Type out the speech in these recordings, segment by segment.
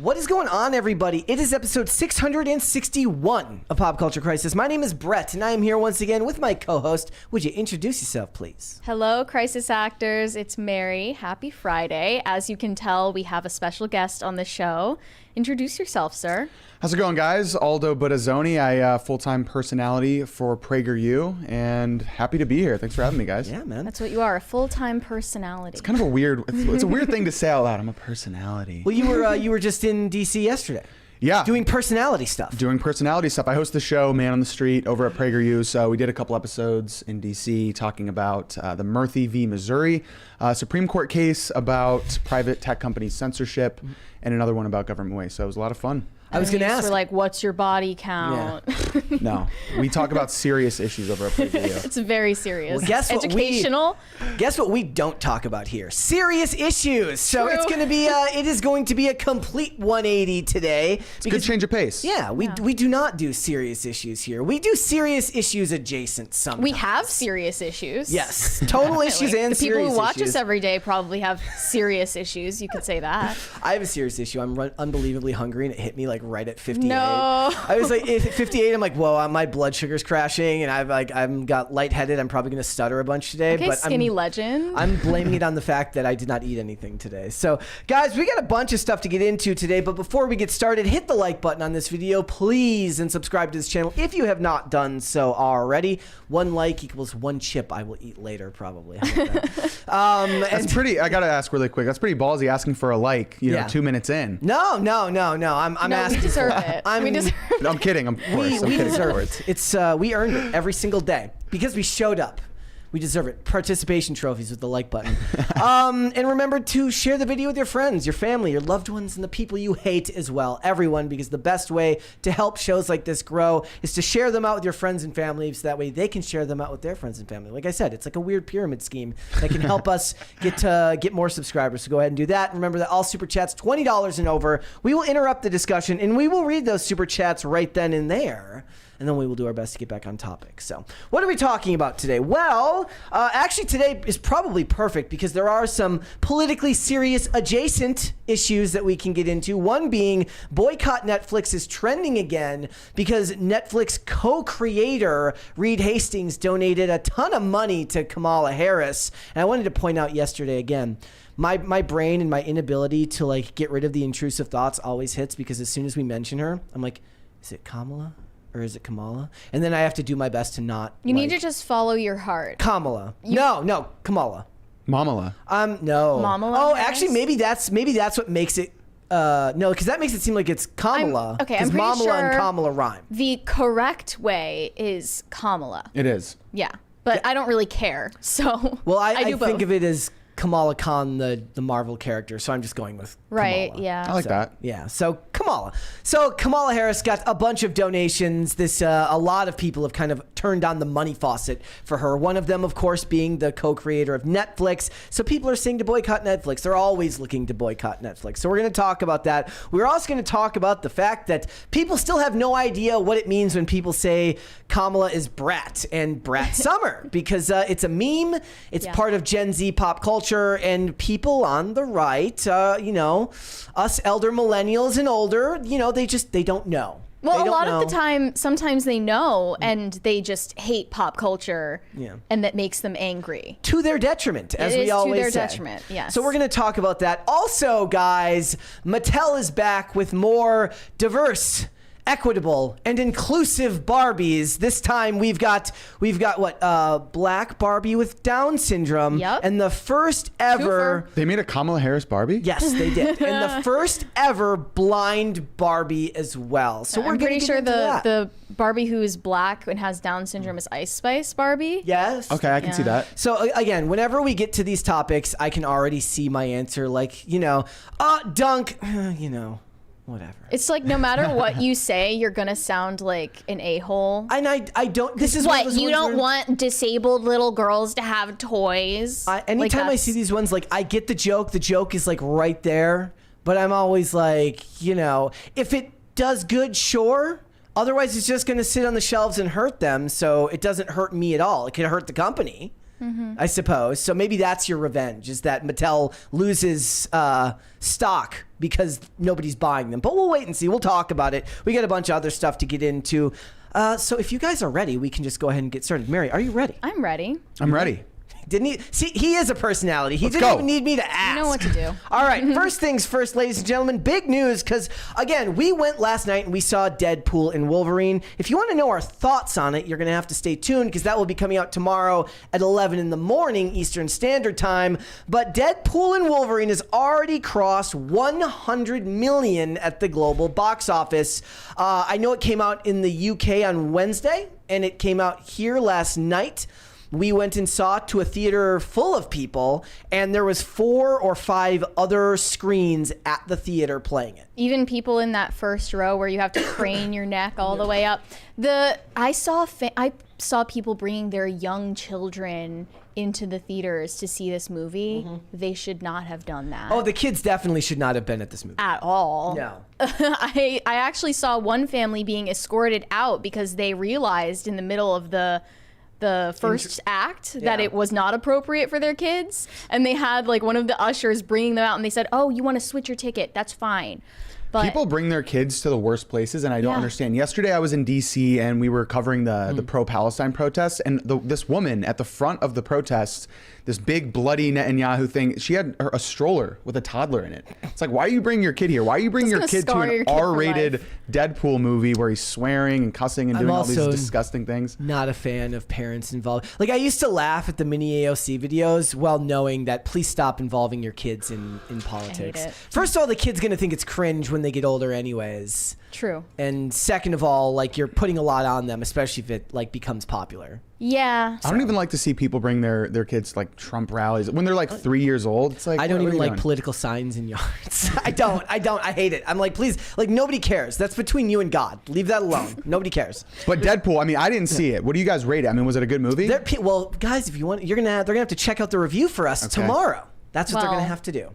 What is going on, everybody? It is episode 661 of Pop Culture Crisis. My name is Brett, and I am here once again with my co-host. Would you introduce yourself, please? Hello, Crisis Actors. It's Mary. Happy Friday. As you can tell, we have a special guest on the show. Introduce yourself, sir. How's it going, guys? Aldo Buttazzoni. I full-time personality for PragerU, and happy to be here. Thanks for having me, guys. Yeah, man. That's what you are, a full-time personality. It's kind of a weird. It's a weird thing to say out loud. I'm a personality. Well, you were just in DC yesterday. Yeah. Doing personality stuff. Doing personality stuff. I host the show Man on the Street over at PragerU. So we did a couple episodes in DC talking about the Murphy v. Missouri Supreme Court case about private tech company censorship, and another one about government waste. So it was a lot of fun. I was going to ask. We're like, what's your body count? Yeah. No, we talk about serious issues over at PragerU. It's very serious. Well, guess educational. Guess what we don't talk about here? Serious issues. So True. it's going to be it is going to be a complete 180 today. It's a good change of pace. Yeah, we do not do serious issues here. We do serious issues adjacent sometimes. We have serious issues. Yes, total issues and the people serious who watch issues. us every day probably have serious issues. You could say that. I have a serious issue. I'm unbelievably hungry, and it hit me like right at 58. No. I was like, at 58, I'm like, whoa, my blood sugar's crashing, and I'm got lightheaded. I'm probably gonna stutter a bunch today. Okay, but skinny legend. I'm blaming it on the fact that I did not eat anything today. So, guys, we got a bunch of stuff to get into today, but before we get started, hit the like button on this video, please, and subscribe to this channel if you have not done so already. 1 like equals 1 chip I will eat later, probably. How about that? That's pretty. I gotta ask really quick. That's pretty ballsy asking for a like. You know, 2 minutes in. No. I'm asking. We deserve it. We deserve it. No, I'm kidding. Of course. We deserve it. It's we earned it every single day because we showed up. We deserve it. Participation trophies with the like button. And remember to share the video with your friends, your family, your loved ones, and the people you hate as well. Everyone, because the best way to help shows like this grow is to share them out with your friends and family, so that way they can share them out with their friends and family. Like I said, it's like a weird pyramid scheme that can help us get more subscribers. So go ahead and do that. And remember that all super chats, $20 and over, we will interrupt the discussion and we will read those super chats right then and there. And then we will do our best to get back on topic. So what are we talking about today? Well, actually today is probably perfect because there are some politically serious adjacent issues that we can get into. One being Boycott Netflix is trending again because Netflix co-creator Reed Hastings donated a ton of money to Kamala Harris. And I wanted to point out yesterday again, my brain and my inability to like get rid of the intrusive thoughts always hits because as soon as we mention her, I'm like, is it Kamala? Or is it Kamala? And then I have to do my best to not. You need to just follow your heart. Kamala. No, Kamala. Mamala. No. Mamala. Oh, actually, maybe that's what makes it. No, because that makes it seem like it's Kamala. I'm pretty Mamala sure and Kamala rhyme. The correct way is Kamala. It is. Yeah, but I don't really care. So Well, I do both. think of it as Kamala Khan, the Marvel character, so I'm just going with right. Kamala. Yeah, I like that. Yeah, so Kamala. So Kamala Harris got a bunch of donations. A lot of people have kind of turned on the money faucet for her. One of them, of course, being the co-creator of Netflix. So people are saying to boycott Netflix. They're always looking to boycott Netflix. So we're going to talk about that. We're also going to talk about the fact that people still have no idea what it means when people say Kamala is Brat and Brat Summer because it's a meme. It's part of Gen Z pop culture, and people on the right, us elder millennials and older, they don't know. Well, a lot of the time, sometimes they know and they just hate pop culture, and that makes them angry. To their detriment, as we always say. To their detriment, yes. So we're going to talk about that. Also, guys, Mattel is back with more diverse, equitable, and inclusive Barbies. This time we've got what, black Barbie with Down syndrome. Yep. And the first ever... They made a Kamala Harris Barbie? Yes, they did. And the first ever blind Barbie as well. So I'm pretty sure the Barbie who is black and has Down syndrome is Ice Spice Barbie. Yes. Okay, I can see that. So again, whenever we get to these topics, I can already see my answer. Like, dunk, whatever. It's like no matter what you say, you're gonna sound like an a-hole. And I don't. This is what you don't want disabled little girls to have toys. Anytime I see these ones, like I get the joke. The joke is like right there, but I'm always like, if it does good, sure. Otherwise, it's just gonna sit on the shelves and hurt them. So it doesn't hurt me at all. It can hurt the company. I suppose. So maybe that's your revenge, is that Mattel loses stock because nobody's buying them. But we'll wait and see. We'll talk about it. We got a bunch of other stuff to get into. So if you guys are ready, we can just go ahead and get started. Mary, are you ready? I'm ready. I'm ready. Didn't he? See, he is a personality. He Let's didn't go. even need me to ask. You know what to do. All right, first things first, ladies and gentlemen, big news, because, again, we went last night and we saw Deadpool and Wolverine. If you want to know our thoughts on it, you're going to have to stay tuned, because that will be coming out tomorrow at 11 in the morning Eastern Standard Time. But Deadpool and Wolverine has already crossed 100 million at the global box office. I know it came out in the UK on Wednesday, and it came out here last night. We went and saw it to a theater full of people, and there was 4 or 5 other screens at the theater playing it. Even people in that first row where you have to crane your neck all the way up. I saw people bringing their young children into the theaters to see this movie. They should not have done that. Oh, the kids definitely should not have been at this movie. At all. No. I actually saw one family being escorted out because they realized in the middle of the first act that it was not appropriate for their kids, and they had like one of the ushers bringing them out, and they said, "Oh, you want to switch your ticket? That's fine." But People bring their kids to the worst places, and I don't understand. Yesterday, I was in D.C., and we were covering the pro-Palestine protests, and this woman at the front of the protests, this big bloody Netanyahu thing, she had a stroller with a toddler in it. It's like, why are you bringing your kid here? Why are you bringing your kid to an R-rated Deadpool movie where he's swearing and cussing and doing all these disgusting things? Not a fan of parents involved. Like, I used to laugh at the mini AOC videos while knowing that please stop involving your kids in politics. I hate it. First of all, the kid's going to think it's cringe when they get older anyways. True. And second of all, like, you're putting a lot on them, especially if it like becomes popular. Yeah. I don't even like to see people bring their kids to like Trump rallies when they're like 3 years old. It's like, I don't what even are you like doing? political signs in yards. I don't. I hate it. I'm like, please, like, nobody cares. That's between you and God. Leave that alone. Nobody cares. But Deadpool, I mean, I didn't see it. What do you guys rate it? I mean, was it a good movie? Well, guys, if you want, they're gonna have to check out the review for us tomorrow. That's what they're gonna have to do.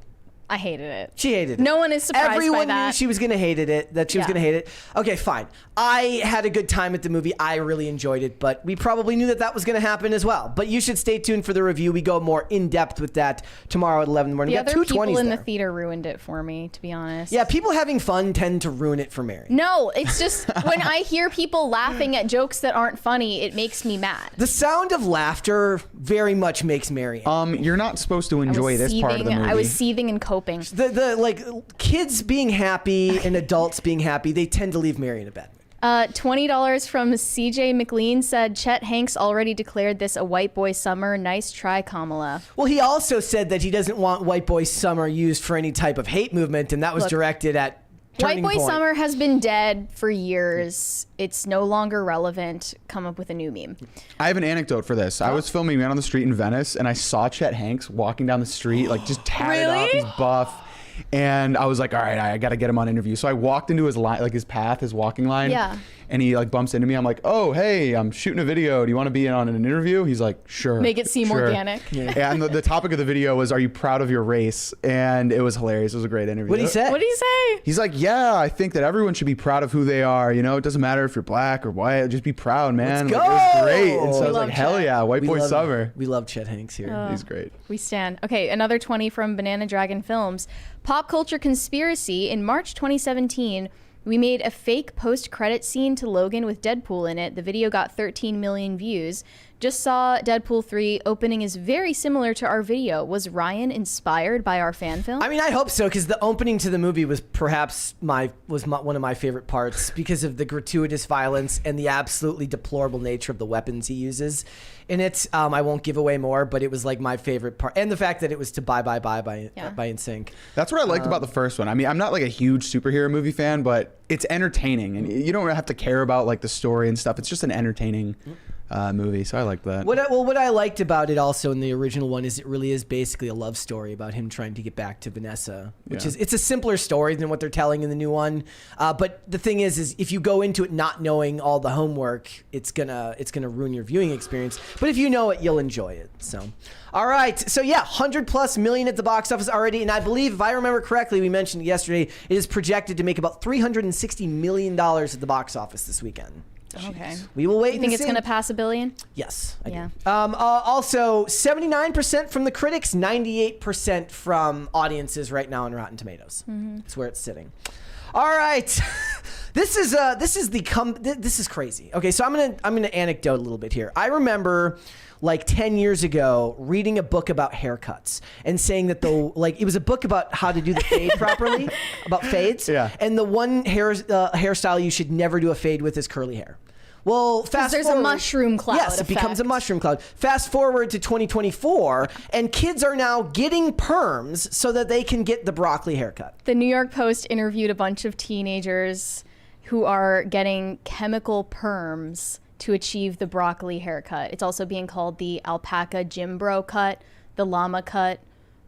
I hated it. She hated it. No one is surprised by Everyone that. knew she was going to hate it. That she was going to hate it. Okay, fine. I had a good time at the movie. I really enjoyed it, but we probably knew that was going to happen as well. But you should stay tuned for the review. We go more in depth with that tomorrow at 11 in the morning. The We got other 2 people 20s in there. the theater ruined it for me, to be honest. Yeah, people having fun tend to ruin it for Mary. No, it's just when I hear people laughing at jokes that aren't funny, it makes me mad. The sound of laughter very much makes Mary angry. You're not supposed to enjoy this part of the movie. I was seething and coping. The like kids being happy and adults being happy, they tend to leave Mary in a bad mood. $20 from CJ McLean said, Chet Hanks already declared this a white boy summer. Nice try, Kamala. Well, he also said that he doesn't want White Boy Summer used for any type of hate movement, and that was directed at White Turning boy Point. summer has been dead for years. It's no longer relevant. Come up with a new meme. I have an anecdote for this. I was filming Man on the Street in Venice, and I saw Chet Hanks walking down the street, like just tatted up, Really? he's buff. And I was like, all right, I got to get him on interview. So I walked into his line, like his path, his walking line. Yeah. And he like bumps into me. I'm like, oh, hey, I'm shooting a video. Do you want to be in on an interview? He's like, sure. Make it seem sure. organic. Yeah. And the topic of the video was, are you proud of your race? And it was hilarious. It was a great interview. What did he say? What did he say? He's like, yeah, I think that everyone should be proud of who they are. You know, it doesn't matter if you're black or white. Just be proud, man. Let's Like, it was go! great. And so We I was love like, hell Chet. yeah, white boy love, summer. We love Chet Hanks here. He's great. We stand. Okay, another 20 from Banana Dragon Films. Pop culture conspiracy. In March 2017, we made a fake post-credit scene to Logan with Deadpool in it. The video got 13 million views. Just saw Deadpool 3. Opening is very similar to our video. Was Ryan inspired by our fan film? I mean, I hope so, because the opening to the movie was perhaps one of my favorite parts because of the gratuitous violence and the absolutely deplorable nature of the weapons he uses. And it's I won't give away more, but it was like my favorite part, and the fact that it was to Bye Bye Bye by NSYNC. That's what I liked about the first one. I mean, I'm not like a huge superhero movie fan, but it's entertaining, and you don't have to care about like the story and stuff. It's just an entertaining movie, so I like that. What I liked about it also in the original one is it really is basically a love story about him trying to get back to Vanessa, which is it's a simpler story than what they're telling in the new one. But the thing is if you go into it not knowing all the homework, it's gonna ruin your viewing experience. But if you know it, you'll enjoy it. So, all right. So yeah, 100+ million at the box office already, and I believe if I remember correctly, we mentioned yesterday, it is projected to make about $360 million at the box office this weekend. Okay. We will wait You think and it's see. going to pass $1 billion? Yes, I Yeah. do. Also, 79% from the critics, 98% from audiences right now on Rotten Tomatoes. That's where it's sitting. All right, this is crazy. Okay, so I'm gonna anecdote a little bit here. I remember like 10 years ago reading a book about haircuts and saying that it was a book about how to do the fade properly, about fades. Yeah. And the one hairstyle you should never do a fade with is curly hair. Well, fast there's forward, a mushroom cloud Yes, it becomes a effect. mushroom cloud. Fast forward to 2024, and kids are now getting perms so that they can get the broccoli haircut. The New York Post interviewed a bunch of teenagers who are getting chemical perms to achieve the broccoli haircut. It's also being called the alpaca Jim Bro cut, the llama cut.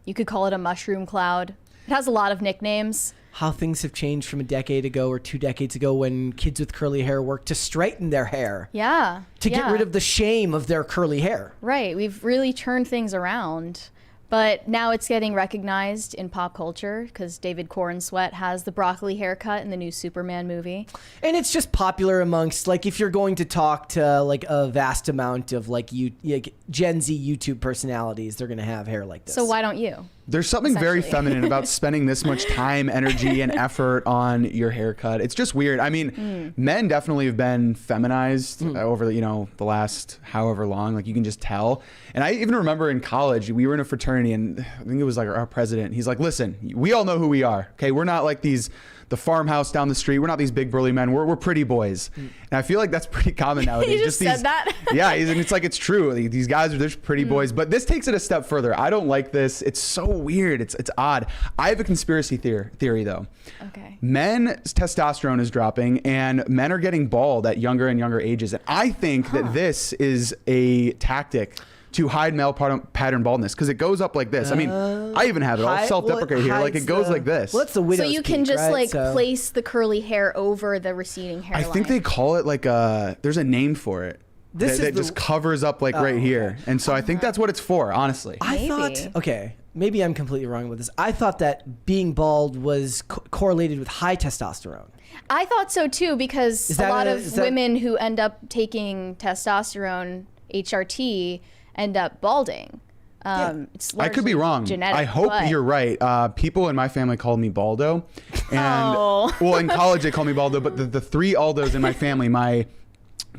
You could call it a mushroom cloud. It has a lot of nicknames. How things have changed from a decade ago or 2 decades ago when kids with curly hair worked to straighten their hair. Yeah. To get rid of the shame of their curly hair. Right. We've really turned things around. But now it's getting recognized in pop culture because David Cornsweet has the broccoli haircut in the new Superman movie. And it's just popular amongst, like, if you're going to talk to like a vast amount of like Gen Z YouTube personalities, they're going to have hair like this. So why don't you? There's something very Essentially. feminine about spending this much time, energy, and effort on your haircut. It's just weird. I mean, men definitely have been feminized over the last however long. Like, you can just tell. And I even remember in college, we were in a fraternity, and I think it was like our president. He's like, "Listen, we all know who we are. Okay, we're not like the farmhouse down the street. We're not these big burly men. We're pretty boys." And I feel like that's pretty common nowadays. He just said these, that? Yeah, and it's like, it's true. These guys are just pretty boys. But this takes it a step further. I don't like this. It's so weird. It's odd. I have a conspiracy theory though. Okay. Men's testosterone is dropping, and men are getting bald at younger and younger ages. And I think that this is a tactic to hide male pattern baldness, because it goes up like this. I mean, I even have it all self-deprecate here. Like, it goes like this. Well, that's the widow's So you can peak, just right? place the curly hair over the receding hairline. I think they call it like there's a name for it. This that is the- just covers up like right here. And so I think that's what it's for, honestly. I Maybe. thought, okay, maybe I'm completely wrong with this. I thought that being bald was correlated with high testosterone. I thought so too, because Is a that lot a- of is that- women who end up taking testosterone, HRT, end up balding. It's I could be largely wrong. Genetic, I hope but- you're right. People in my family called me Baldo. And Oh. well, in college they called me Baldo, but the three Aldos in my family, my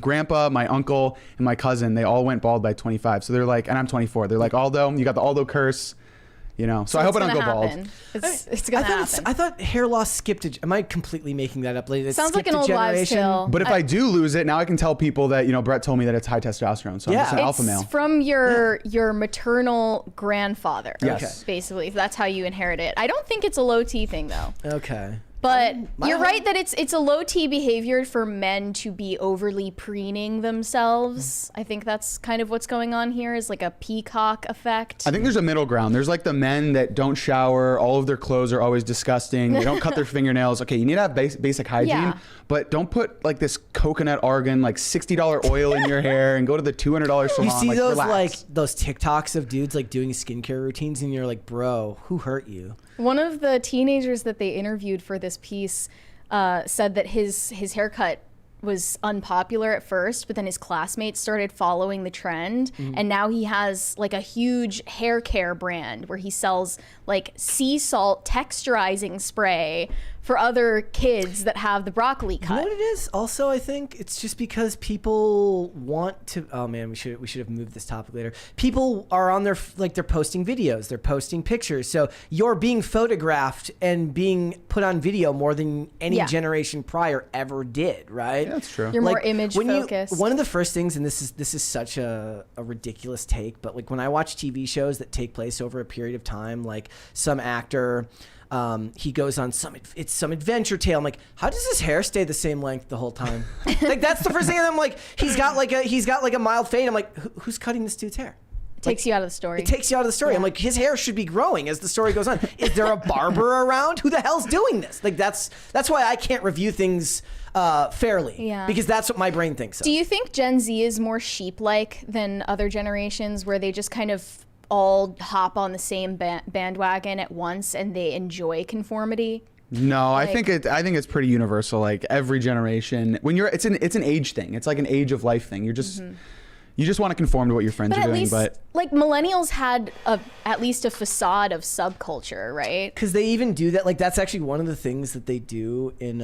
grandpa, my uncle, and my cousin, they all went bald by 25. So they're like, and I'm 24. They're like, "Aldo, you got the Aldo curse." So I hope I don't go bald. It's gonna happen. I thought hair loss skipped. Am I completely making that up? Like, it Sounds like skipped an a old wives' generation? tale. But if I do lose it, now I can tell people that, Brett told me that it's high testosterone. So I'm just an Yeah. alpha It's male. from your maternal grandfather. Yes. Basically, that's how you inherit it. I don't think it's a low T thing though. Okay. But my you're whole- right that it's a low T behavior for men to be overly preening themselves. I think that's kind of what's going on here, is like a peacock effect. I think there's a middle ground. There's like the men that don't shower. All of their clothes are always disgusting. They don't cut their fingernails. Okay, you need to have basic hygiene, Yeah. but don't put like this coconut argan, like $60 oil in your hair and go to the $200 salon. You see like, those relax. like those TikToks of dudes like doing skincare routines, and you're like, bro, who hurt you? One of the teenagers that they interviewed for this piece said that his haircut was unpopular at first, but then his classmates started following the trend, and now he has like a huge hair care brand where he sells like sea salt texturizing spray for other kids that have the broccoli You know cut. what it is? Also, I think it's just because people want to. Oh man, we should have moved this topic later. People are on their they're posting videos, they're posting pictures. So you're being photographed and being put on video more than any Yeah. generation prior ever did, right? Yeah, that's true. You're more image when focused. one of the first things, and this is such a ridiculous take, but like when I watch TV shows that take place over a period of time, like some actor. He goes on some adventure tale. I'm like, how does his hair stay the same length the whole time? Like, that's the first thing. And I'm like, he's got like a mild fade. I'm like, who's cutting this dude's hair? Takes you out of the story. It takes you out of the story. I'm like, his hair should be growing as the story goes on. Is there a barber around? Who the hell's doing this? Like, that's why I can't review things fairly. Yeah. Because that's what my brain thinks of. Do you think Gen Z is more sheep-like than other generations, where they just kind of all hop on the same bandwagon at once and they enjoy conformity? No, Like- I think it's pretty universal. Like every generation, when it's an age thing. It's like an age of life thing. You're just you just want to conform to what your friends But are at doing. least, But like, millennials had at least a facade of subculture, right? Because they even do that. Like that's actually one of the things that they do in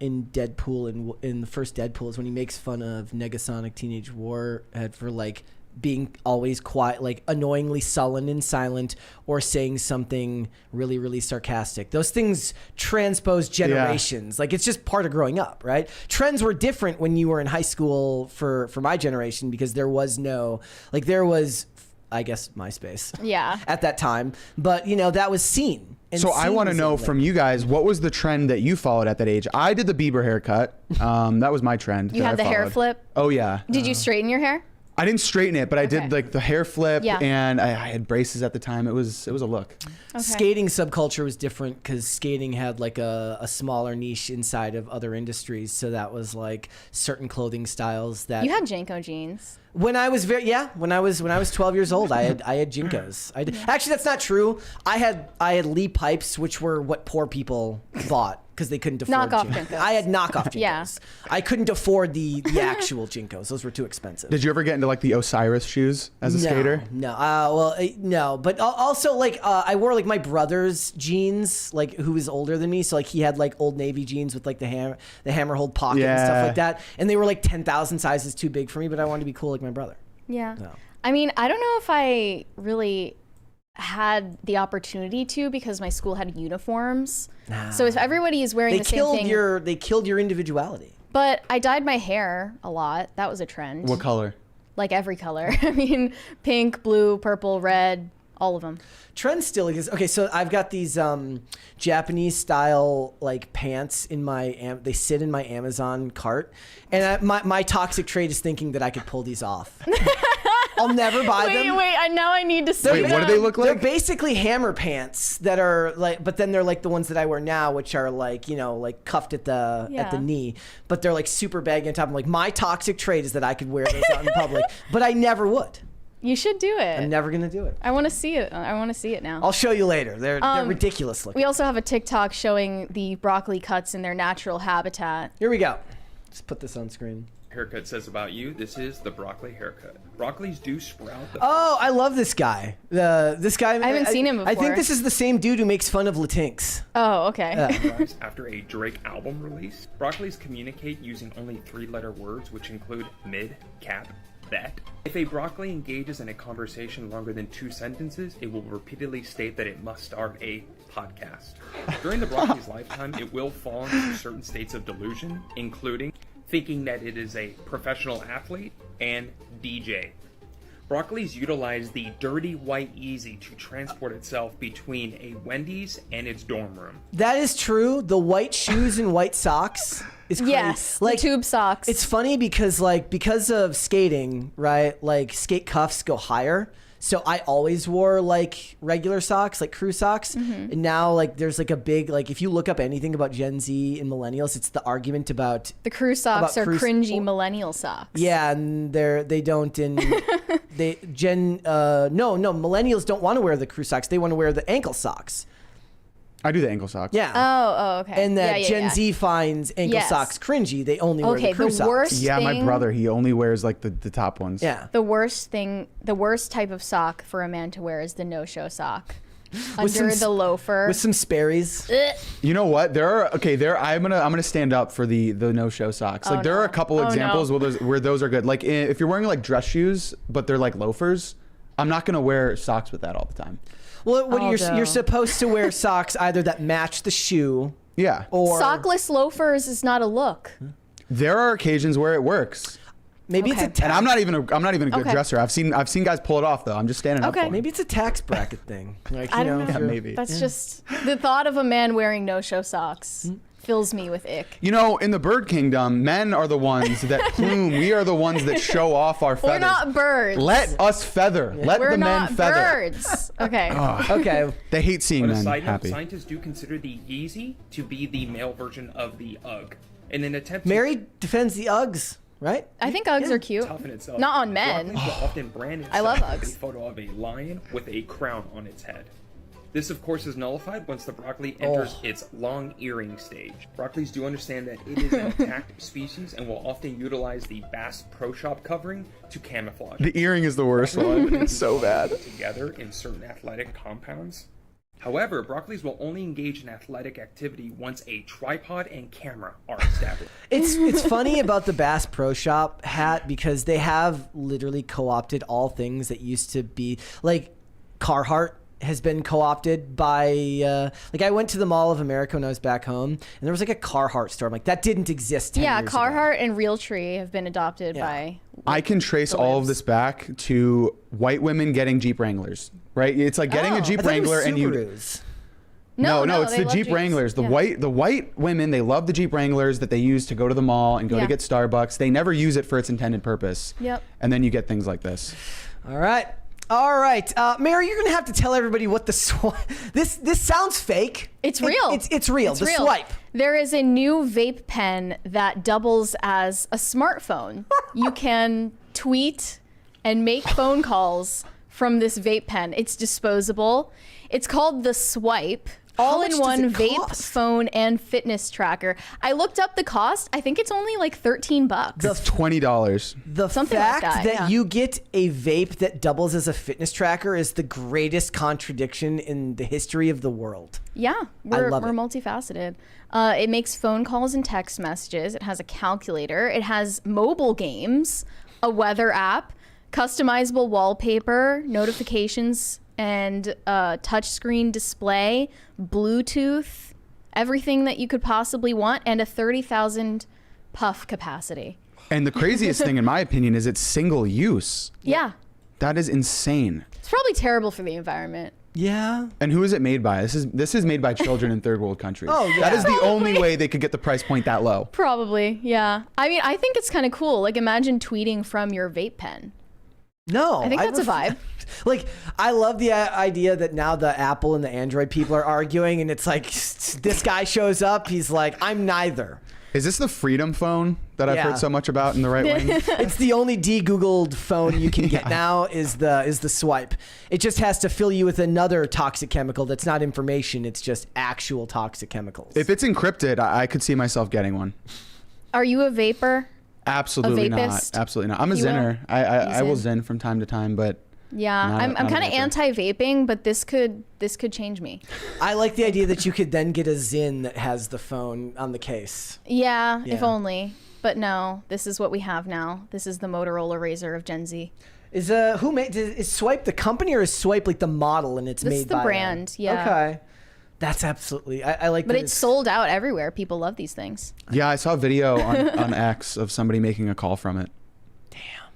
Deadpool and in the first Deadpool is when he makes fun of Negasonic Teenage Warhead for like being always quiet, like annoyingly sullen and silent, or saying something really, really sarcastic. Those things transpose generations. Like it's just part of growing up, right? Trends were different when you were in high school for my generation because there was no, like there was, I guess, MySpace. Yeah. At that time, but you know that was seen. And so I scene want to was know like- from you guys, what was the trend that you followed at that age? I did the Bieber haircut. That was my trend. You that had I the hair followed. flip. Oh yeah. Did you straighten your hair? I didn't straighten it, but I Okay. did like the hair flip, Yeah. and I had braces at the time. It was a look. Okay. Skating subculture was different because skating had like a smaller niche inside of other industries. So that was like certain clothing styles that You had Janko jeans. when I was when I was 12 years old, I had Jinkos. Actually, that's not true. I had Lee pipes, which were what poor people bought because they couldn't afford Knockoff Jinkos. Jinkos. I had knockoff Jinkos. Yeah. I couldn't afford the actual Jinkos. Those were too expensive. Did you ever get into like the Osiris shoes as a skater? No. No. But also, like, I wore like my brother's jeans, like who was older than me. So like he had like Old Navy jeans with like the hammer hold pocket and stuff Yeah. like that. And they were like 10,000 sizes too big for me. But I wanted to be cool like my brother. Yeah. No. I mean, I don't know if I really had the opportunity to because my school had uniforms. So if everybody is wearing They the same killed thing, they killed your individuality. but I dyed my hair a lot. That was a trend. What color? Like every color. I mean, pink, blue, purple, red, all of them. Trend still exists. Okay, so I've got these Japanese style like pants in my they sit in my Amazon cart, and my toxic trait is thinking that I could pull these off. I'll never buy them. Wait, now I need to see Wait, what do they look They're like? basically hammer pants that are like, but then they're like the ones that I wear now, which are like, you know, like cuffed at the Yeah. knee, but they're like super baggy on top. I'm like, my toxic trait is that I could wear those out in public, but I never would. You should do it. I'm never gonna do it. I want to see it. I want to see it now. I'll show you later. They're ridiculous looking. We also have a TikTok showing the broccoli cuts in their natural habitat. Here we go. Let's put this on screen. Haircut says about you, this is the broccoli haircut. Broccolis do sprout the Oh, I love this guy. This guy. I haven't seen him I think before. this is the same dude who makes fun of Latinx. Oh, okay. after a Drake album release. Broccolis communicate using only 3-letter words, which include mid, cap, that. If a broccoli engages in a conversation longer than 2 sentences, it will repeatedly state that it must start a podcast. During the broccoli's lifetime, it will fall into certain states of delusion, including thinking that it is a professional athlete and DJ. Broccolis utilize the dirty white Easy to transport itself between a Wendy's and its dorm room. That is true. The white shoes and white socks is crazy. Yes, like the tube socks. It's funny because because of skating, right? Like skate cuffs go higher. So I always wore like regular socks, like crew socks. And now like there's like a big like if you look up anything about Gen Z and millennials, it's the argument about the crew socks about are crew- cringy millennial socks. yeah, and they don't no millennials don't want to wear the crew socks. They want to wear the ankle socks. I do the ankle socks. Yeah. Oh, okay. And that Yeah. Gen Z finds ankle Yes. socks cringy. They only wear Okay, the crew the socks. worst Yeah, my thing- brother, he only wears like the top ones. Yeah. The worst type of sock for a man to wear is the no-show sock. Under some the loafer. With some Sperry's. You know what? I'm gonna stand up for the no-show socks. Like there are a couple examples where those are good. Like if you're wearing like dress shoes, but they're like loafers, I'm not gonna wear socks with that all the time. Well, what Aldo. you're supposed to wear socks either that match the shoe Yeah. or Sockless loafers is not a look. There are occasions where it works. maybe it's a Okay. tax. And I'm not even a good Okay. dresser. I've seen guys pull it off though. I'm just standing up Okay. for 'em. Maybe it's a tax bracket thing. Like, I don't know. if Yeah, you're- maybe. That's just the thought of a man wearing no-show socks fills me with ick. You know, in the bird kingdom, men are the ones that plume. We are the ones that show off our feathers. We're not birds. Let us feather. Let We're the men not feather. birds. Okay. Okay. They hate seeing On a men side note, happy. scientists do consider the Yeezy to be the male version of the UGG. In an attempt to Mary defends the Uggs, right? I think Uggs are cute. toughen itself, Not on men. Broccolis will often brand I love itself with Uggs. a photo of a lion with a crown on its head. This, of course, is nullified once the broccoli enters its long earring stage. Broccolis do understand that it is an attacked species and will often utilize the Bass Pro Shop covering to camouflage. The earring is the worst one. It's so bad. Together in certain athletic compounds. However, broccolis will only engage in athletic activity once a tripod and camera are established. It's funny about the Bass Pro Shop hat because they have literally co-opted all things that used to be like Carhartt has been co-opted by like I went to the Mall of America when I was back home and there was like a Carhartt store. I'm like, that didn't exist 10 years ago. Carhartt and Realtree have been adopted by I can trace all of this back to white women getting Jeep Wranglers, right? It's like getting a Jeep Wrangler and you No, it's they the love Jeep Jeeps. Wranglers. The white women, they love the Jeep Wranglers that they use to go to the mall and go to get Starbucks. They never use it for its intended purpose. Yep. And then you get things like this. All right. Mary, you're gonna have to tell everybody what the swipe. This sounds fake. It's real. It's real. The swipe. There is a new vape pen that doubles as a smartphone. You can tweet and make phone calls from this vape pen. It's disposable. It's called the Swipe. All-in-one vape, cost? phone, and fitness tracker. I looked up the cost. I think it's only like $13. It's $20. The Something like fact that, you get a vape that doubles as a fitness tracker is the greatest contradiction in the history of the world. Yeah, we're love it. multifaceted. It makes phone calls and text messages. It has a calculator. It has mobile games, a weather app, customizable wallpaper, notifications, and touchscreen display, Bluetooth, everything that you could possibly want, and a 30,000 puff capacity. And the craziest thing, in my opinion, is it's single use. Yeah. That is insane. It's probably terrible for the environment. Yeah. And who is it made by? This is made by children in third world countries. Oh, yeah. That is the only way they could get the price point that low. Probably, yeah. I mean, I think it's kind of cool. Like, imagine tweeting from your vape pen. No, I think that's a vibe. Like, I love the idea that now the Apple and the Android people are arguing, and it's like this guy shows up. He's like, I'm neither. Is this the Freedom phone that I've Yeah. heard so much about in the right wing? It's the only de-Googled phone you can get now is the Swipe. It just has to fill you with another toxic chemical that's not information. It's just actual toxic chemicals. If it's encrypted, I could see myself getting one. Are you a vapor? Absolutely A not. vapist? Absolutely not. I'm a You will? zinner. I will zin from time to time, but Yeah, Not a- I'm not a kind of vapor. anti-vaping, but this could change me. I like the idea that you could then get a Zyn that has the phone on the case. Yeah, if Yeah. only. But no, this is what we have now. This is the Motorola Razr of Gen Z. Is is Swipe the company or is Swipe like the model and it's This made is the by brand, them? yeah. Okay. That's absolutely. I like But that it's sold out everywhere. People love these things. yeah, I saw a video on X of somebody making a call from it.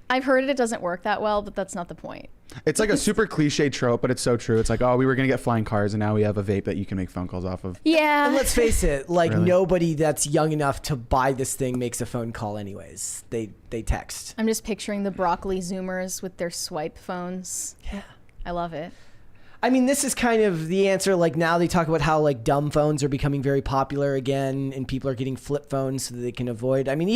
I've heard it doesn't work that well, but that's not the point. It's like a super cliche trope, but it's so true. It's like, oh, we were going to get flying cars and now we have a vape that you can make phone calls off of. Yeah. And let's face it, like Really? nobody that's young enough to buy this thing makes a phone call anyways. They text. I'm just picturing the broccoli Zoomers with their swipe phones. Yeah. I love it. I mean, this is kind of the answer. Like now they talk about how like dumb phones are becoming very popular again and people are getting flip phones so that they can avoid. I mean,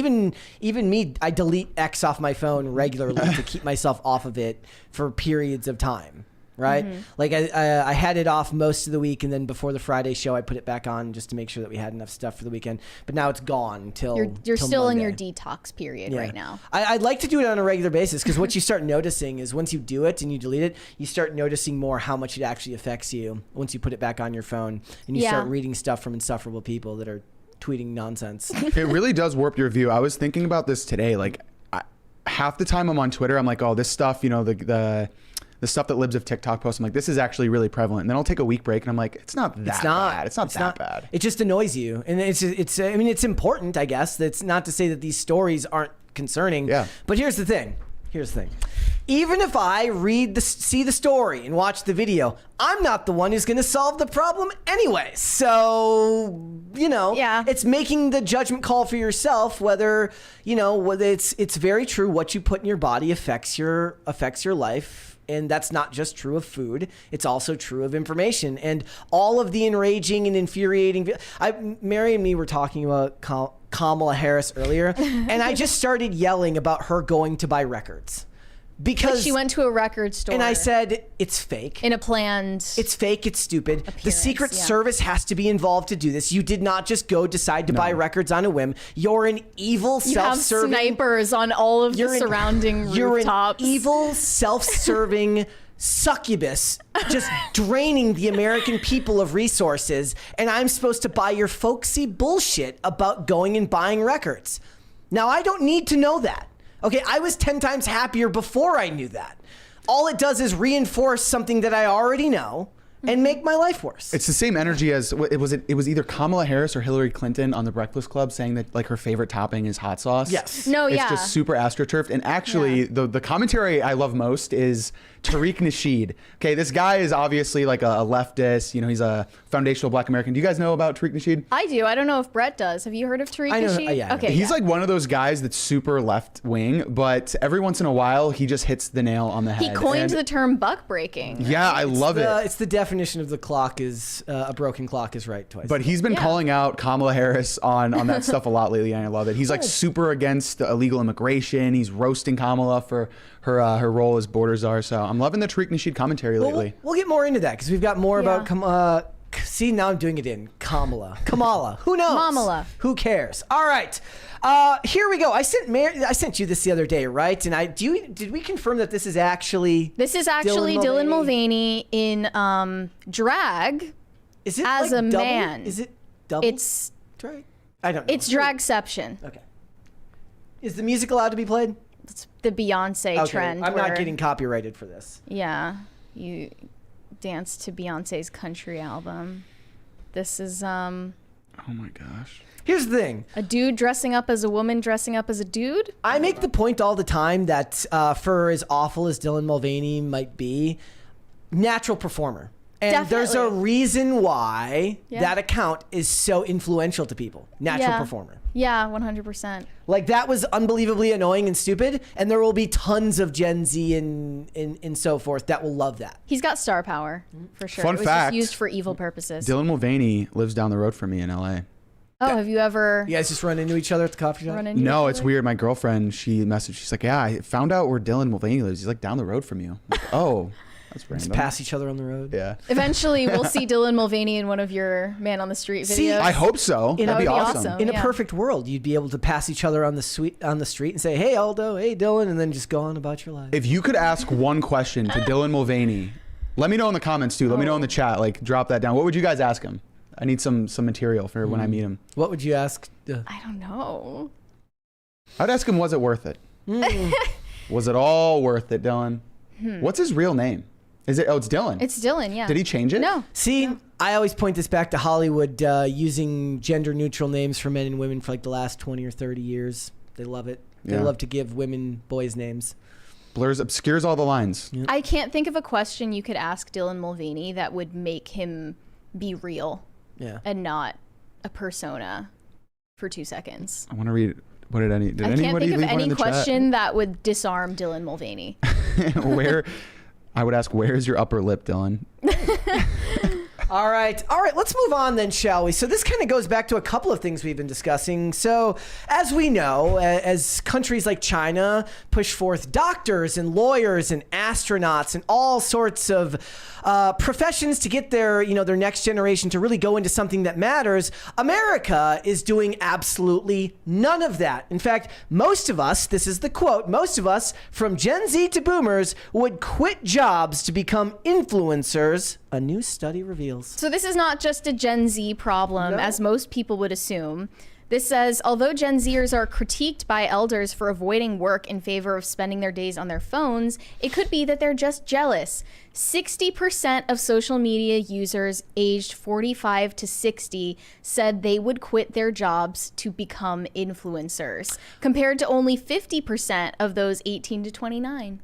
even me, I delete X off my phone regularly to keep myself off of it for periods of time. Right? Like I had it off most of the week, and then before the Friday show, I put it back on just to make sure that we had enough stuff for the weekend. But now it's gone till You're till still in Monday. your detox period Yeah. right now. I'd like to do it on a regular basis because what you start noticing is once you do it and you delete it, you start noticing more how much it actually affects you once you put it back on your phone and you Yeah. start reading stuff from insufferable people that are tweeting nonsense. It really does warp your view. I was thinking about this today. Like half the time I'm on Twitter, I'm like, oh, this stuff, you know, the stuff that libs of TikTok posts, I'm like, this is actually really prevalent. And then I'll take a week break and I'm like, it's not that bad. It's not that bad. It just annoys you. And it's I mean, it's important, I guess. That's not to say that these stories aren't concerning. Yeah. But here's the thing. Even if I see the story and watch the video, I'm not the one who's going to solve the problem anyway. So, you know, Yeah. it's making the judgment call for yourself whether it's very true what you put in your body affects your life. And that's not just true of food. It's also true of information. And all of the enraging and infuriating... Mary and me were talking about Kamala Harris earlier, and I just started yelling about her going to buy records. Because Like she went to a record store. and I said, it's fake. in a planned. It's fake. It's stupid. The Appearance, Secret yeah. Service has to be involved to do this. You did not just go decide to buy records on a whim. You're an evil, you have self-serving. snipers on all of the You're an- surrounding You're rooftops. an evil, self-serving succubus, just draining the American people of resources. And I'm supposed to buy your folksy bullshit about going and buying records. Now I don't need to know that. Okay, I was 10 times happier before I knew that. All it does is reinforce something that I already know and make my life worse. It's the same energy as it was either Kamala Harris or Hillary Clinton on the Breakfast Club saying that like her favorite topping is hot sauce. Yes. No, It's yeah. just super astroturfed. And actually, the commentary I love most is Tariq Nasheed. Okay, this guy is obviously like a leftist. You know, he's a foundational Black American. Do you guys know about Tariq Nasheed? I do. I don't know if Brett does. Have you heard of Tariq I know- Nasheed? yeah, I know. Okay. He's yeah. like one of those guys that's super left wing, but every once in a while he just hits the nail on the head. He coined And- the term buck breaking. Yeah, I love it. It's the definition of the clock is a broken clock is right twice. But he's been Yeah. calling out Kamala Harris on that stuff a lot lately, and I love it. He's like super against illegal immigration. He's roasting Kamala for her role as border czar. So I'm loving the Tariq Nasheed commentary Well, lately. we'll get more into that because we've got more Yeah. about see, now I'm doing it in Kamala. Who knows? Mamala. Who cares? All right. Here we go. I sent you this the other day, right? And did we confirm that this is actually This is actually Dylan Mulvaney in drag. Is it as like a double? man. Is it double It's drag? I don't know. it's dragception. Okay. Is the music allowed to be played? It's the Beyonce Okay. trend. I'm not where- getting copyrighted for this. Yeah, you dance to Beyonce's country album. This is Oh my gosh. Here's the thing. a dude dressing up as a woman dressing up as a dude. I make the point all the time that for as awful as Dylan Mulvaney might be, natural performer. And there's a Definitely. reason why Yeah. that account is so influential to people. Natural Yeah. performer. Yeah, 100%. Like that was unbelievably annoying and stupid, and there will be tons of Gen Z and so forth that will love that. He's got star power for sure. Fun it was fact, just used for evil purposes. Dylan Mulvaney lives down the road from me in LA. Oh, have you ever You guys just run into each other at the coffee shop? run into No, each it's other? weird. My girlfriend, she messaged. She's like, "Yeah, I found out where Dylan Mulvaney lives. He's like down the road from you." I'm like, oh, that's random. Just pass each other on the road. Yeah. Eventually, we'll see Dylan Mulvaney in one of your Man on the Street videos. See, I hope so. In That'd a- be That would be awesome. awesome. In a Yeah. perfect world, you'd be able to pass each other on the street and say, "Hey Aldo, hey Dylan," and then just go on about your life. If you could ask one question to Dylan Mulvaney, let me know in the comments too. Let me know in the chat. Like, drop that down. What would you guys ask him? I need some material for when I meet him. What would you ask? I don't know. I'd ask him, was it worth it? Was it all worth it, Dylan? What's his real name? Is it? Oh, it's Dylan. It's Dylan, yeah. Did he change it? No. See, I always point this back to Hollywood using gender-neutral names for men and women for like the last 20 or 30 years. They love it. They Yeah. love to give women boys names. Obscures all the lines. I can't think of a question you could ask Dylan Mulvaney that would make him be real Yeah. and not a persona for 2 seconds. I want to read. What did I can't anybody think of leave one in any the question that would disarm Dylan Mulvaney. chat? Where? I would ask, where's your upper lip, Dylan? All right, let's move on then, shall we? So this kind of goes back to a couple of things we've been discussing. So as we know, as countries like China push forth doctors and lawyers and astronauts and all sorts of professions to get their next generation to really go into something that matters, America is doing absolutely none of that. In fact, most of us, this is the quote, most of us from Gen Z to boomers would quit jobs to become influencers, a new study reveals. So this is not just a Gen Z problem, No. as most people would assume. This says, although Gen Zers are critiqued by elders for avoiding work in favor of spending their days on their phones, it could be that they're just jealous. 60% of social media users aged 45 to 60 said they would quit their jobs to become influencers, compared to only 50% of those 18 to 29.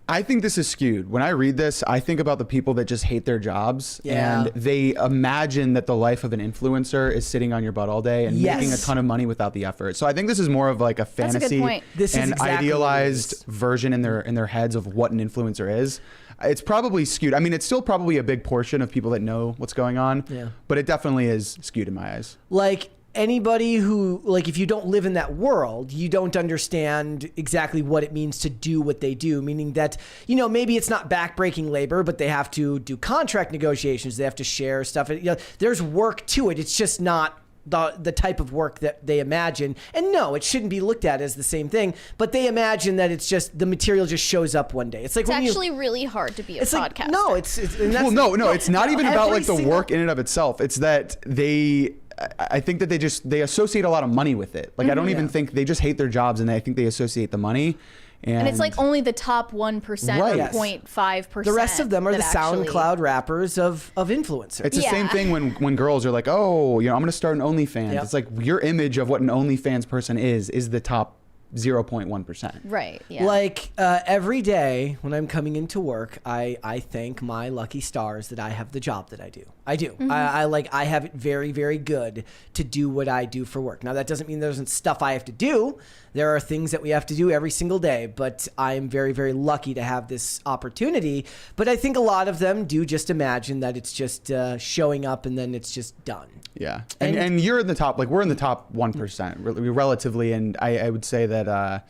I think this is skewed. When I read this, I think about the people that just hate their jobs Yeah. and they imagine that the life of an influencer is sitting on your butt all day and Yes. making a ton of money without the effort. So I think this is more of like a a good fantasy point. This is and exactly what it idealized is. version in their heads of what an influencer is. It's probably skewed. I mean, it's still probably a big portion of people that know what's going on, Yeah. but it definitely is skewed in my eyes. Like, anybody who, like, if you don't live in that world, you don't understand exactly what it means to do what they do, meaning that, you know, maybe it's not backbreaking labor, but they have to do contract negotiations. They have to share stuff. You know, there's work to it. It's just not the type of work that they imagine. And no, it shouldn't be looked at as the same thing, but they imagine that it's just the material just shows up one day. It's like, it's actually really hard to be a podcaster. Like, no, it's and that's, no, it's not even about like the single work in and of itself. It's that I think that they associate a lot of money with it. Like, I don't even think they just hate their jobs, and I think they associate the money. And it's like only the top 1% Right. or Yes. 0.5%. the rest of them are the that SoundCloud rappers of influencers. It's the Yeah. same thing when girls are like, oh, you know, I'm going to start an OnlyFans. Yep. It's like your image of what an OnlyFans person is the top 0.1%. Right. Yeah. Like every day when I'm coming into work, I thank my lucky stars that I have the job that I do. I do. I have it very, very good to do what I do for work. Now, that doesn't mean there isn't stuff I have to do. There are things that we have to do every single day, but I'm very, very lucky to have this opportunity. But I think a lot of them do just imagine that it's just showing up and then it's just done. Yeah. And you're in the top, like we're in the top 1% relatively. And I would say that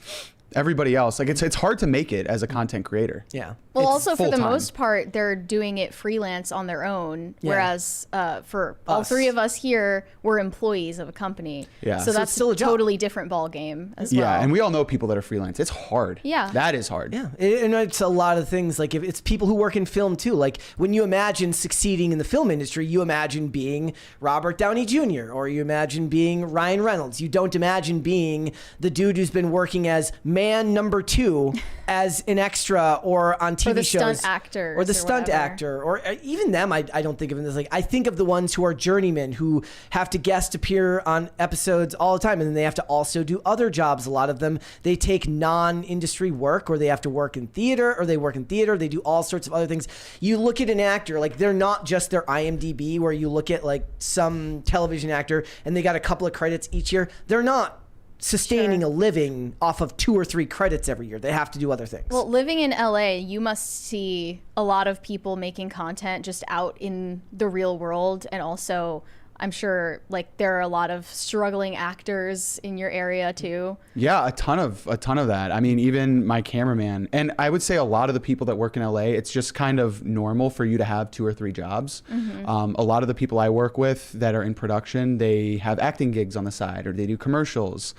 everybody else, like it's hard to make it as a content creator. Yeah. well, it's also for the full-time. most part, they're doing it freelance on their own, Yeah. whereas for all Us. three of us here, we're employees of a company. Yeah. So So that's it's still a job. totally different ball game as well. Yeah. And we all know people that are freelance. It's hard. Yeah. That is hard. Yeah, and it's a lot of things. Like if it's people who work in film too. Like when you imagine succeeding in the film industry, you imagine being Robert Downey Jr. or you imagine being Ryan Reynolds. You don't imagine being the dude who's been working as man number 2 as an extra or on TV Or the shows, stunt actors or the or stunt whatever. actor, or even them. I don't think of them as like. I think of the ones who are journeymen who have to guest appear on episodes all the time, and then they have to also do other jobs. A lot of them they take non-industry work, or they have to work in theater, or they work in theater. They do all sorts of other things. You look at an actor, like they're not just their IMDb, where you look at like some television actor and they got a couple of credits each year. They're not sustaining Sure. a living off of 2 or 3 credits every year. They have to do other things. Well, living in LA, you must see a lot of people making content just out in the real world. And also, I'm sure like there are a lot of struggling actors in your area too. Yeah, a ton of that. I mean, even my cameraman, and I would say a lot of the people that work in LA, it's just kind of normal for you to have 2 or 3 jobs. A lot of the people I work with that are in production, they have acting gigs on the side or they do commercials.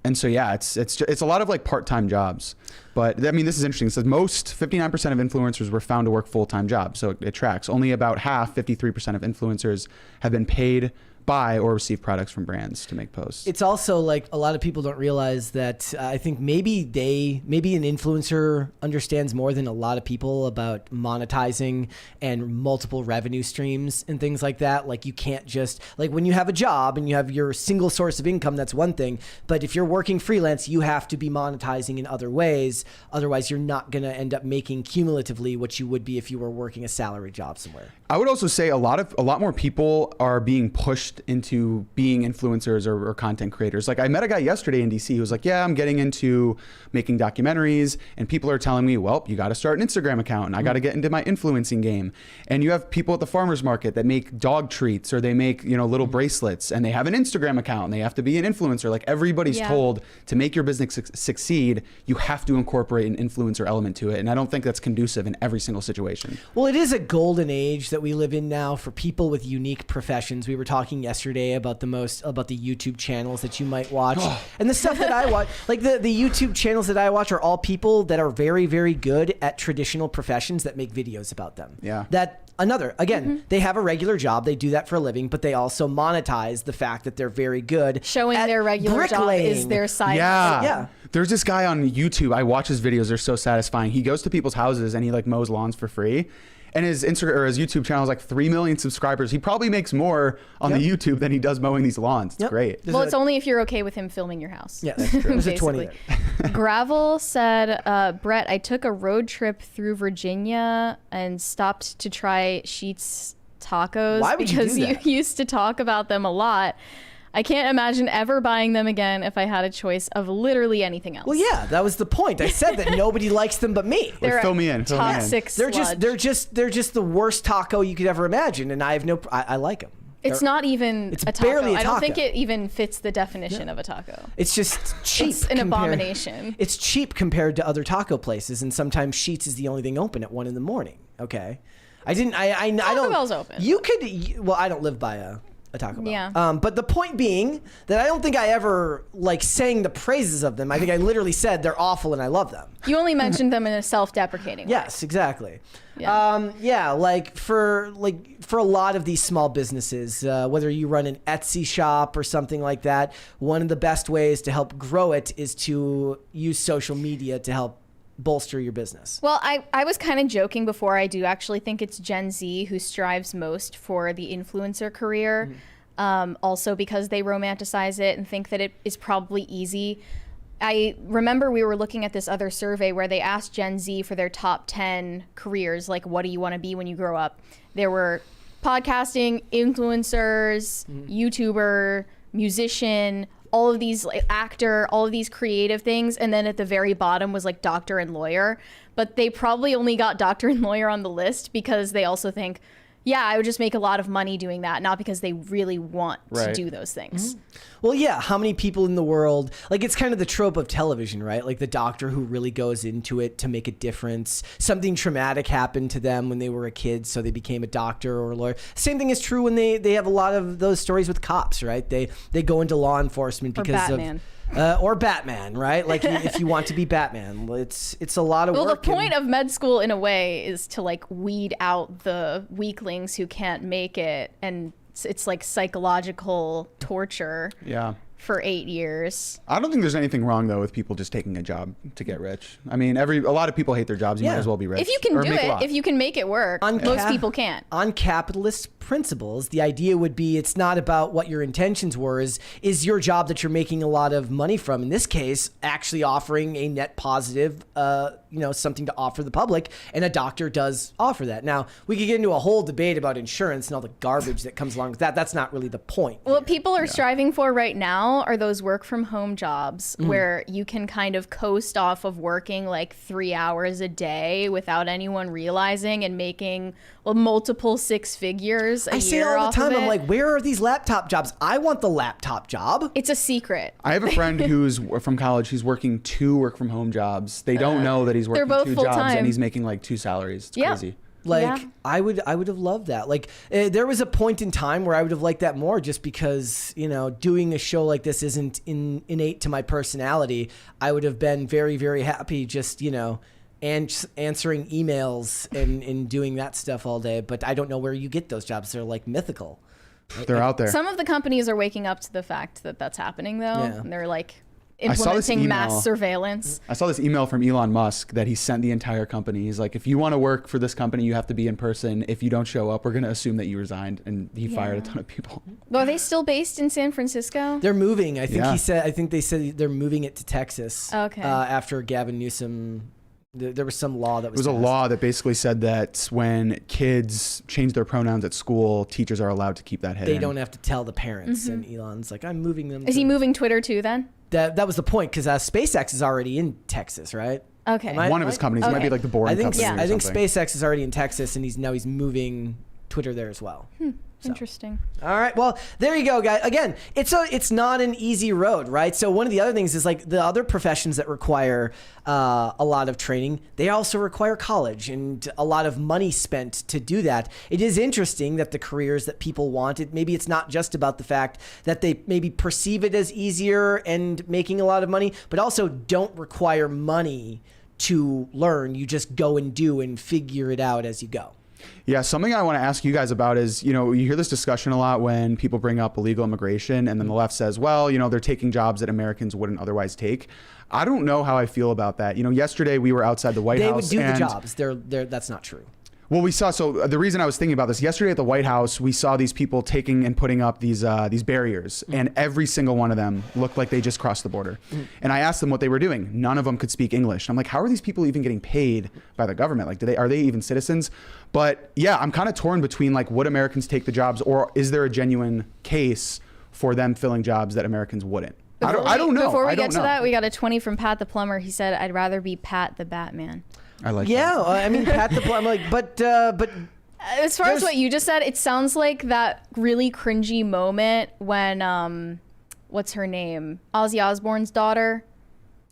And so, yeah, it's a lot of like part-time jobs. But I mean, this is interesting. It says most 59% of influencers were found to work full-time jobs. So it tracks. Only about half, 53% of influencers have been paid buy or receive products from brands to make posts. It's also like a lot of people don't realize that I think maybe an influencer understands more than a lot of people about monetizing and multiple revenue streams and things like that. Like you can't just like when you have a job and you have your single source of income, that's one thing. But if you're working freelance, you have to be monetizing in other ways. Otherwise, you're not going to end up making cumulatively what you would be if you were working a salary job somewhere. I would also say a lot more people are being pushed into being influencers or content creators. Like I met a guy yesterday in DC who was like, yeah, I'm getting into making documentaries, and people are telling me, well, you got to start an Instagram account and I got to get into my influencing game. And you have people at the farmer's market that make dog treats or they make, you know, little bracelets and they have an Instagram account and they have to be an influencer. Like everybody's Yeah. told to make your business succeed, you have to incorporate an influencer element to it. And I don't think that's conducive in every single situation. Well, it is a golden age that we live in now for people with unique professions. We were talking yesterday about the YouTube channels that you might watch. And the stuff that I watch, like the YouTube channels that I watch are all people that are very, very good at traditional professions that make videos about them. Yeah. They have a regular job. They do that for a living, but they also monetize the fact that they're very good Showing at their regular job is bricklaying. their side. Yeah. Yeah. There's this guy on YouTube. I watch his videos. They're so satisfying. He goes to people's houses and he like mows lawns for free. And his Instagram or his YouTube channel is like 3 million subscribers. He probably makes more on the YouTube than he does mowing these lawns. It's Yep. great. Well, it's only if you're okay with him filming your house. Yes, there's a 20 Basically. there. Gravel said, Brett, I took a road trip through Virginia and stopped to try Sheetz tacos Why would you because do that? you used to talk about them a lot. I can't imagine ever buying them again if I had a choice of literally anything else. Well, yeah, that was the point. I said that nobody likes them but me. They're fill me in. Fill me in. toxic They're sludge. just the worst taco you could ever imagine, and I like them. It's not even It's a taco. barely a I don't taco. think it even fits the definition of a taco. It's just cheap. It's an abomination. It's cheap compared to other taco places, and sometimes Sheetz is the only thing open at 1 in the morning. Okay, I don't. Taco Bell's open. You could. Well, I don't live by a Taco Bell. Yeah. But the point being that I don't think I ever like sang the praises of them. I think I literally said they're awful and I love them. You only mentioned them in a self-deprecating way. Yes, exactly. Yeah. Like for a lot of these small businesses, whether you run an Etsy shop or something like that, one of the best ways to help grow it is to use social media to help bolster your business. Well, I was kind of joking before. I do actually think it's Gen Z who strives most for the influencer career, also because they romanticize it and think that it is probably easy. I remember we were looking at this other survey where they asked Gen Z for their top 10 careers, like what do you want to be when you grow up? There were podcasting, influencers, YouTuber, musician, all of these, like, actor, all of these creative things, and then at the very bottom was like doctor and lawyer. But they probably only got doctor and lawyer on the list because they also think, yeah, I would just make a lot of money doing that, not because they really want to do those things. Well, yeah, how many people in the world, like it's kind of the trope of television, right? Like the doctor who really goes into it to make a difference. Something traumatic happened to them when they were a kid, so they became a doctor or a lawyer. Same thing is true when they have a lot of those stories with cops, right? They go into law enforcement because Batman. Or Batman, right? Like if you want to be Batman, it's a lot of Well, work. the point of med school in a way is to like weed out the weaklings who can't make it, and it's like psychological torture. Yeah. For 8 years. I don't think there's anything wrong though with people just taking a job to get rich. I mean, a lot of people hate their jobs. You might as well be rich. If you can or do make a it, lot. if you can make it work, most people can't. On capitalist principles, the idea would be it's not about what your intentions were. Is your job that you're making a lot of money from, in this case, actually offering a net positive, something to offer the public, and a doctor does offer that. Now, we could get into a whole debate about insurance and all the garbage that comes along with that. That's not really the point. What people are striving for right now are those work from home jobs where you can kind of coast off of working like 3 hours a day without anyone realizing and making multiple six figures a year. I say it all the off of time. I'm it. like, where are these laptop jobs? I want the laptop job. It's a secret. I have a friend who's from college. He's working 2 work from home jobs. They don't know that he's working both 2 jobs full-time. and he's making like 2 salaries. It's crazy. Like Yeah. I would have loved that. Like there was a point in time where I would have liked that more, just because doing a show like this isn't innate to my personality. I would have been very, very happy just answering emails and doing that stuff all day. But I don't know where you get those jobs. They're like mythical. They're out there. Some of the companies are waking up to the fact that that's happening though, Yeah. and they're like saw this implementing mass email. surveillance. I saw this email from Elon Musk that he sent the entire company. He's like, if you want to work for this company, you have to be in person. If you don't show up, we're going to assume that you resigned. And he fired a ton of people. Well, are they still based in San Francisco? They're moving. I think Yeah. I think they said they're moving it to Texas. Okay. After Gavin Newsom, there was some law that was. It was a passed. law that basically said that when kids change their pronouns at school, teachers are allowed to keep that hidden. They don't have to tell the parents. And Elon's like, I'm moving them. Is he moving Twitter too then? That was the point, because SpaceX is already in Texas, right? Okay. Am I- One of his companies. It might be like the boring I think company or I think something. SpaceX is already in Texas, and he's moving Twitter there as well. Interesting. All right, well, there you go, guys. Again, it's not an easy road, right? So one of the other things is like the other professions that require a lot of training, they also require college and a lot of money spent to do that. It is interesting that the careers that people wanted, maybe it's not just about the fact that they maybe perceive it as easier and making a lot of money, but also don't require money to learn. You just go and do and figure it out as you go. Yeah, something I want to ask you guys about is, you hear this discussion a lot when people bring up illegal immigration, and then the left says, well, they're taking jobs that Americans wouldn't otherwise take. I don't know how I feel about that. Yesterday we were outside the White House. They would do the jobs. That's not true. Well, we saw, so the reason I was thinking about this, yesterday at the White House, we saw these people taking and putting up these barriers, and every single one of them looked like they just crossed the border. And I asked them what they were doing. None of them could speak English. I'm like, how are these people even getting paid by the government? Like, are they even citizens? But yeah, I'm kind of torn between like, would Americans take the jobs, or is there a genuine case for them filling jobs that Americans wouldn't? I don't know. Before we I don't get to know. that, we got a 20 from Pat the Plumber. He said, I'd rather be Pat the Batman. I like Yeah, that. I mean, Pat the Plumber, like, but As far as what you just said, it sounds like that really cringy moment when, what's her name? Ozzy Osbourne's daughter.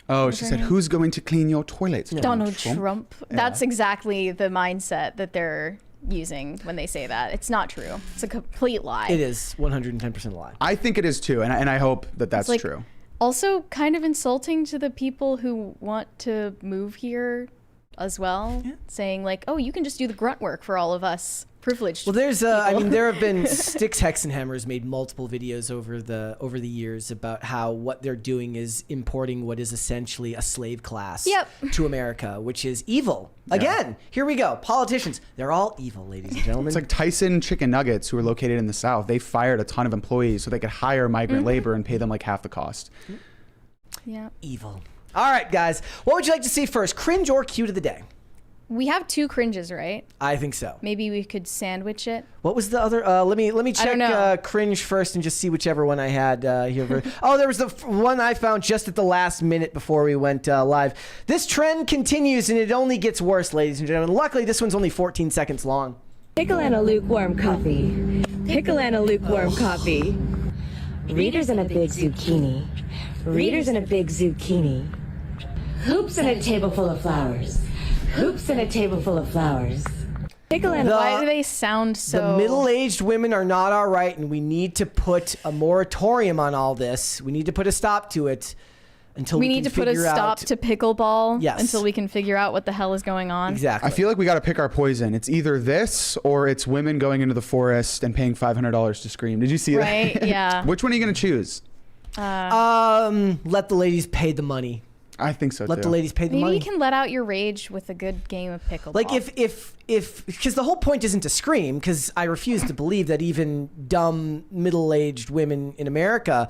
Oh, she said, "Who's going to clean your toilets?" Donald Trump. Yeah. That's exactly the mindset that they're using when they say that. It's not true. It's a complete lie. It is 110% a lie. I think it is too, and I hope that that's true. Also, kind of insulting to the people who want to move here as well, saying like, "Oh, you can just do the grunt work for all of us privileged." Well, there's I mean, there have been Styx Hexenhammer's made multiple videos over the years about how what they're doing is importing what is essentially a slave class to America, which is evil. Again, here we go. Politicians, they're all evil, ladies and gentlemen. It's like Tyson Chicken Nuggets, who are located in the South. They fired a ton of employees so they could hire migrant labor and pay them like half the cost. Yeah. Evil. All right, guys. What would you like to see first? Cringe or cute of the day? We have 2 cringes, right? I think so. Maybe we could sandwich it. What was the other? Let me check cringe first and just see whichever one I had here. Oh, there was the one I found just at the last minute before we went live. This trend continues and it only gets worse, ladies and gentlemen. Luckily, this one's only 14 seconds long. Pickle and a lukewarm coffee. Pickle and a lukewarm coffee. Readers and a big zucchini. Readers and a big zucchini. Hoops and a table full of flowers. Hoops and a table full of flowers. Pickle and why do they sound so... The middle-aged women are not all right, and we need to put a moratorium on all this. We need to put a stop to it until we need to put a stop to pickleball until we can figure out what the hell is going on. Exactly. I feel like we got to pick our poison. It's either this or it's women going into the forest and paying $500 to scream. Did you see that? Right, yeah. Which one are you going to choose? Let the ladies pay the money. I think so, Let the ladies pay the money. Maybe you can let out your rage with a good game of pickleball. Like if because the whole point isn't to scream, because I refuse to believe that even dumb middle-aged women in America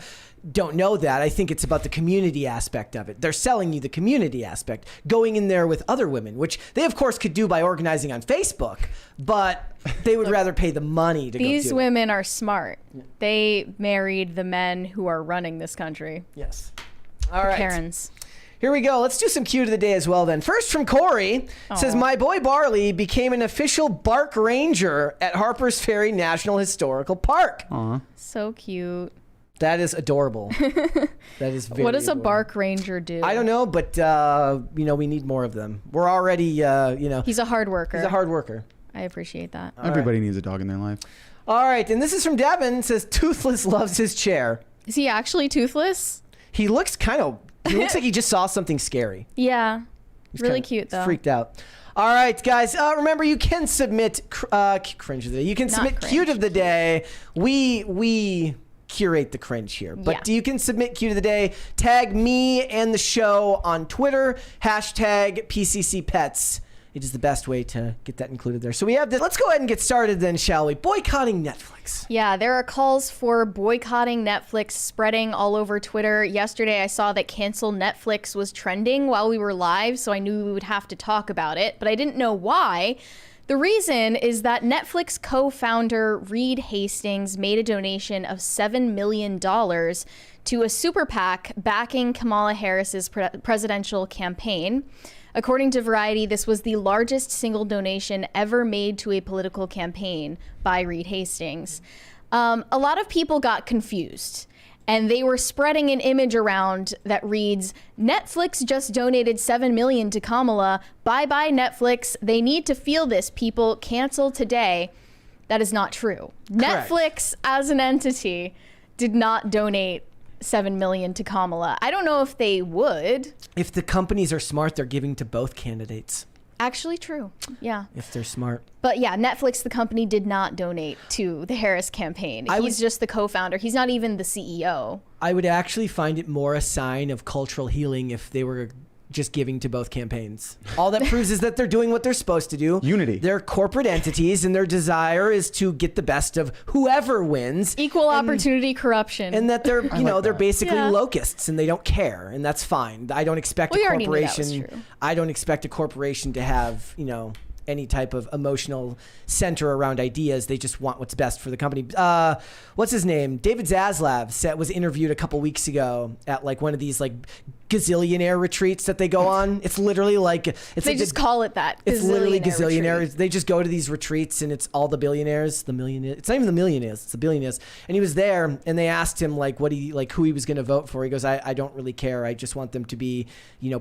don't know that. I think it's about the community aspect of it. They're selling you the community aspect, going in there with other women, which they of course could do by organizing on Facebook, but they would rather pay the money to go do it. These women are smart. They married the men who are running this country. Yes. All right. Karens. Here we go. Let's do some cute of the day as well then. First from Corey. Says, my boy Barley became an official bark ranger at Harper's Ferry National Historical Park. So cute. That is adorable. That is very What does a adorable. bark ranger do? I don't know, but we need more of them. We're already, He's a hard worker. He's a hard worker. I appreciate that. Everybody needs a dog in their life. All right, and this is from Devin. It says, Toothless loves his chair. Is he actually toothless? He looks he looks like he just saw something scary. Yeah. He's really kinda cute, though. Freaked out. All right, guys. Remember, you can submit cringe of the day. You can submit cringe. cute of the day. We curate the cringe here, but you can submit cute of the day. Tag me and the show on Twitter. Hashtag PCC Pets. It is the best way to get that included there. So we have this. Let's go ahead and get started then, shall we? Boycotting Netflix. Yeah, there are calls for boycotting Netflix spreading all over Twitter. Yesterday, I saw that cancel Netflix was trending while we were live, so I knew we would have to talk about it, but I didn't know why. The reason is that Netflix co-founder Reed Hastings made a donation of $7 million to a super PAC backing Kamala Harris's presidential campaign. According to Variety, this was the largest single donation ever made to a political campaign by Reed Hastings. A lot of people got confused, and they were spreading an image around that reads, Netflix just donated $7 million to Kamala. Bye-bye, Netflix. They need to feel this, people. Cancel today. That is not true. Correct. Netflix, as an entity, did not donate $7 million to Kamala. I don't know if they would. If the companies are smart, they're giving to both candidates. Actually true. Yeah. If they're smart. But yeah, Netflix, the company, did not donate to the Harris campaign. He's just the co-founder. He's not even the CEO. I would actually find it more a sign of cultural healing if they were just giving to both campaigns. All that proves is that they're doing what they're supposed to do. Unity. They're corporate entities, and their desire is to get the best of whoever wins. Equal opportunity corruption. And that they're, they're basically Yeah. locusts, and they don't care, and that's fine. I don't expect We a already knew that was corporation. true. I don't expect a corporation to have, any type of emotional center around ideas. They just want what's best for the company. What's his name? David Zaslav was interviewed a couple weeks ago at like one of these like gazillionaire retreats that they go on. It's literally like They just call it that. it's literally gazillionaire gazillionaires. retreat. They just go to these retreats and it's all the billionaires, the millionaires. It's not even the millionaires, it's the billionaires. And he was there and they asked him like who he was going to vote for. He goes, I don't really care. I just want them to be,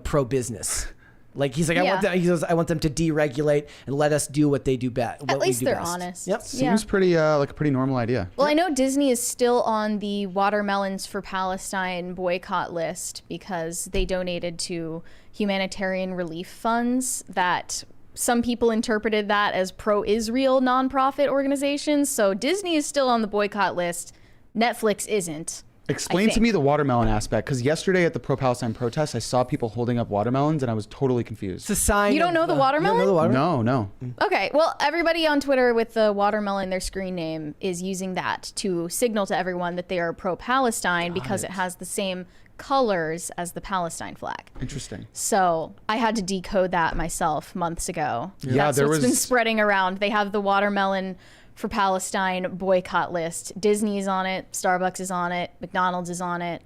pro business. Like he's like, I want them to deregulate and let us do what they do best. At least they're honest. Yep. Seems pretty like a pretty normal idea. Well, I know Disney is still on the Watermelons for Palestine boycott list because they donated to humanitarian relief funds that some people interpreted that as pro-Israel nonprofit organizations. So Disney is still on the boycott list. Netflix isn't. Explain to me the watermelon aspect, because yesterday at the pro-Palestine protest, I saw people holding up watermelons, and I was totally confused. It's a sign. You don't know the watermelon? You don't know the watermelon? No. Okay, well, everybody on Twitter with the watermelon, their screen name, is using that to signal to everyone that they are pro-Palestine because it has the same colors as the Palestine flag. Interesting. So I had to decode that myself months ago. Yeah, That's what's been spreading around. They have the watermelon for Palestine boycott list. Disney's on it, Starbucks is on it, McDonald's is on it.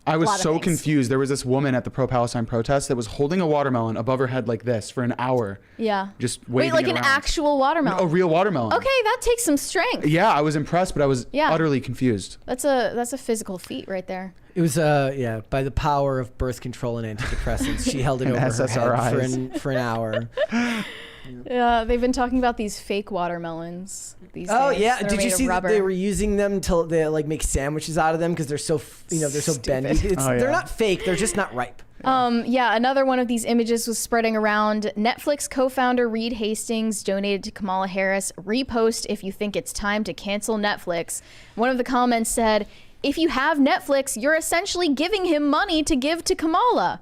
I was so confused. There was this woman at the pro-Palestine protest that was holding a watermelon above her head like this for an hour. Yeah. Just waving Wait, like it an around. actual watermelon? A real watermelon. Okay, that takes some strength. Yeah, I was impressed, but I was utterly confused. That's a physical feat right there. It was by the power of birth control and antidepressants. She held it over her SSRIs. head for an hour. Yeah, they've been talking about these fake watermelons these days. Oh yeah, that are did you made of see that rubber. they were using them to they like make sandwiches out of them because they're so they're so bendy. They're not fake. They're just not ripe. Yeah, another one of these images was spreading around. Netflix co-founder Reed Hastings donated to Kamala Harris. Repost if you think it's time to cancel Netflix. One of the comments said, "If you have Netflix, you're essentially giving him money to give to Kamala."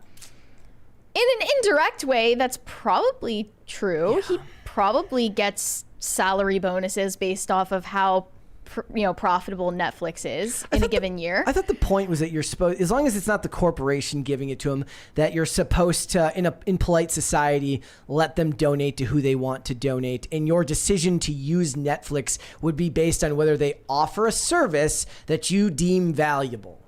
In an indirect way, that's probably true. He probably gets salary bonuses based off of how profitable Netflix is in a given year. I thought the point was that you're supposed, as long as it's not the corporation giving it to them, that you're supposed to, in polite society, let them donate to who they want to donate. And your decision to use Netflix would be based on whether they offer a service that you deem valuable.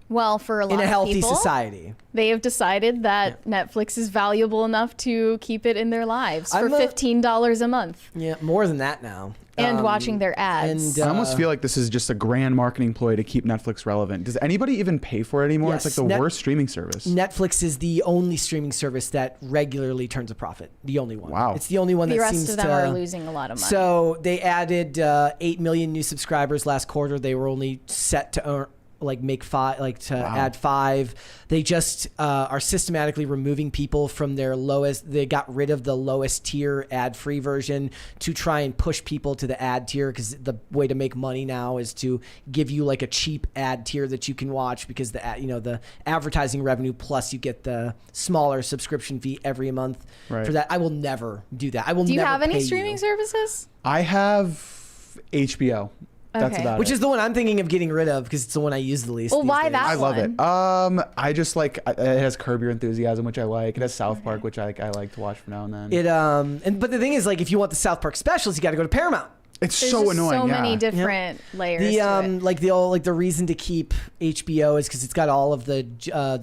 Well, for a lot in a of healthy people, society, they have decided that Netflix is valuable enough to keep it in their lives for $15 a month. Yeah, more than that now. And watching their ads. I almost feel like this is just a grand marketing ploy to keep Netflix relevant. Does anybody even pay for it anymore? Yes, It's like the worst streaming service. Netflix is the only streaming service that regularly turns a profit. The only one. Wow. It's the only one the that rest seems of them to are losing a lot of money. So they added 8 million new subscribers last quarter. They were only set to earn, make five, add 5. They just are systematically removing people from their lowest. They got rid of the lowest tier ad-free version to try and push people to the ad tier, because the way to make money now is to give you like a cheap ad tier that you can watch, because the advertising revenue plus you get the smaller subscription fee every month for that. I will never do that. Do you have any streaming services? I have HBO. That's about Which is the one I'm thinking of getting rid of, because it's the one I use the least. Well, these why days. that I love it. I just like it has Curb Your Enthusiasm, which I like. It has South Park, which I like to watch from now and then. But the thing is, if you want the South Park specials, you got to go to Paramount. It's There's so just annoying. So many different layers. The the reason to keep HBO is because it's got all of the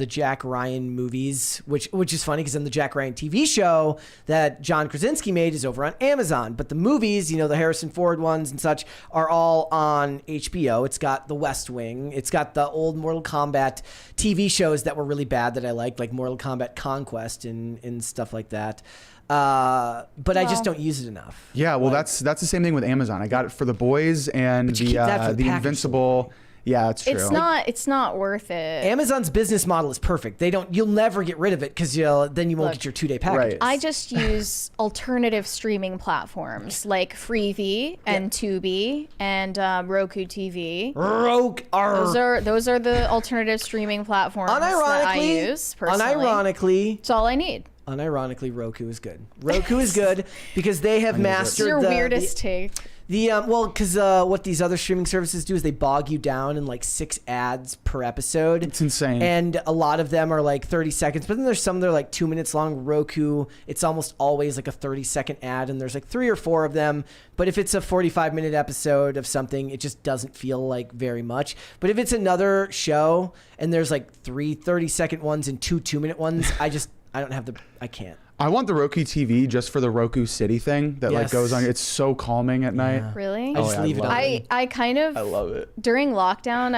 Jack Ryan movies, which is funny, because then the Jack Ryan TV show that John Krasinski made is over on Amazon, but the movies, the Harrison Ford ones and such, are all on HBO. It's got The West Wing. It's got the old Mortal Kombat TV shows that were really bad that I liked, like Mortal Kombat Conquest and stuff like that. But I just don't use it enough. Yeah, well, that's the same thing with Amazon. I got it for The Boys and the Invincible. Yeah, it's true. It's not worth it. Amazon's business model is perfect. You'll never get rid of it, because then you won't get your 2-day packages. I just use alternative streaming platforms like Freevee and Tubi and Roku TV. Those are the alternative streaming platforms that I use personally. Unironically, it's all I need. Unironically, Roku is good. Roku is good because they have mastered Your weirdest take. Well, because what these other streaming services do is they bog you down in like 6 ads per episode. It's insane. And a lot of them are like 30 seconds, but then there's some that are like 2 minutes long. Roku, it's almost always like a 30-second ad, and there's like 3 or 4 of them. But if it's a 45-minute episode of something, it just doesn't feel like very much. But if it's another show and there's like 3 30-second ones and 2 2-minute ones, I can't. I want the Roku TV just for the Roku City thing that like Yes. goes on. It's so calming at night. Really? I just leave it on. I kind of. I love it. During lockdown,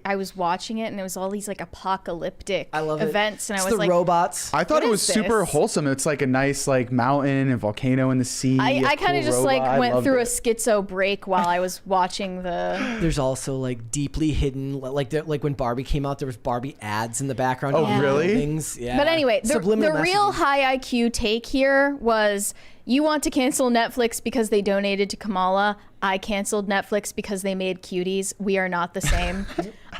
I was watching it, and it was all these like apocalyptic I love it. events, and It's I was the like, robots. I thought What it was is super this? wholesome. It's like a nice like mountain and volcano in the sea. I kind of just like went through a it. schizo break while I was watching the. There's also like deeply hidden, like when Barbie came out, there was Barbie ads in the background. Oh, of really? Things. Yeah. But anyway, the Subliminal real messages. high IQ take here was you want to cancel Netflix because they donated to Kamala. I canceled Netflix because they made cuties. We are not the same.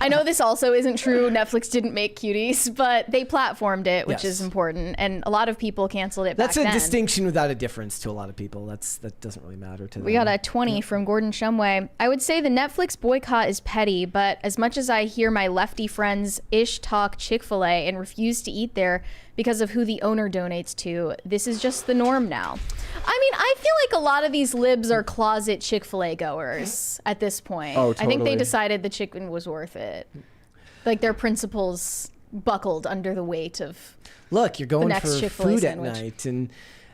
I know this also isn't true. Netflix didn't make cuties, but they platformed it, which Yes. is important. And a lot of people canceled it That's back a then. distinction without a difference to a lot of people. That doesn't really matter to them. We got a 20 from Gordon Shumway. I would say the Netflix boycott is petty, but as much as I hear my lefty friends ish talk Chick-fil-A and refuse to eat there because of who the owner donates to, this is just the norm now. I mean, I feel like a lot of these libs are closet Chick-fil-A goers at this point. Oh, I think they totally. decided the chicken was worth it. Like their principles buckled under the weight of... Look, you're going next for Chick-fil-A food sandwich. at night, and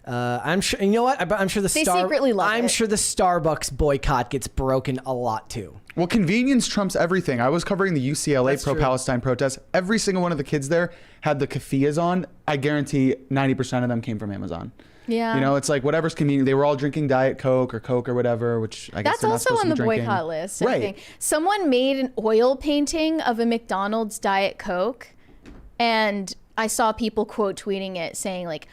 I'm sure. You know what? I'm sure They secretly love I'm it. sure the Starbucks boycott gets broken a lot too. Well, convenience trumps everything. I was covering the UCLA That's true. pro-Palestine protest. Every single one of the kids there had the keffiyehs on. I guarantee 90% of them came from Amazon. Yeah. You know, it's like whatever's convenient. They were all drinking Diet Coke or whatever, which I guess That's they're not also supposed on to the be drinking. boycott list. I Right. think. Someone made an oil painting of a McDonald's Diet Coke, and I saw people quote tweeting it saying like,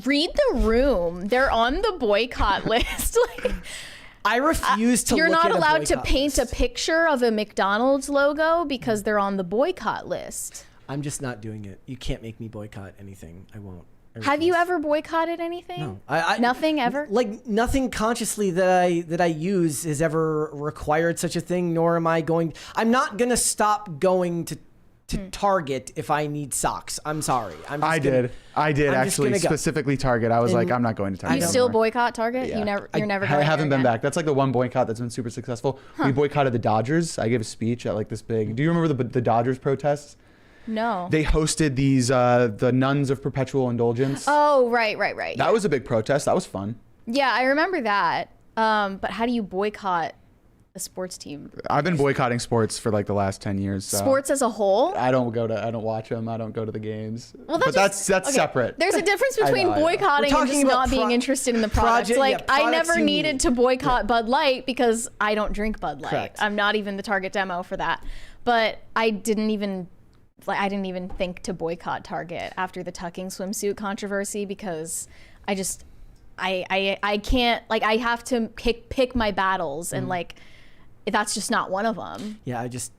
"Read the room. They're on the boycott list." Like, I refuse to. you're look not at a allowed to boycott paint a list. picture of a McDonald's logo because they're on the boycott list. I'm just not doing it. You can't make me boycott anything. I won't. I Have you refuse. ever boycotted anything? No. I Nothing ever? Like nothing consciously that I use has ever required such a thing. Nor am I going. I'm not gonna stop going to Target if I need socks. I'm sorry. I did I'm just actually gonna go. specifically Target. I was like, I'm not going to Target. You don't still anymore. boycott Target? Yeah. You're never I going haven't there been again? back. That's like the one boycott that's been super successful. We boycotted the Dodgers. I gave a speech at like this big. Do you remember the Dodgers protests? No. They hosted these the Nuns of Perpetual Indulgence. Oh, right. That was a big protest. That was fun. Yeah, I remember that. But how do you boycott a sports team? I've been boycotting sports for like the last 10 years. So. Sports as a whole? I don't watch them. I don't go to the games. Well, but that's okay, separate. There's a difference I between know, I know. boycotting We're and just talking about not being interested in the product. project- Like, yeah, I products never you needed need. to boycott Bud Light because I don't drink Bud Light. Correct. I'm not even the target demo for that. But I didn't even think to boycott Target after the tucking swimsuit controversy because I just I can't, like, I have to pick my battles and like that's just not one of them. Yeah, I just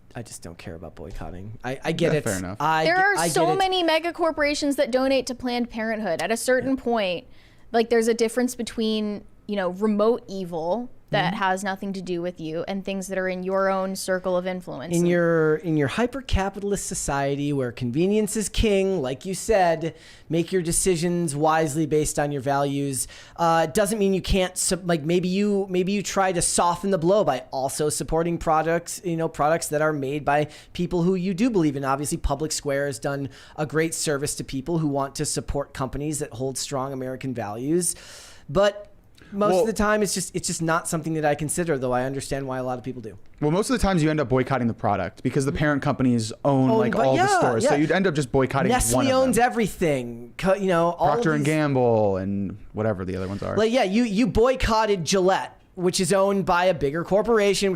don't care about boycotting. I get Yeah, it. fair enough. There are I so get it. many mega corporations that donate to Planned Parenthood. At a certain point, like, there's a difference between, you know, remote evil that has nothing to do with you and things that are in your own circle of influence. In your hyper-capitalist society where convenience is king, like you said, make your decisions wisely based on your values. Doesn't mean you can't maybe you try to soften the blow by also supporting products that are made by people who you do believe in. Obviously, Public Square has done a great service to people who want to support companies that hold strong American values, but most of the time, it's just not something that I consider, though I understand why a lot of people do. Well, most of the times you end up boycotting the product because the parent companies own like all the stores. So you'd end up just boycotting one Nestle of owns them. everything. All Procter of and these- Gamble and whatever the other ones are. Like, yeah, you boycotted Gillette, which is owned by a bigger corporation,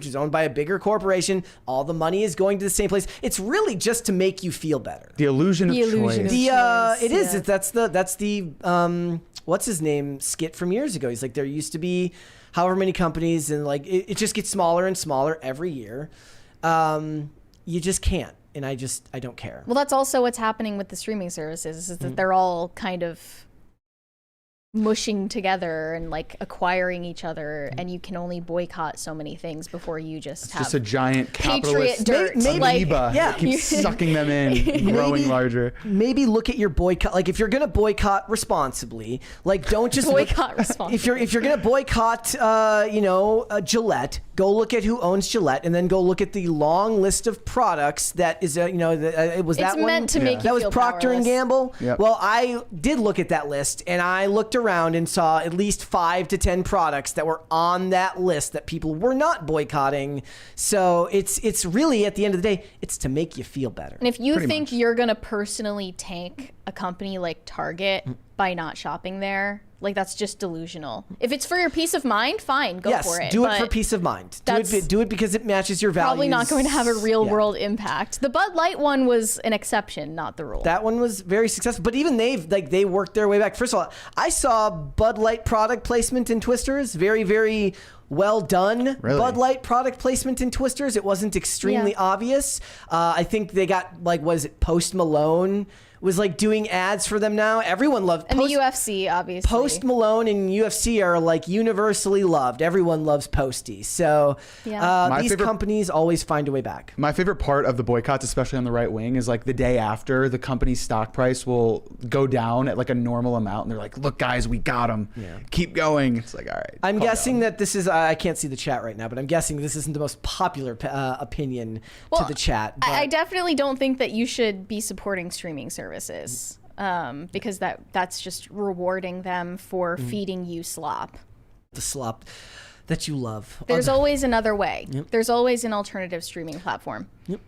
All the money is going to the same place. It's really just to make you feel better. The illusion of The illusion choice. of- It is. Yeah. That's the what's his name skit from years ago. He's like, there used to be however many companies, and like it just gets smaller and smaller every year. You just can't, and I don't care. Well, that's also what's happening with the streaming services is that they're all kind of mushing together and like acquiring each other, and you can only boycott so many things before you just have Just a giant patriot capitalist dirt. amoeba yeah. that keeps sucking them in, growing larger. Maybe look at your boycott. Like if you're gonna boycott responsibly, like don't just Boycott responsibly. If you're gonna boycott, Gillette, go look at who owns Gillette, and then go look at the long list of products that is, it was It's that one. meant to make you That was feel Procter and powerless. Gamble. Yep. Well, I did look at that list, and I looked around and saw at least 5 to 10 products that were on that list that people were not boycotting. So it's really, at the end of the day, it's to make you feel better. And if you Pretty think much. you're gonna personally tank a company like Target by not shopping there, like that's just delusional. If it's for your peace of mind, fine, go Yes, for it. do it but for peace of mind. that's Do it because it matches your values. probably not going to have a real Yeah. world impact. The Bud Light one was an exception, not the rule. That one was very successful, but even they worked their way back. First of all, I saw Bud Light product placement in Twisters. Very, very well done. Really? Bud Light product placement in Twisters. It wasn't extremely Yeah. obvious. I think they got Post Malone was doing ads for them now. Everyone loved and the UFC, obviously. Post Malone and UFC are universally loved. Everyone loves Posty. So Yeah. My these favorite- companies always find a way back. My favorite part of the boycotts, especially on the right wing, is the day after the company's stock price will go down at a normal amount, and they're like, "Look, guys, we got them. Keep going." It's like, all right. I'm calm guessing down. that this is, I can't see the chat right now, but I'm guessing this isn't the most popular opinion to the chat. But I definitely don't think that you should be supporting streaming services. Because that's just rewarding them for feeding you slop. the slop that you love. There's always another way. There's always an alternative streaming platform. Yep.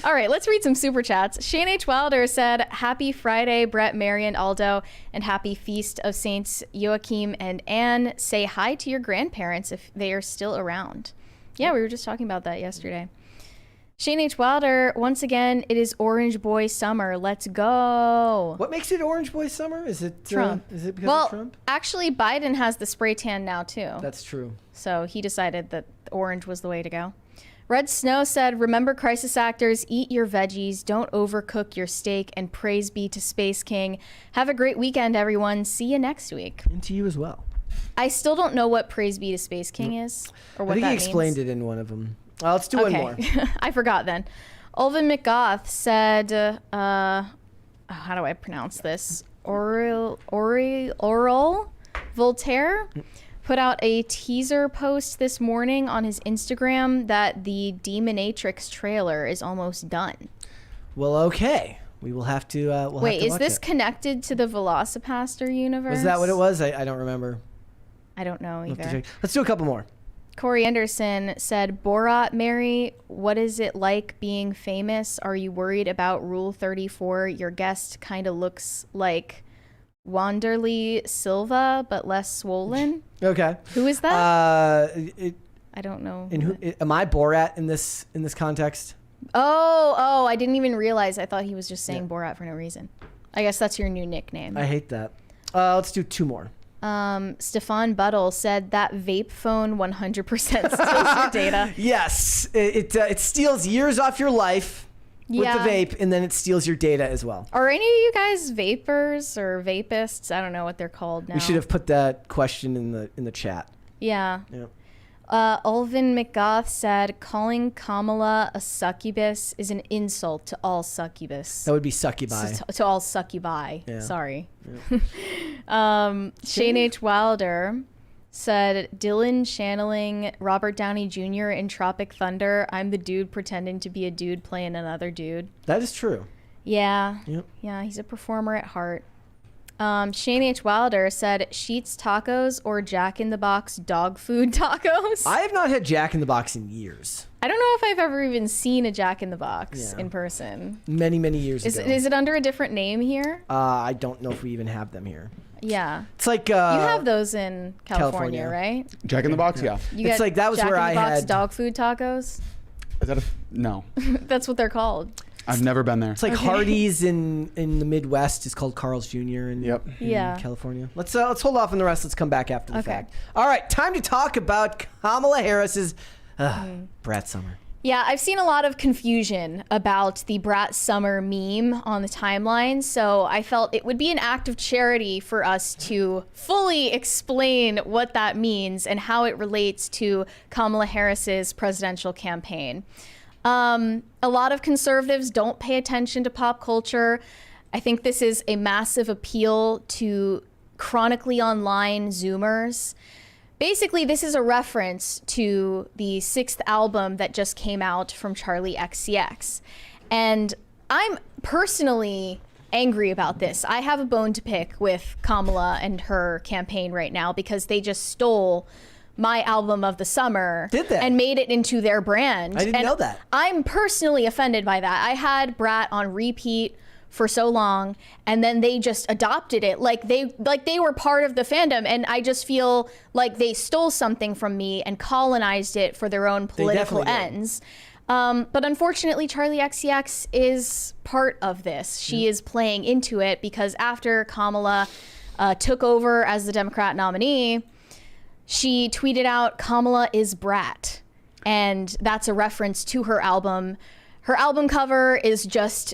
All right, let's read some super chats. Shane H. Wilder said, "Happy Friday, Brett, Mary, and Aldo, and happy feast of Saints Joachim and Anne. Say hi to your grandparents if they are still around." Yeah, we were just talking about that yesterday. Shane H. Wilder, once again, it is Orange Boy Summer. Let's go. What makes it Orange Boy Summer? Is it Trump. Is it because Well, of Trump? actually, Biden has the spray tan now, too. That's true. So he decided that orange was the way to go. Red Snow said, "Remember, crisis actors, eat your veggies, don't overcook your steak, and praise be to Space King. Have a great weekend, everyone. See you next week." And to you as well. I still don't know what praise be to Space King is, or what I think that he explained means. it in one of them. Let's do one more. I forgot then. Ulvin McGoth said, how do I pronounce this? Oral Voltaire put out a teaser post this morning on his Instagram that the Demonatrix trailer is almost done. Well, okay. We will have to. Wait, is this it. connected to the Velocipaster universe? Was that what it was? I don't remember. I don't know We'll have to either. check. Let's do a couple more. Corey Anderson said, "Borat, Mary, what is it like being famous? Are you worried about Rule 34? Your guest kind of looks like Wanderly Silva, but less swollen." Okay. Who is that? I don't know. And am I Borat in this context? Oh, I didn't even realize. I thought he was just saying Borat for no reason. I guess that's your new nickname. I hate that. Let's do 2 more. Stefan Buttle said that vape phone 100% steals your data. Yes, it steals years off your life with Yeah. the vape, and then it steals your data as well. Are any of you guys vapors or vapists? I don't know what they're called now. We should have put that question in the chat. Yeah. Yep. Ulvin McGoth said, "Calling Kamala a succubus is an insult to all succubus." That would be succubi. To all succubi. Yeah. Sorry. Shane H. Wilder said, "Dylan channeling Robert Downey Jr. in Tropic Thunder. I'm the dude pretending to be a dude playing another dude." That is true. Yeah. Yep. Yeah, he's a performer at heart. Shane H. Wilder said, "Sheets tacos or Jack in the Box dog food tacos?" I have not had Jack in the Box in years. I don't know if I've ever even seen a Jack in the Box Yeah. in person. Many, many years Is ago. it under a different name here? I don't know if we even have them here. Yeah. It's like You have those in California, California. right? Jack in the Box, yeah. You It's get like that was Jack where in the I Box had- dog food tacos. Is that no? That's what they're called. I've never been there. It's like Hardee's in the Midwest is called Carl's Jr. in Yeah. California. Let's hold off on the rest. Let's come back after the Okay. fact. All right, time to talk about Kamala Harris's Brat Summer. Yeah, I've seen a lot of confusion about the Brat Summer meme on the timeline, so I felt it would be an act of charity for us to fully explain what that means and how it relates to Kamala Harris's presidential campaign. A lot of conservatives don't pay attention to pop culture. I think this is a massive appeal to chronically online Zoomers. Basically, this is a reference to the 6th album that just came out from Charli XCX. And I'm personally angry about this. I have a bone to pick with Kamala and her campaign right now because they just stole my album of the summer. Did they? And made it into their brand. I didn't know that. I'm personally offended by that. I had Brat on repeat for so long, and then they just adopted it like they were part of the fandom, and I just feel like they stole something from me and colonized it for their own political ends. But unfortunately, Charli XCX is part of this. She is playing into it because after Kamala took over as the Democrat nominee, she tweeted out, "Kamala is Brat," and that's a reference to her album. Her album cover is just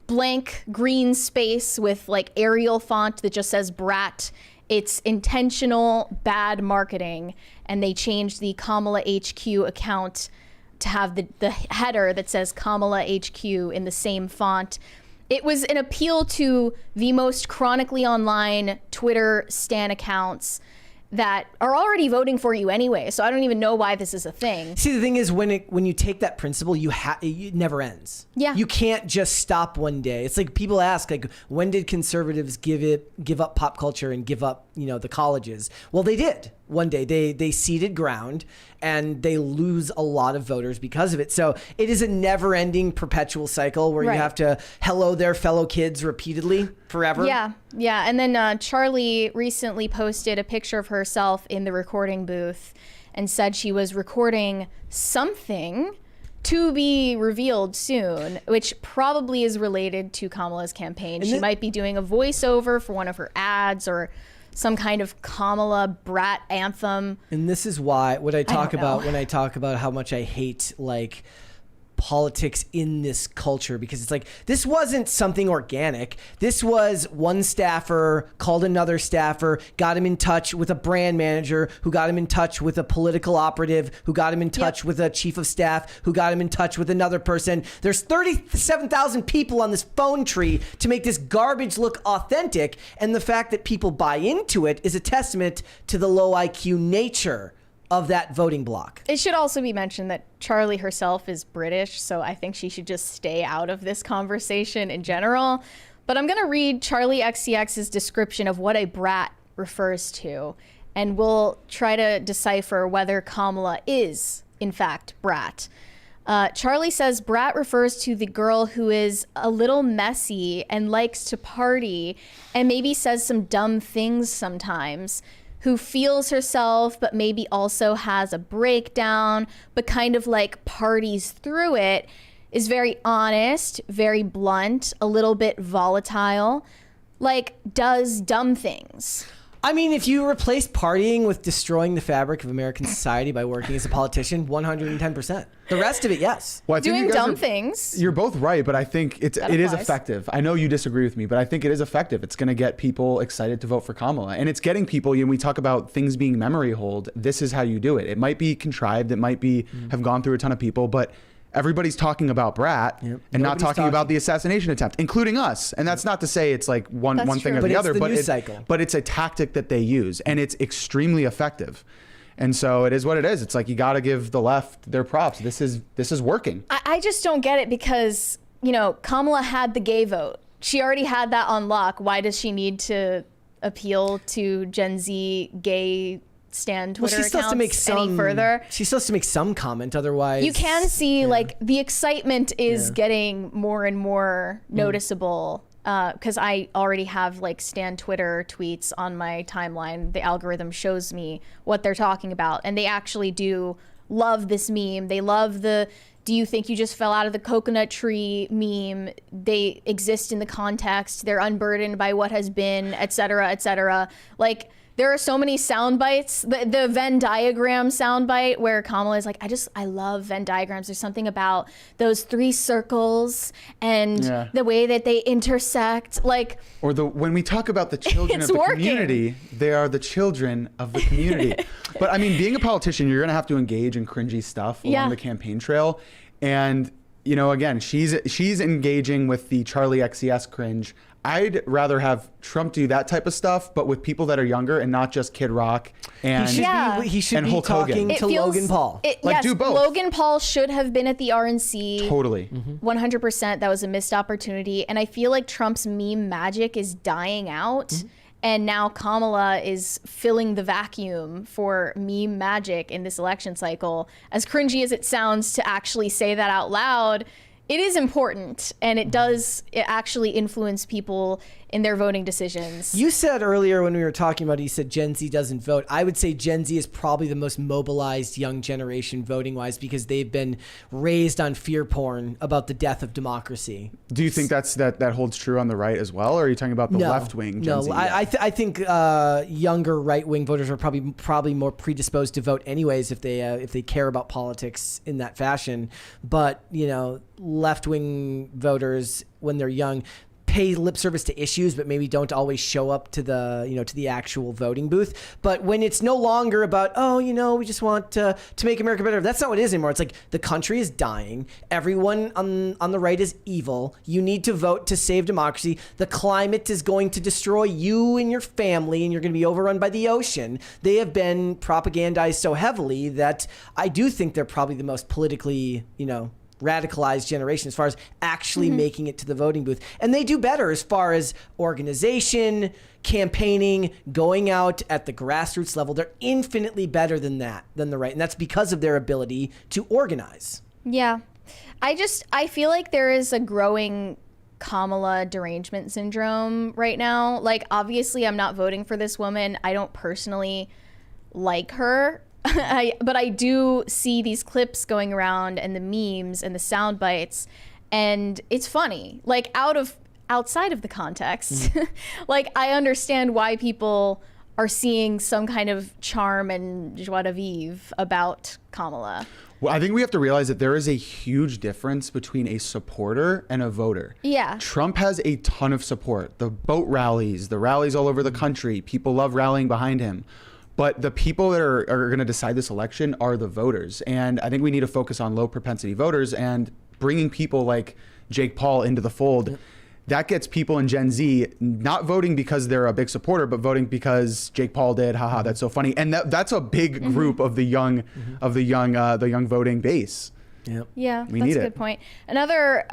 blank green space with like Arial font that just says Brat. It's intentional bad marketing, and they changed the Kamala HQ account to have the header that says Kamala HQ in the same font. It was an appeal to the most chronically online Twitter stan accounts that are already voting for you anyway, so I don't even know why this is a thing. See, the thing is, when you take that principle, it never ends. Yeah. You can't just stop one day. It's like people ask, like, when did conservatives give up pop culture and give up, the colleges? Well, they did. One day they ceded ground, and they lose a lot of voters because of it. So it is a never-ending perpetual cycle where you have to hello their fellow kids repeatedly forever. Yeah. And then Charli recently posted a picture of herself in the recording booth and said she was recording something to be revealed soon, which probably is related to Kamala's campaign. She might be doing a voiceover for one of her ads or some kind of Kamala Brat anthem. And this is why what I talk about when I talk about how much I hate like politics in this culture, because it's like, this wasn't something organic. This was one staffer called another staffer, got him in touch with a brand manager, who got him in touch with a political operative, who got him in touch with a chief of staff, who got him in touch with another person. There's 37,000 people on this phone tree to make this garbage look authentic. And the fact that people buy into it is a testament to the low IQ nature of that voting bloc. It should also be mentioned that Charli herself is British, so I think she should just stay out of this conversation in general. But I'm going to read Charli XCX's description of what a brat refers to, and we'll try to decipher whether Kamala is, in fact, Brat. Charli says Brat refers to the girl who is a little messy and likes to party and maybe says some dumb things sometimes, who feels herself but maybe also has a breakdown, but kind of like parties through it, is very honest, very blunt, a little bit volatile, like does dumb things. I mean, if you replace partying with destroying the fabric of American society by working as a politician, 110%. The rest of it, yes. Well, I think Doing you guys dumb things. You're both right, but I think it is effective. I know you disagree with me, but I think it is effective. It's going to get people excited to vote for Kamala. And it's getting people, we talk about things being memory hold. This is how you do it. It might be contrived. It might be have gone through a ton of people, but everybody's talking about Brat and not talking about the assassination attempt, including us. And that's not to say it's like one thing or the other, but it's a tactic that they use, and it's extremely effective. And so it is what it is. It's like, you got to give the left their props. This is working. I just don't get it because, Kamala had the gay vote. She already had that on lock. Why does she need to appeal to Gen Z gay stan Twitter accounts any further? She's supposed to make some comment, otherwise you can see like the excitement is getting more and more noticeable, because I already have like stan Twitter tweets on my timeline. The algorithm shows me what they're talking about, and they actually do love this meme. They love the "do you think you just fell out of the coconut tree" meme. They exist in the context. They're unburdened by what has been, etc., etc. Like, There are so many sound bites. The Venn diagram sound bite where Kamala is like, I love Venn diagrams. There's something about those 3 circles and the way that they intersect. Like, or when we talk about the children of the community, they are the children of the community. But I mean, being a politician, you're gonna have to engage in cringy stuff along the campaign trail. And you know, again, she's engaging with the Charlie XCS cringe. I'd rather have Trump do that type of stuff, but with people that are younger and not just Kid Rock and he should be Hulk talking Hogan. to Logan Paul. Do both. Logan Paul should have been at the RNC. Totally. 100%. That was a missed opportunity. And I feel like Trump's meme magic is dying out. And now Kamala is filling the vacuum for meme magic in this election cycle. As cringy as it sounds to actually say that out loud, it is important, and it actually influence people in their voting decisions. You said earlier when we were talking about it, you said Gen Z doesn't vote. I would say Gen Z is probably the most mobilized young generation voting-wise because they've been raised on fear porn about the death of democracy. Do you think that holds true on the right as well, or are you talking about the left-wing Gen Z? No, I think younger right-wing voters are probably more predisposed to vote anyways if they care about politics in that fashion. But you know, left-wing voters when they're young pay lip service to issues, but maybe don't always show up to the actual voting booth. But when it's no longer about, we just want to make America better. That's not what it is anymore. It's like the country is dying. Everyone on the right is evil. You need to vote to save democracy. The climate is going to destroy you and your family, and you're going to be overrun by the ocean. They have been propagandized so heavily that I do think they're probably the most politically, radicalized generation as far as actually making it to the voting booth. And they do better as far as organization, campaigning, going out at the grassroots level. They're infinitely better than the right. And that's because of their ability to organize. Yeah. I feel like there is a growing Kamala derangement syndrome right now. Like, obviously I'm not voting for this woman. I don't personally like her. But I do see these clips going around and the memes and the sound bites, and it's funny. Like, outside of the context, like, I understand why people are seeing some kind of charm and joie de vivre about Kamala. Well, I think we have to realize that there is a huge difference between a supporter and a voter. Yeah. Trump has a ton of support. The boat rallies, the rallies all over the country. People love rallying behind him. But the people that are going to decide this election are the voters. And I think we need to focus on low propensity voters and bringing people like Jake Paul into the fold. That gets people in Gen Z not voting because they're a big supporter, but voting because Jake Paul did. Haha, that's so funny. And that's a big group of the young voting base. Yep. Yeah, that's a good point. Another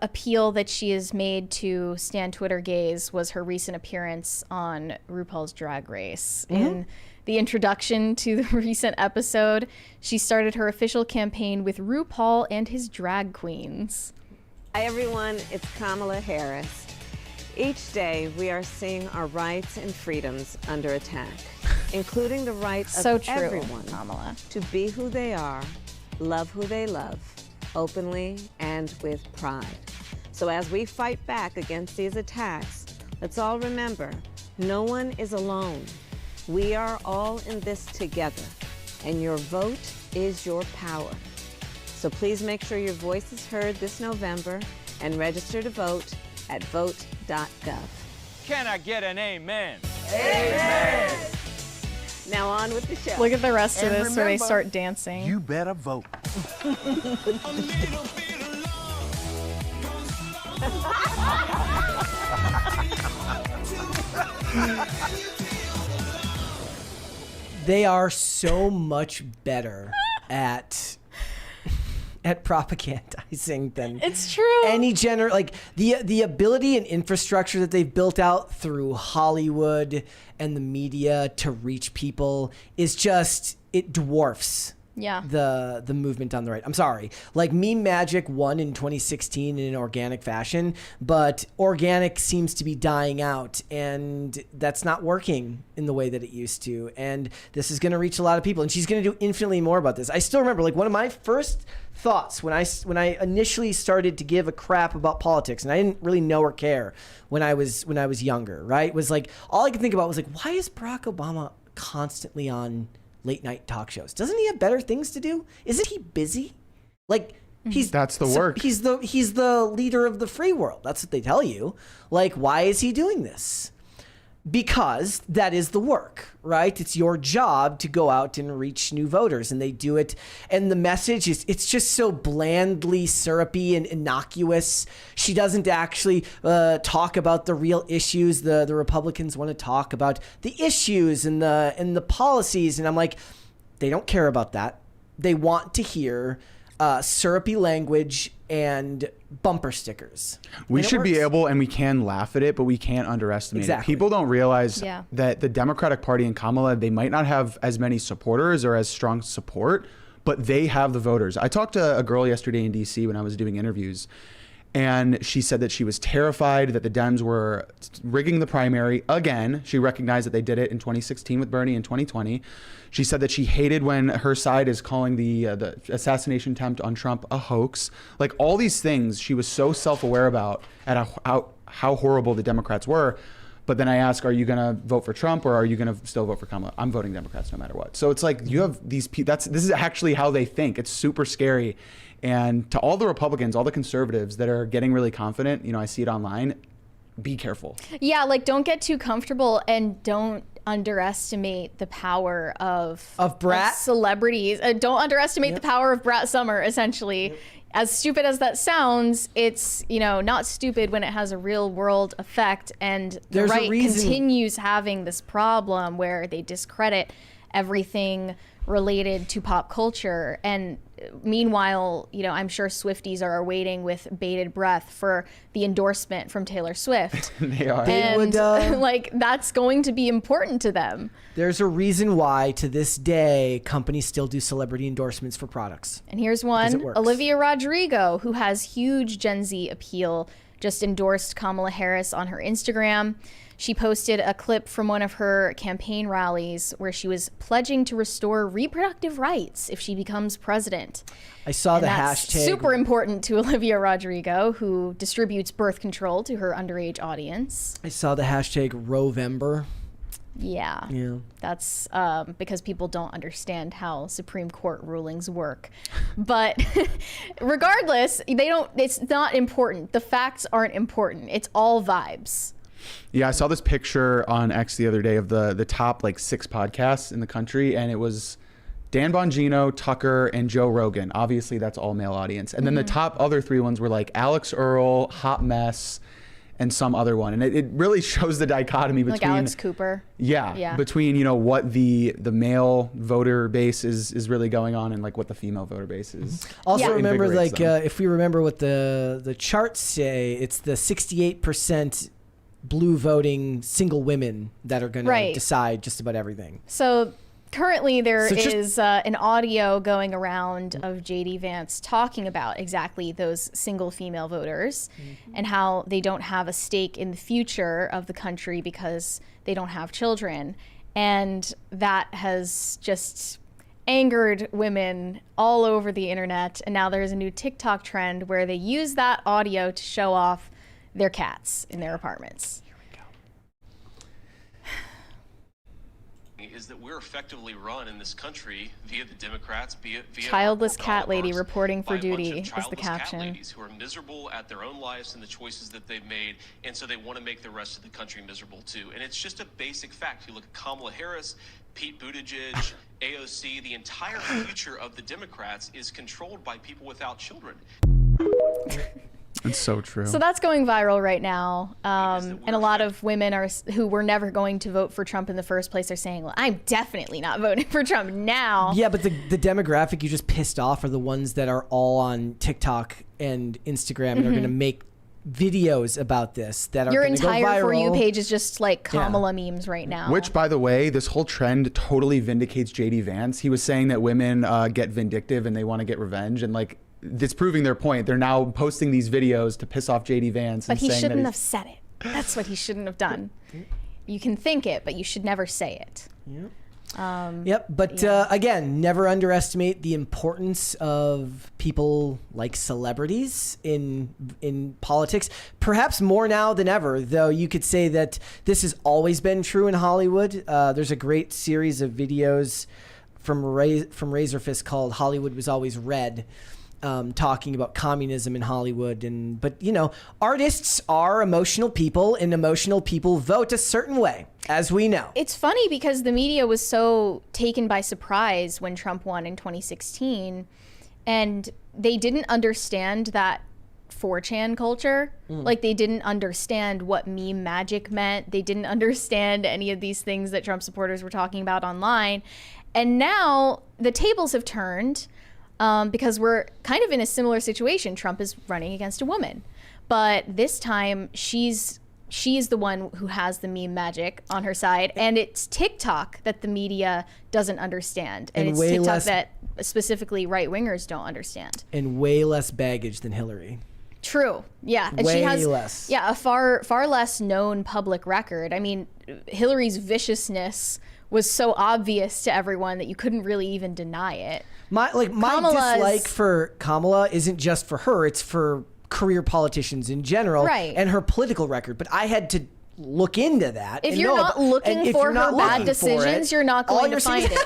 appeal that she has made to stand Twitter gaze was her recent appearance on RuPaul's Drag Race. In the introduction to the recent episode, she started her official campaign with RuPaul and his drag queens. Hi everyone, it's Kamala Harris. Each day we are seeing our rights and freedoms under attack, including the right of everyone Kamala, to be who they are, love who they love, openly and with pride. So as we fight back against these attacks, let's all remember, no one is alone. We are all in this together, and your vote is your power. So please make sure your voice is heard this November and register to vote at vote.gov. Can I get an amen? Amen! Now on with the show. Look at the rest of this where they start dancing. You better vote. They are so much better at propagandizing than It's true. any like the ability and infrastructure that they've built out through Hollywood and the media to reach people is just, it dwarfs the movement on the right. I'm sorry. Like, meme magic won in 2016 in an organic fashion, but organic seems to be dying out, and that's not working in the way that it used to. And this is going to reach a lot of people, and she's going to do infinitely more about this. I still remember, like, one of my first thoughts when I initially started to give a crap about politics, and I didn't really know or care when I was younger, right? Was like, all I could think about was like, why is Barack Obama constantly on late night talk shows? Doesn't he have better things to do? Isn't he busy? Like, that's the work. He's the leader of the free world. That's what they tell you. Like, why is he doing this? Because that is the work, right? It's your job to go out and reach new voters, and they do it. And the message it's just so blandly syrupy and innocuous. She doesn't actually talk about the real issues. The Republicans want to talk about the issues and the policies. And I'm like, they don't care about that. They want to hear syrupy language and bumper stickers. We should be able, and we can laugh at it, but we can't underestimate it. People don't realize that the Democratic Party and Kamala, they might not have as many supporters or as strong support, but they have the voters. I talked to a girl yesterday in DC when I was doing interviews, and she said that she was terrified that the Dems were rigging the primary again. She recognized that they did it in 2016 with Bernie and 2020. She said that she hated when her side is calling the assassination attempt on Trump a hoax. Like, all these things she was so self-aware about at how horrible the Democrats were. But then I ask, are you going to vote for Trump or are you going to still vote for Kamala? I'm voting Democrats no matter what. So it's like, you have these people, this is actually how they think. It's super scary. And to all the Republicans, all the conservatives that are getting really confident, I see it online, be careful. Yeah, like, don't get too comfortable, and don't underestimate the power of Brat celebrities. Don't underestimate the power of Brat Summer, essentially. As stupid as that sounds, it's, not stupid when it has a real world effect, and the right continues having this problem where they discredit everything related to pop culture. And meanwhile, I'm sure Swifties are waiting with bated breath for the endorsement from Taylor Swift. They are. And that's going to be important to them. There's a reason why to this day companies still do celebrity endorsements for products. And here's one. Olivia Rodrigo, who has huge Gen Z appeal, just endorsed Kamala Harris on her Instagram. She posted a clip from one of her campaign rallies where she was pledging to restore reproductive rights if she becomes president. I saw the hashtag. Super important to Olivia Rodrigo, who distributes birth control to her underage audience. I saw the hashtag Rovember. Yeah. That's because people don't understand how Supreme Court rulings work. But regardless, it's not important. The facts aren't important. It's all vibes. Yeah, I saw this picture on X the other day of the top 6 podcasts in the country, and it was Dan Bongino, Tucker, and Joe Rogan. Obviously, that's all male audience. And then the top other 3 ones were like Alex Earl, Hot Mess, and some other one. And it really shows the dichotomy between... Like Alex Cooper. Yeah. Between, what the male voter base is really going on and what the female voter base is. Also remember, if we remember what the charts say, it's the 68% blue voting single women that are going to decide just about everything. So currently there is an audio going around of JD Vance talking about exactly those single female voters and how they don't have a stake in the future of the country because they don't have children. And that has just angered women all over the internet. And now there's a new TikTok trend where they use that audio to show off their cats in their apartments. Is that we're effectively run in this country via the Democrats, via childless cat lady reporting for duty is the caption. Cat ladies who are miserable at their own lives and the choices that they've made, and so they want to make the rest of the country miserable too. And it's just a basic fact. You look at Kamala Harris, Pete Buttigieg, AOC, the entire future of the Democrats is controlled by people without children. It's so true. So that's going viral right now. And a lot of women who were never going to vote for Trump in the first place are saying, well, I'm definitely not voting for Trump now. Yeah, but the demographic you just pissed off are the ones that are all on TikTok and Instagram and are going to make videos about this that are Your going to go viral. entire For You page is just like Kamala memes right now. Which, by the way, this whole trend totally vindicates JD Vance. He was saying that women get vindictive and they want to get revenge, and like it's proving their point. They're now posting these videos to piss off JD Vance. But he shouldn't have said it. That's what he shouldn't have done. You can think it, but you should never say it. Yep. But again, never underestimate the importance of people like celebrities in politics. Perhaps more now than ever, though you could say that this has always been true in Hollywood. There's a great series of videos from Razorfist called "Hollywood Was Always Red." Talking about communism in Hollywood, but you know, artists are emotional people, and emotional people vote a certain way, as we know. It's funny because the media was so taken by surprise when Trump won in 2016, and they didn't understand that 4chan culture. Like, they didn't understand what meme magic meant. They didn't understand any of these things that Trump supporters were talking about online. And now the tables have turned. Because we're kind of in a similar situation. Trump is running against a woman, but this time she's the one who has the meme magic on her side, and it's TikTok that the media doesn't understand, and it's TikTok that specifically right-wingers don't understand. And way less baggage than Hillary. True. Yeah. And way she has less. Yeah, a far less known public record. I mean, Hillary's was so obvious to everyone that you couldn't really even deny it. My dislike for Kamala isn't just for her, it's for career politicians in general, right, and her political record. But I had to look into that. If you're not looking for her bad decisions, you're not going to find it.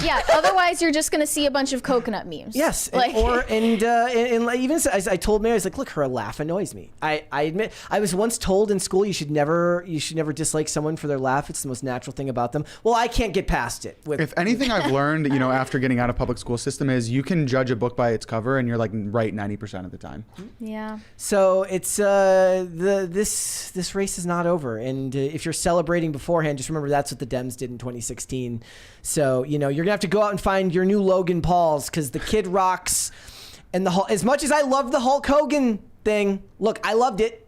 Yeah, otherwise you're just going to see a bunch of coconut memes. Yes, like, and even as I told Mary, I was like, look, her laugh annoys me. I admit, I was once told in school you should never dislike someone for their laugh. It's the most natural thing about them. Well, I can't get past it. If anything I've learned, after getting out of public school system is you can judge a book by its cover, and you're like right 90% of the time. Yeah. So it's this race is not over, and if you're celebrating beforehand, just remember that's what the Dems did in 2016. So you're gonna have to go out and find your new Logan Pauls because the kid rocks. And as much as I love the Hulk Hogan thing, look, I loved it.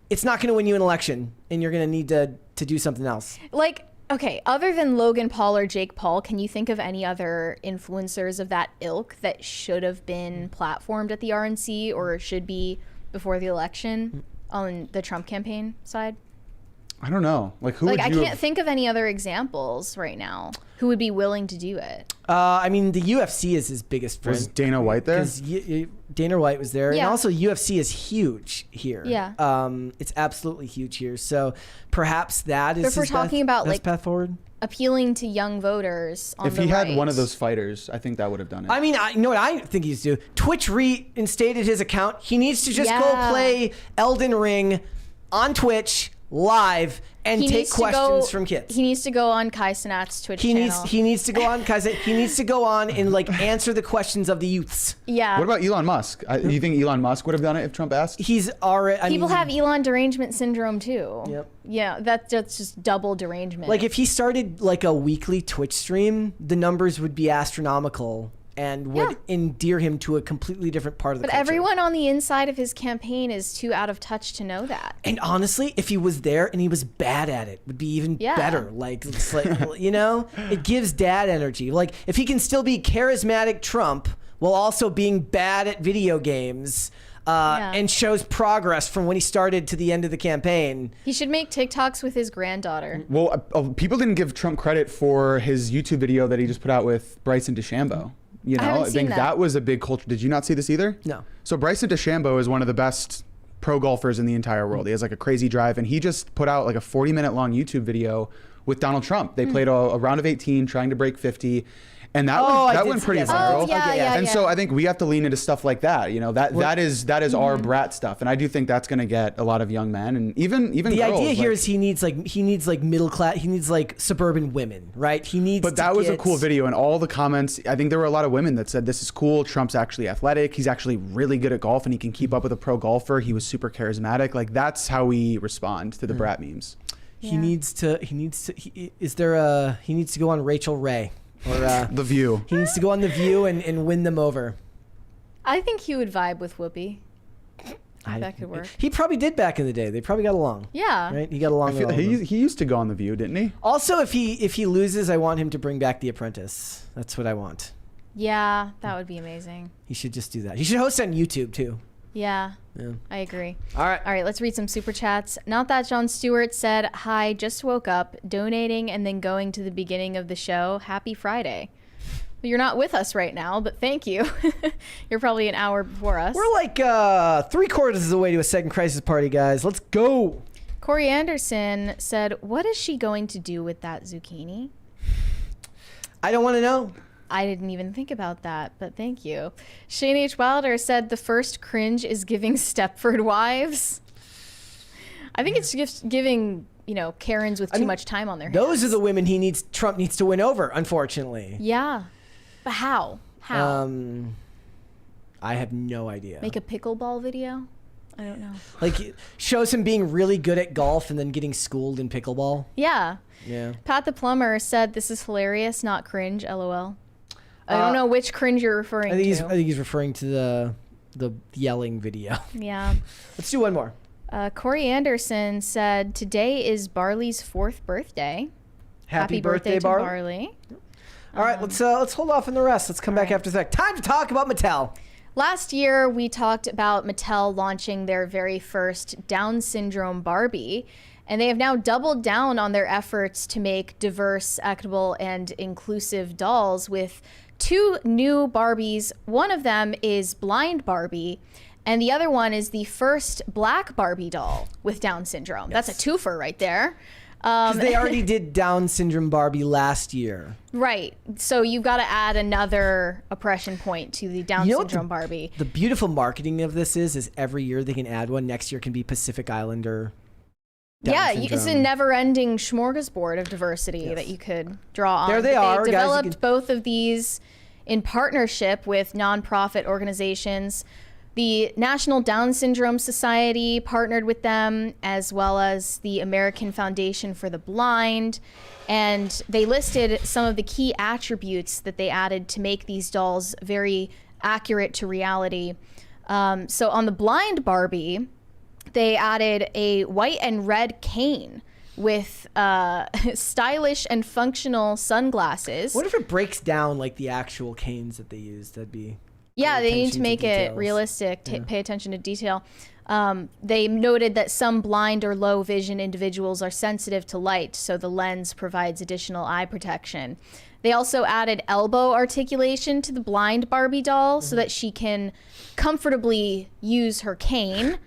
It's not gonna win you an election, and you're gonna need to do something else. Like, okay, other than Logan Paul or Jake Paul, can you think of any other influencers of that ilk that should have been platformed at the RNC or should be before the election on the Trump campaign side? I don't know. Like, who would you I can't think of any other examples right now who would be willing to do it. I mean, the UFC is his biggest friend. Was Dana White there? Because Dana White was there. Yeah. And also UFC is huge here. Yeah. It's absolutely huge here. So perhaps that is if we're talking about best like path forward. Appealing to young voters on If the he had right. one of those fighters, I think that would have done it. I mean, you know what I think he's do? Twitch reinstated his account. He needs to just go play Elden Ring on Twitch live and take questions from kids. He needs to go on Kai Cenat's Twitch channel. He needs to go on He needs to go on and like answer the questions of the youths. Yeah. What about Elon Musk? Do you think Elon Musk would have done it if Trump asked? He's already. People have Elon derangement syndrome too. Yep. Yeah, that's just double derangement. Like if he started like a weekly Twitch stream, the numbers would be astronomical and would endear him to a completely different part of the culture. Everyone on the inside of his campaign is too out of touch to know that. And honestly, if he was there and he was bad at it, would be even better. Like, it's like it gives dad energy. Like if he can still be charismatic Trump while also being bad at video games. And shows progress from when he started to the end of the campaign. He should make TikToks with his granddaughter. Well, people didn't give Trump credit for his YouTube video that he just put out with Bryson DeChambeau. I think that was a big culture. Did you not see this either? No. So Bryson DeChambeau is one of the best pro golfers in the entire world. He has like a crazy drive, and he just put out like a 40-minute long YouTube video with Donald Trump. They played a round of 18, trying to break 50. And that went pretty viral. And so I think we have to lean into stuff like that. That is our Brat stuff, and I do think that's going to get a lot of young men and even the girls. idea here is he needs like middle class. He needs like suburban women, right? He needs. But that was a cool video, and all the comments. I think there were a lot of women that said this is cool. Trump's actually athletic. He's actually really good at golf, and he can keep up with a pro golfer. He was super charismatic. Like that's how we respond to the Brat memes. He needs to. He needs to go on Rachel Ray. Or The View. He needs to go on The View and win them over. I think he would vibe with Whoopi. That could work. He probably did back in the day. They probably got along. Yeah. Right? He got along. I feel he used to go on The View, didn't he? Also, if he loses, I want him to bring back The Apprentice. That's what I want. Yeah, that would be amazing. He should just do that. He should host on YouTube too. Yeah, Yeah. I agree. All right. All right, let's read some super chats. Not That John Stewart said, "Hi, just woke up, donating and then going to the beginning of the show. Happy Friday." You're not with us right now, but thank you. You're probably an hour before us. We're like 3/4 of the way to a second crisis party, guys. Let's go. Corey Anderson said, "What is she going to do with that zucchini?" I don't want to know. I didn't even think about that, but thank you. Shane H. Wilder said, "The first cringe is giving Stepford wives." I think it's just giving, Karens with too much time on their hands. Those are the women Trump needs to win over, unfortunately. Yeah. But how? I have no idea. Make a pickleball video? I don't know. Like, shows him being really good at golf and then getting schooled in pickleball. Yeah. Yeah. Pat the Plumber said, "This is hilarious, not cringe, LOL." I don't know which cringe you're referring to. I think he's referring to the yelling video. Yeah. Let's do one more. Corey Anderson said, "Today is Barley's 4th birthday. Happy birthday, to Barley." All right, let's hold off on the rest. Let's come back after that. Time to talk about Mattel. Last year, we talked about Mattel launching their very first Down syndrome Barbie, and they have now doubled down on their efforts to make diverse, equitable, and inclusive dolls with 2 new Barbies. One of them is Blind Barbie, and the other one is the first Black Barbie doll with Down syndrome. Yes. That's a twofer right there. Because they already did Down syndrome Barbie last year. Right. So you've got to add another oppression point to the Down syndrome Barbie. The beautiful marketing of this is every year they can add one. Next year can be Pacific Islander. It's a never-ending smorgasbord of diversity that you could draw on. There they are. They developed both of these in partnership with nonprofit organizations. The National Down Syndrome Society partnered with them, as well as the American Foundation for the Blind. And they listed some of the key attributes that they added to make these dolls very accurate to reality. So on the Blind Barbie, they added a white and red cane with stylish and functional sunglasses. What if it breaks down like the actual canes that they use? That'd be... Yeah, they need to make it realistic, pay attention to detail. They noted that some blind or low vision individuals are sensitive to light, so the lens provides additional eye protection. They also added elbow articulation to the Blind Barbie doll so that she can comfortably use her cane.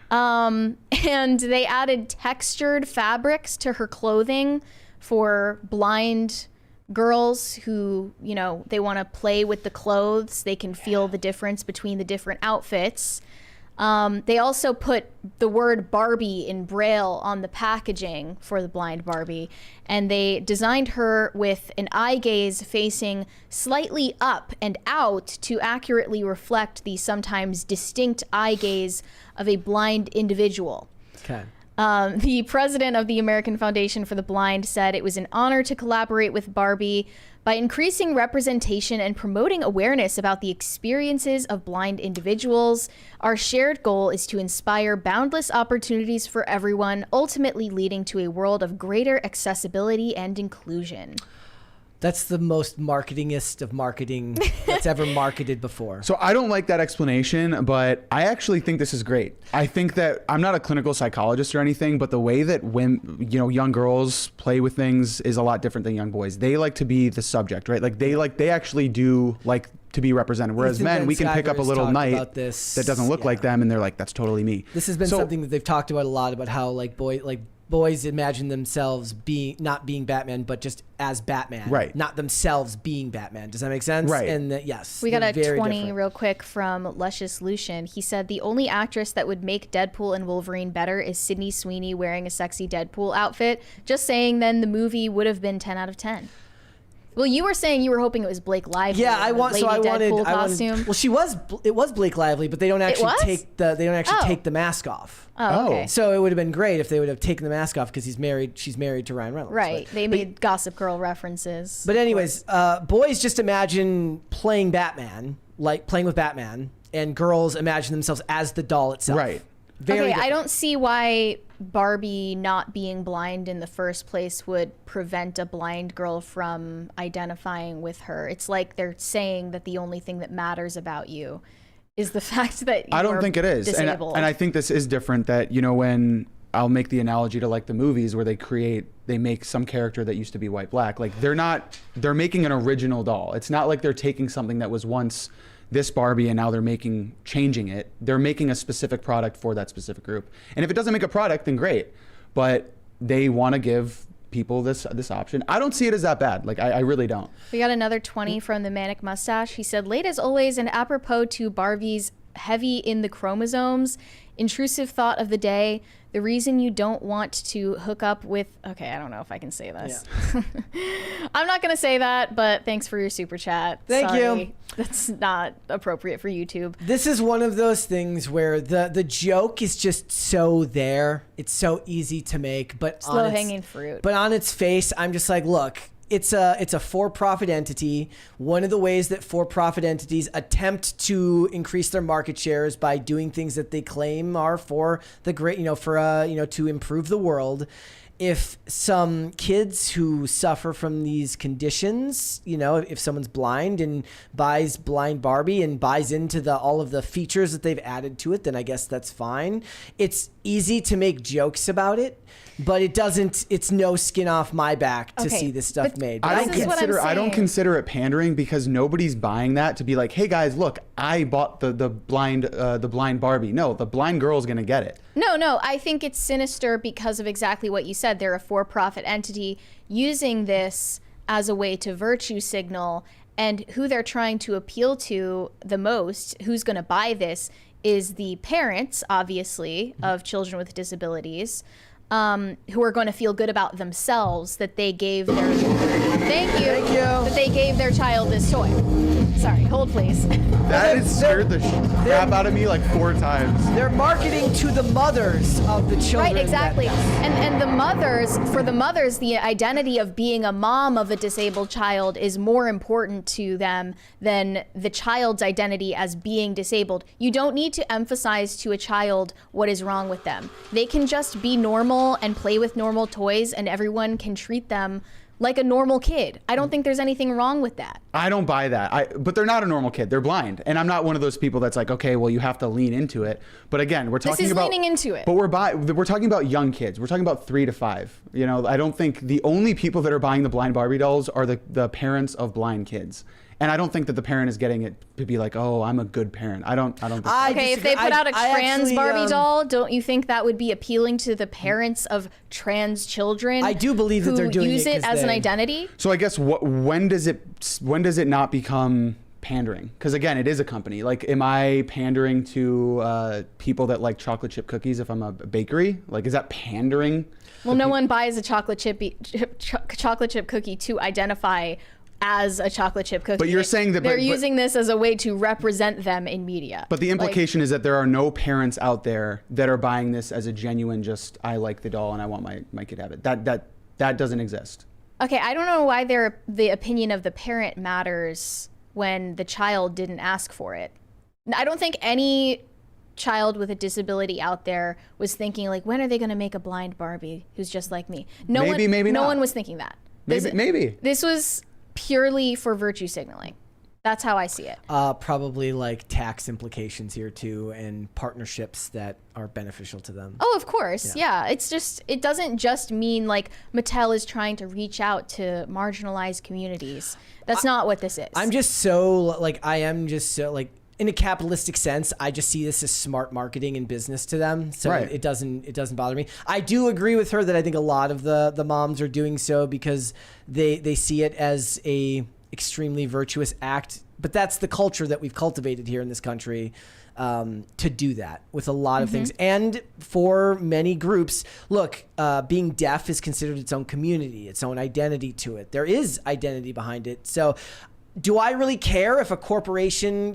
And they added textured fabrics to her clothing for blind girls who, they want to play with the clothes. They can feel the difference between the different outfits. They also put the word Barbie in Braille on the packaging for the Blind Barbie, and they designed her with an eye gaze facing slightly up and out to accurately reflect the sometimes distinct eye gaze of a blind individual. Okay. The president of the American Foundation for the Blind said it was an honor to collaborate with Barbie by increasing representation and promoting awareness about the experiences of blind individuals. Our shared goal is to inspire boundless opportunities for everyone, ultimately leading to a world of greater accessibility and inclusion. That's the most marketingist of marketing that's ever marketed before. So I don't like that explanation, but I actually think this is great. I think that I'm not a clinical psychologist or anything, but the way that young girls play with things is a lot different than young boys. They like to be the subject, right? Like they actually do like to be represented. Whereas men, we can pick up a little knight that doesn't look like them, and they're like, that's totally me. This has been something that they've talked about a lot, about how boys imagine themselves not being Batman, but just as Batman. Right. Not themselves being Batman. Does that make sense? Right. And yes. We got a 20 different. real quick from Luscious Lucian. He said, "The only actress that would make Deadpool and Wolverine better is Sydney Sweeney wearing a sexy Deadpool outfit. Just saying, then the movie would have been 10 out of 10. Well, you were saying you were hoping it was Blake Lively. Yeah, I wanted. Costume. Well, it was Blake Lively, but they don't actually take the mask off. Oh, okay. So it would have been great if they would have taken the mask off, because she's married to Ryan Reynolds. Right. They made Gossip Girl references. But anyways, boys just imagine playing with Batman, and girls imagine themselves as the doll itself. Right. Very okay, different. I don't see why Barbie not being blind in the first place would prevent a blind girl from identifying with her. It's like they're saying that the only thing that matters about you is the fact that I don't think it is. And I think this is different, that, you know, when I'll make the analogy to like the movies where they make some character that used to be white black. Like they're making an original doll. It's not like they're taking something that was once this Barbie and now they're changing it. They're making a specific product for that specific group. And if it doesn't make a product, then great. But they want to give people this option. I don't see it as that bad. Like I really don't. We got another 20 from the Manic Mustache. He said, late as always and apropos to Barbie's heavy in the chromosomes, intrusive thought of the day, the reason you don't want to hook up with, okay, I don't know if I can say this. Yeah. I'm not going to say that, but thanks for your super chat. Thank you. That's not appropriate for YouTube. This is one of those things where the joke is just so there. It's so easy to make, but slow hanging fruit. But on its face, I'm just like, look, it's a for-profit entity. One of the ways that for-profit entities attempt to increase their market share is by doing things that they claim are for the great, to improve the world. If some kids who suffer from these conditions, if someone's blind and buys blind Barbie and buys into all of the features that they've added to it, then I guess that's fine. It's easy to make jokes about it, but it's no skin off my back to see this stuff made. I don't consider it pandering, because nobody's buying that to be like, hey guys, look, I bought the blind Barbie. No, the blind girl's gonna get it. No, I think it's sinister because of exactly what you said. They're a for-profit entity using this as a way to virtue signal, and who they're trying to appeal to the most, who's gonna buy this, is the parents, obviously, of children with disabilities, who are going to feel good about themselves that they gave their that they gave their child this toy. Sorry, hold please. That has scared the crap out of me like 4 times. They're marketing to the mothers of the children. Right, exactly. And the mothers, for the mothers, the identity of being a mom of a disabled child is more important to them than the child's identity as being disabled. You don't need to emphasize to a child what is wrong with them. They can just be normal and play with normal toys, and everyone can treat them like a normal kid. I don't think there's anything wrong with that. I don't buy that. But they're not a normal kid. They're blind. And I'm not one of those people that's like, okay, well, you have to lean into it. But again, we're talking about leaning into it. But we're talking about young kids. We're talking about 3 to 5. I don't think the only people that are buying the blind Barbie dolls are the parents of blind kids. And I don't think that the parent is getting it to be like, oh, I'm a good parent. I don't think so. Okay, if they put out a trans Barbie doll, don't you think that would be appealing to the parents of trans children? I do believe that they're doing use it as an identity. So I guess when does it not become pandering? Because again, it is a company. Like, am I pandering to people that like chocolate chip cookies if I'm a bakery? Like, is that pandering? Well, no one buys a chocolate chip cookie to identify as a chocolate chip cookie. But you're saying that they're using this as a way to represent them in media. But the implication is that there are no parents out there that are buying this as a genuine, just I like the doll and I want my kid to have it. That doesn't exist. Okay, I don't know why the opinion of the parent matters when the child didn't ask for it. I don't think any child with a disability out there was thinking like, when are they going to make a blind Barbie who's just like me? No one was thinking that. Maybe. This was purely for virtue signaling. That's how I see it. Probably like tax implications here too, and partnerships that are beneficial to them. Oh, of course. Yeah. It doesn't just mean like Mattel is trying to reach out to marginalized communities. That's not what this is. I'm just so in a capitalistic sense, I just see this as smart marketing and business to them. So right. it doesn't bother me. I do agree with her that I think a lot of the moms are doing so because they see it as a extremely virtuous act. But that's the culture that we've cultivated here in this country, to do that with a lot of things. And for many groups, look, being deaf is considered its own community, its own identity to it. There is identity behind it. So do I really care if a corporation,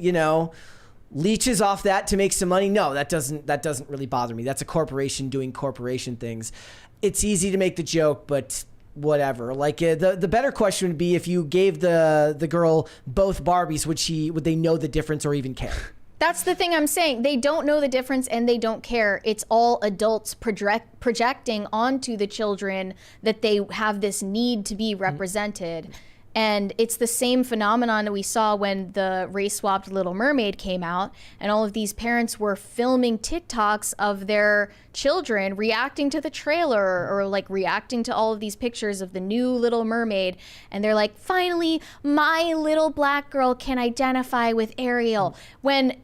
leeches off that to make some money? No, that doesn't really bother me. That's a corporation doing corporation things. It's easy to make the joke, but whatever. Like the better question would be if you gave the girl both Barbies, would they know the difference or even care? That's the thing I'm saying. They don't know the difference and they don't care. It's all adults projecting onto the children that they have this need to be represented. And it's the same phenomenon that we saw when the race-swapped Little Mermaid came out, and all of these parents were filming TikToks of their children reacting to the trailer or like reacting to all of these pictures of the new Little Mermaid. And they're like, finally, my little black girl can identify with Ariel. When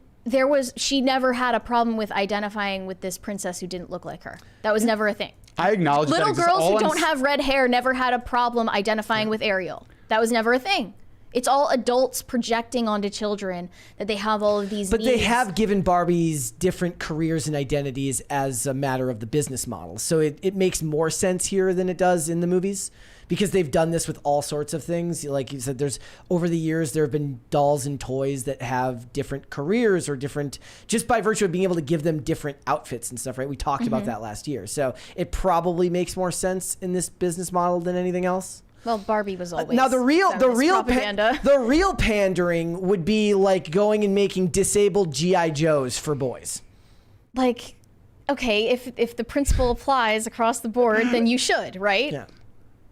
she never had a problem with identifying with this princess who didn't look like her. That was never a thing. I acknowledge Little that girls who don't have red hair never had a problem identifying with Ariel. That was never a thing. It's all adults projecting onto children that they have all of these But needs. they have given Barbies different careers and identities as a matter of the business model. So it makes more sense here than it does in the movies, because they've done this with all sorts of things. Like you said, over the years, there have been dolls and toys that have different careers or different, just by virtue of being able to give them different outfits and stuff, right? We talked about that last year. So it probably makes more sense in this business model than anything else. Well, Barbie was always now the real propaganda. the real pandering would be like going and making disabled GI Joes for boys. Like, okay, if the principle applies across the board, then you should, right? Yeah.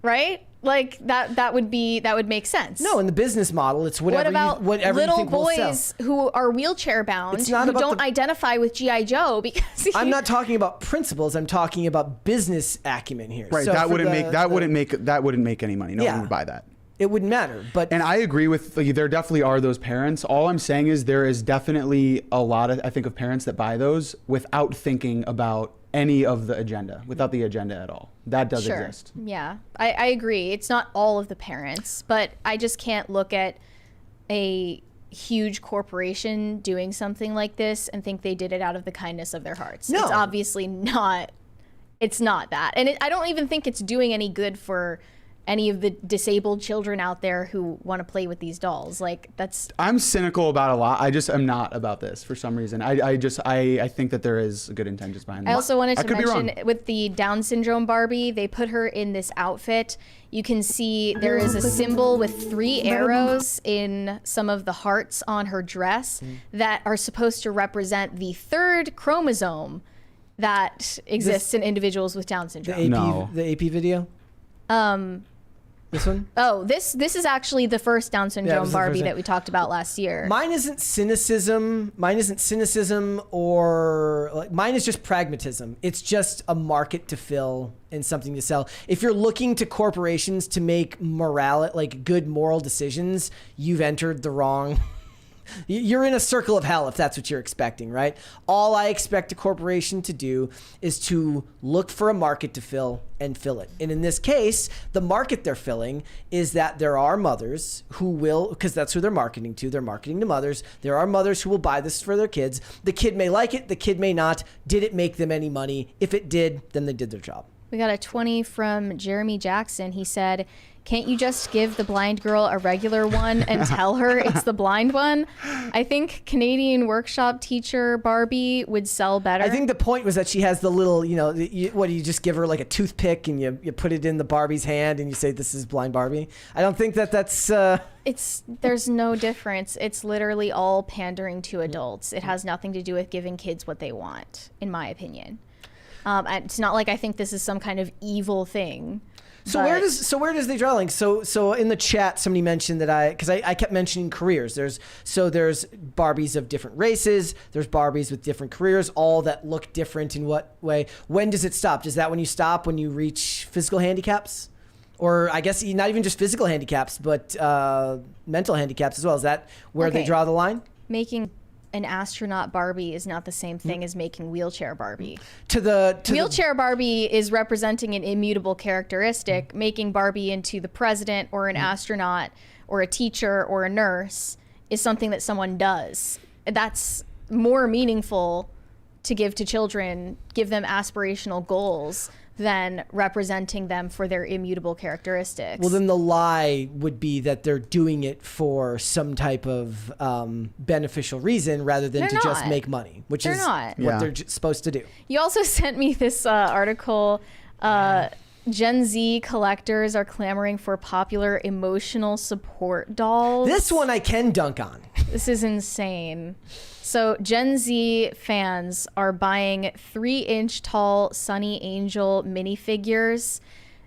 Right? Like that would make sense. No, in the business model, it's whatever whatever little you think will sell. boys who are wheelchair bound It's not who about don't identify with GI Joe because I'm not talking about principles. I'm talking about business acumen here. Right. So that for wouldn't make any money. No one would buy that. It wouldn't matter. But And I agree with, like, there definitely are those parents. All I'm saying is there is definitely a lot of, I think, of parents that buy those without thinking about any of the agenda, without the agenda at all. That does exist. Yeah, I agree. It's not all of the parents, but I just can't look at a huge corporation doing something like this and think they did it out of the kindness of their hearts. No. It's obviously not. It's not that. And I don't even think it's doing any good for any of the disabled children out there who want to play with these dolls. Like, that's... I'm cynical about a lot. I just am not about this for some reason. I think that there is good intentions behind it. I also wanted to could be mention wrong. with the Down syndrome Barbie, they put her in this outfit. You can see there is a symbol with 3 arrows in some of the hearts on her dress that are supposed to represent the 3rd chromosome that exists in individuals with Down syndrome. the AP video? This one? Oh, this is actually the first Down syndrome Barbie that we talked about last year. Mine isn't cynicism. Mine is just pragmatism. It's just a market to fill and something to sell. If you're looking to corporations to make good moral decisions, you've entered the wrong... You're in a circle of hell if that's what you're expecting, right? All I expect a corporation to do is to look for a market to fill and fill it. And in this case, the market they're filling is that there are mothers who will, because that's who they're marketing to. They're marketing to mothers. There are mothers who will buy this for their kids. The kid may like it. The kid may not. Did it make them any money? If it did, then they did their job. We got a 20 from Jeremy Jackson. He said, can't you just give the blind girl a regular one and tell her it's the blind one? I think Canadian workshop teacher Barbie would sell better. I think the point was that she has the little, what do you just give her like a toothpick and you put it in the Barbie's hand and you say, this is blind Barbie? I don't think that's... There's no difference. It's literally all pandering to adults. It has nothing to do with giving kids what they want, in my opinion. It's not like I think this is some kind of evil thing. So where does they draw the line? So in the chat, somebody mentioned that because I kept mentioning careers. There's Barbies of different races. There's Barbies with different careers, all that look different in what way? When does it stop? Is that when you stop when you reach physical handicaps? Or I guess not even just physical handicaps, but mental handicaps as well. Is that where they draw the line? Making an astronaut Barbie is not the same thing as making wheelchair Barbie. Wheelchair Barbie is representing an immutable characteristic. Making Barbie into the president or an astronaut or a teacher or a nurse is something that someone does. That's more meaningful to give to children, give them aspirational goals, than representing them for their immutable characteristics. Well, then the lie would be that they're doing it for some type of beneficial reason rather than just make money, which is what they're supposed to do. You also sent me this article Gen Z collectors are clamoring for popular emotional support dolls. This one I can dunk on. This is insane. So Gen Z fans are buying 3-inch tall Sunny Angel minifigures,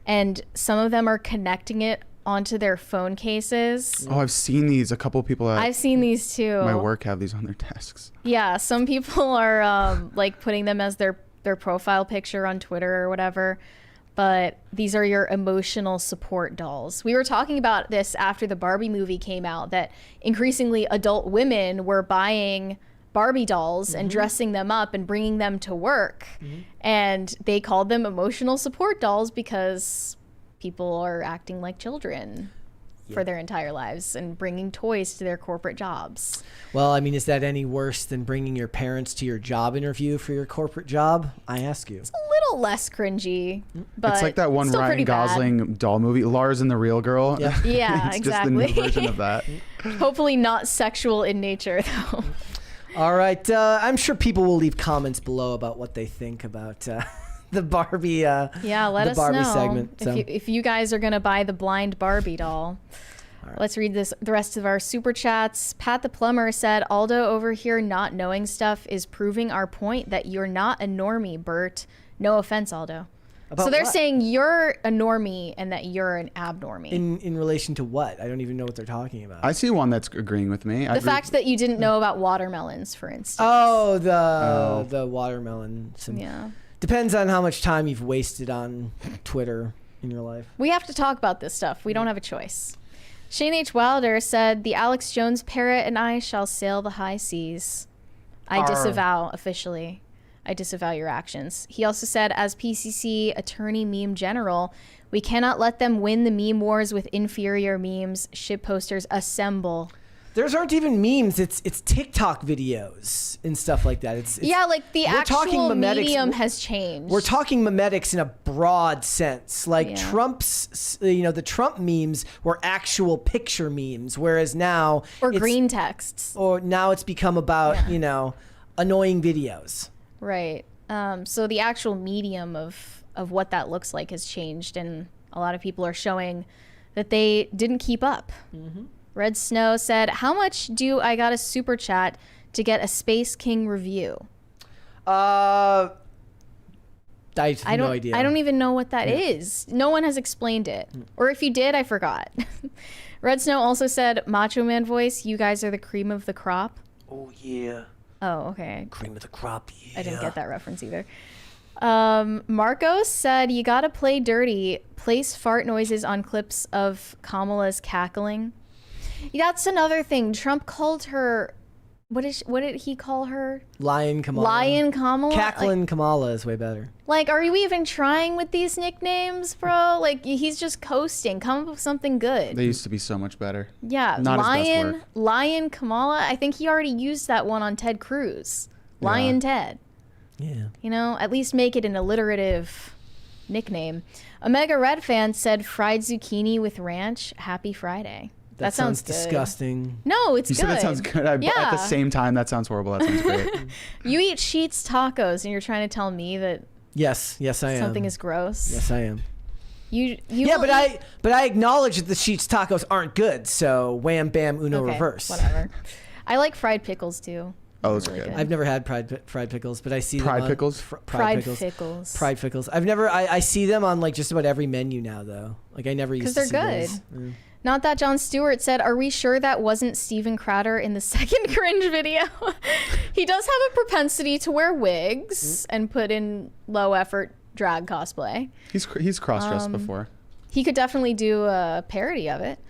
and some of them are connecting it onto their phone cases. Oh, I've seen these. A couple of people I've seen these too. my work have these on their desks. Yeah, some people are like putting them as their profile picture on Twitter or whatever. But these are your emotional support dolls. We were talking about this after the Barbie movie came out, that increasingly adult women were buying Barbie dolls and dressing them up and bringing them to work. And they called them emotional support dolls because people are acting like children for their entire lives and bringing toys to their corporate jobs. Well, I mean, is that any worse than bringing your parents to your job interview for your corporate job? I ask you. It's a little less cringy, but It's like that one still Ryan pretty bad. Gosling doll movie, Lars and the Real Girl. Yeah. Yeah, It's exactly. just the new version of that. Hopefully not sexual in nature, though. All right. I'm sure people will leave comments below about what they think about the Barbie. Yeah, let the us Barbie know segment. So. if you guys are gonna buy the blind Barbie doll. Let's read the rest of our super chats. Pat the Plumber said, Aldo over here not knowing stuff is proving our point that you're not a normie, Bert. No offense, Aldo. About so they're what? saying you're a normie and that you're an abnormie. In relation to what? I don't even know what they're talking about. I see one that's agreeing with me. the fact that you didn't know about watermelons, for instance. Oh, the watermelon. Yeah. Depends on how much time you've wasted on Twitter in your life. We have to talk about this stuff. We don't have a choice. Shane H. Wilder said, the Alex Jones parrot and I shall sail the high seas. I disavow officially. I disavow your actions. He also said, as PCC attorney meme general, we cannot let them win the meme wars with inferior memes. Ship posters assemble. Theirs aren't even memes. It's TikTok videos and stuff like that. It's Yeah, like the we're talking actual memetics. medium has changed. We're talking memetics in a broad sense. Like Yeah. Trump's, the Trump memes were actual picture memes, whereas now or it's- green texts. Or now it's become about annoying videos. Right. So the actual medium of what that looks like has changed, and a lot of people are showing that they didn't keep up. Red Snow said, how much do I got a super chat to get a Space King review? I have I don't, no idea. I don't even know what that is. No one has explained it. Or if you did, I forgot. Red Snow also said, Macho Man voice, you guys are the cream of the crop. Oh yeah, Oh, okay. cream of the crop. Yeah. I didn't get that reference either. Marcos said, you gotta play dirty. Place fart noises on clips of Kamala's cackling. That's another thing. Trump called her, what did he call her? Lion Kamala. Lion Kamala? Cacklin Kamala is way better. Like, are you even trying with these nicknames, bro? Like, he's just coasting. Come up with something good. They used to be so much better. Yeah, Not his best work. Lion Kamala. I think he already used that one on Ted Cruz. Lion Ted. Yeah. You know, at least make it an alliterative nickname. Omega Red fan said fried zucchini with ranch. Happy Friday. That sounds good. disgusting. No, it's You good. said that sounds good. At the same time, that sounds horrible. That sounds great. You eat Sheetz tacos and you're trying to tell me that Yes, I am. something is gross. Yes, I am. You Yeah, will but I acknowledge that the Sheetz tacos aren't good. So wham, bam, uno, okay, reverse. Whatever. I like fried pickles too. Oh, those are Really good. good. I've never had fried pickles, but I see Pride them on, pickles? Pride Fried pickles. pickles. Pride pickles. I've never. I see them on like just about every menu now, though. Like I never used to Because see they're good. those. Not that John Stewart said, are we sure that wasn't Steven Crowder in the second Cringe video? He does have a propensity to wear wigs and put in low effort drag cosplay. He's cross-dressed before. He could definitely do a parody of it.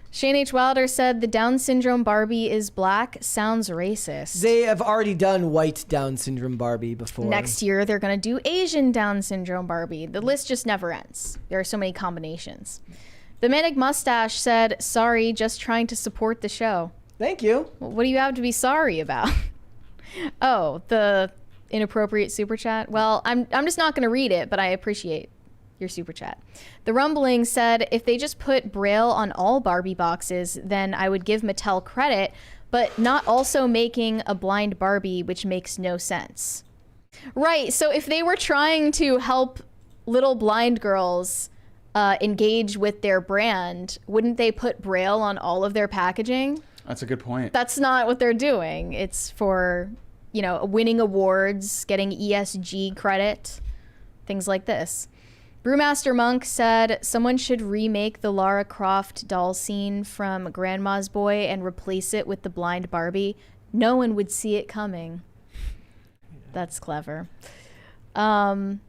Shane H. Wilder said, the Down syndrome Barbie is black. Sounds racist. They have already done white Down syndrome Barbie before. Next year, they're going to do Asian Down syndrome Barbie. The list just never ends. There are so many combinations. The Manic Mustache said, sorry, just trying to support the show. Thank you. What do you have to be sorry about? Oh, the inappropriate super chat? Well, I'm just not going to read it, but I appreciate your super chat. The Rumbling said, if they just put Braille on all Barbie boxes, then I would give Mattel credit, but not also making a blind Barbie, which makes no sense. Right, so if they were trying to help little blind girls engage with their brand, wouldn't they put Braille on all of their packaging? That's a good point. That's not what they're doing. It's for, winning awards, getting ESG credit, things like this. Brewmaster Monk said someone should remake the Lara Croft doll scene from Grandma's Boy and replace it with the blind Barbie. No one would see it coming. That's clever. And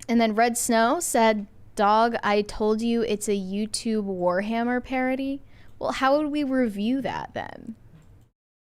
then Red Snow said, Dog, I told you it's a YouTube Warhammer parody. Well, how would we review that then?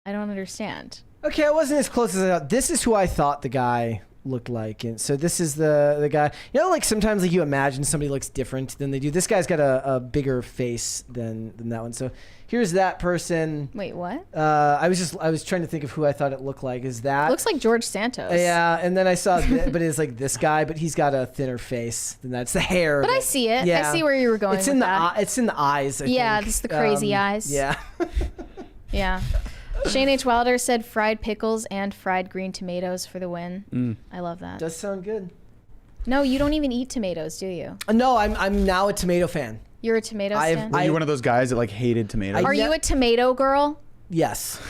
I don't understand. Okay, I wasn't as close as I thought. This is who I thought the guy looked like. And so this is the guy. Like sometimes like you imagine somebody looks different than they do. This guy's got a bigger face than that one. So here's that person. Wait, what? I was trying to think of who I thought it looked like. Is that looks like George Santos? Yeah, and then I saw, but it's like this guy, but he's got a thinner face than that. It's the hair. But I see it. Yeah. I see where you were going. It's in the it's in the eyes. I think. It's the crazy eyes. Yeah. Yeah. Shane H. Wilder said fried pickles and fried green tomatoes for the win. I love that. Does sound good. No, you don't even eat tomatoes, do you? No, I'm now a tomato fan. You're a tomato fan? Were you one of those guys that like hated tomatoes? Are you a tomato girl? Yes.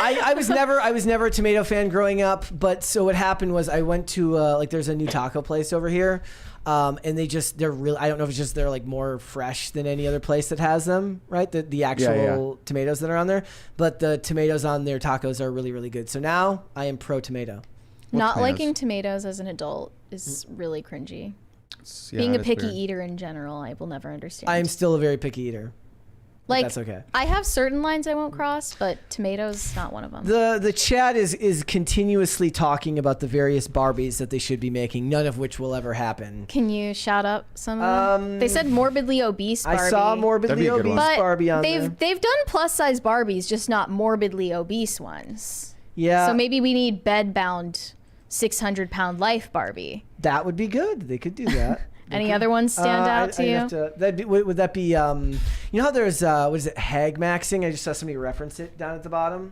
I was never a tomato fan growing up, but so what happened was I went to there's a new taco place over here. And they're really, I don't know if it's just they're like more fresh than any other place that has them, right? The actual tomatoes that are on there, but the tomatoes on their tacos are really, really good. So now I am pro tomato. Not liking tomatoes as an adult is really cringy. Being a picky eater in general, I will never understand. I am still a very picky eater. Like, that's okay. I have certain lines I won't cross, but tomatoes not one of them. The chat is continuously talking about the various Barbies that they should be making, none of which will ever happen. Can you shout up some of them? They said morbidly obese Barbie. I saw morbidly obese Barbie on there. They've done plus size Barbies, just not morbidly obese ones. Yeah. So maybe we need bed bound 600-pound life Barbie. That would be good. They could do that. Any other ones stand out to you? Would that be, you know how there's, what is it, hag maxing? I just saw somebody reference it down at the bottom.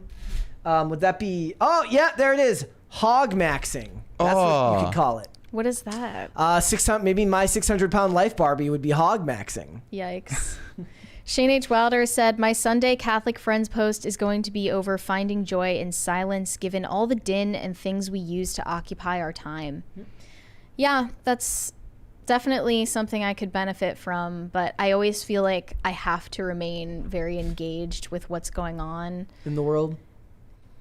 Would that be, oh, yeah, there it is. Hog maxing. That's what you could call it. What is that? 600, maybe my 600-pound life Barbie would be hog maxing. Yikes. Shane H. Wilder said, my Sunday Catholic Friends post is going to be over finding joy in silence given all the din and things we use to occupy our time. Yeah, that's definitely something I could benefit from, but I always feel like I have to remain very engaged with what's going on in the world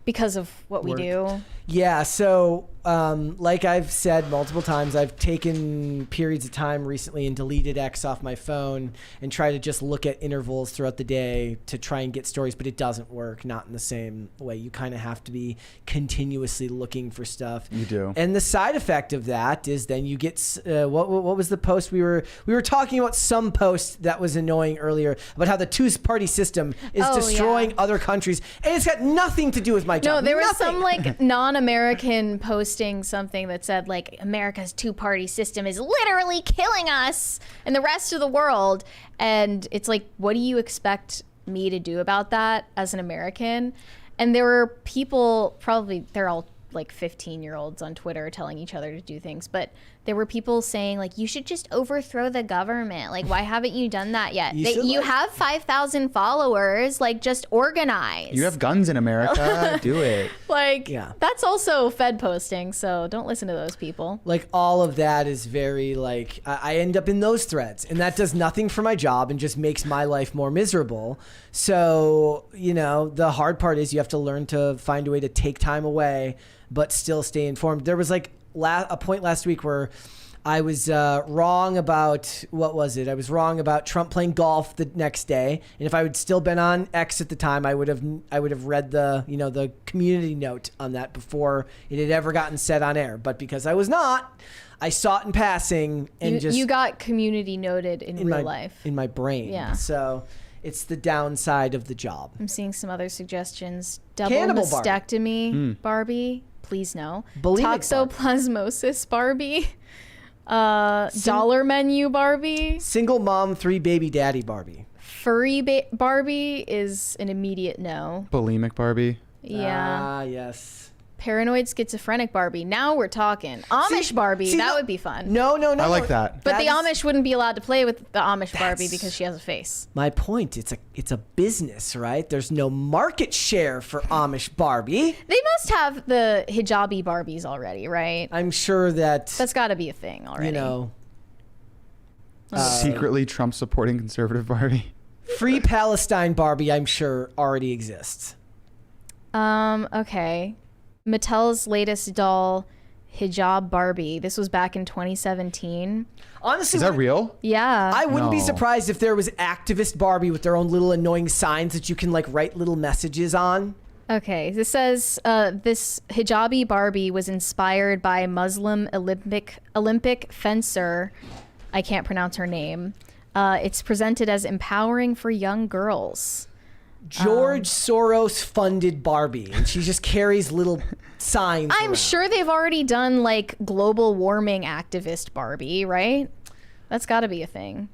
because of what we do. Yeah, so like I've said multiple times, I've taken periods of time recently and deleted X off my phone and try to just look at intervals throughout the day to try and get stories, but it doesn't work, not in the same way. You kind of have to be continuously looking for stuff. You do. And the side effect of that is then you get, what was the post? We were talking about some post that was annoying earlier about how the two-party system is destroying other countries, and it's got nothing to do with my job. No, there was some like non-American posting something that said like America's two-party system is literally killing us and the rest of the world, and it's like, what do you expect me to do about that as an American? And there were people, probably they're all like 15-year-olds on Twitter telling each other to do things, but there were people saying like, you should just overthrow the government. Like, why haven't you done that yet? You have 5,000 followers, like just organize. You have guns in America, do it. Like, that's also Fed posting, so don't listen to those people. Like, all of that is very like, I end up in those threads, and that does nothing for my job and just makes my life more miserable. So, you know, the hard part is you have to learn to find a way to take time away but still stay informed. There was like a point last week where I was wrong about, what was it? I was wrong about Trump playing golf the next day, and if I would still been on X at the time, I would have read the, you know, the community note on that before it had ever gotten said on air. But because I was not, I saw it in passing and you got community noted in real life in my brain. Yeah. So it's the downside of the job. I'm seeing some other suggestions. Double Cannibal mastectomy Barbie. Please no. Bulimic Toxoplasmosis Barbie. Dollar menu Barbie. Single mom, 3 baby daddy Barbie. Furry Barbie is an immediate no. Bulimic Barbie. Yeah. Ah, yes. Paranoid schizophrenic Barbie. Now we're talking. Amish Barbie. That would be fun. No. I like that. But the Amish wouldn't be allowed to play with the Amish Barbie because she has a face. My point. It's a business, right? There's no market share for Amish Barbie. They must have the hijabi Barbies already, right? I'm sure that's got to be a thing already. You know, secretly Trump supporting conservative Barbie. Free Palestine Barbie, I'm sure, already exists. Okay. Mattel's latest doll, Hijab Barbie. This was back in 2017. Honestly, is that real? Yeah. I wouldn't be No. surprised if there was activist Barbie with their own little annoying signs that you can like write little messages on. Okay, this says this hijabi Barbie was inspired by Muslim Olympic fencer. I can't pronounce her name. It's presented as empowering for young girls. George Soros funded Barbie, and she just carries little signs. I'm sure they've already done like global warming activist Barbie, right? That's got to be a thing.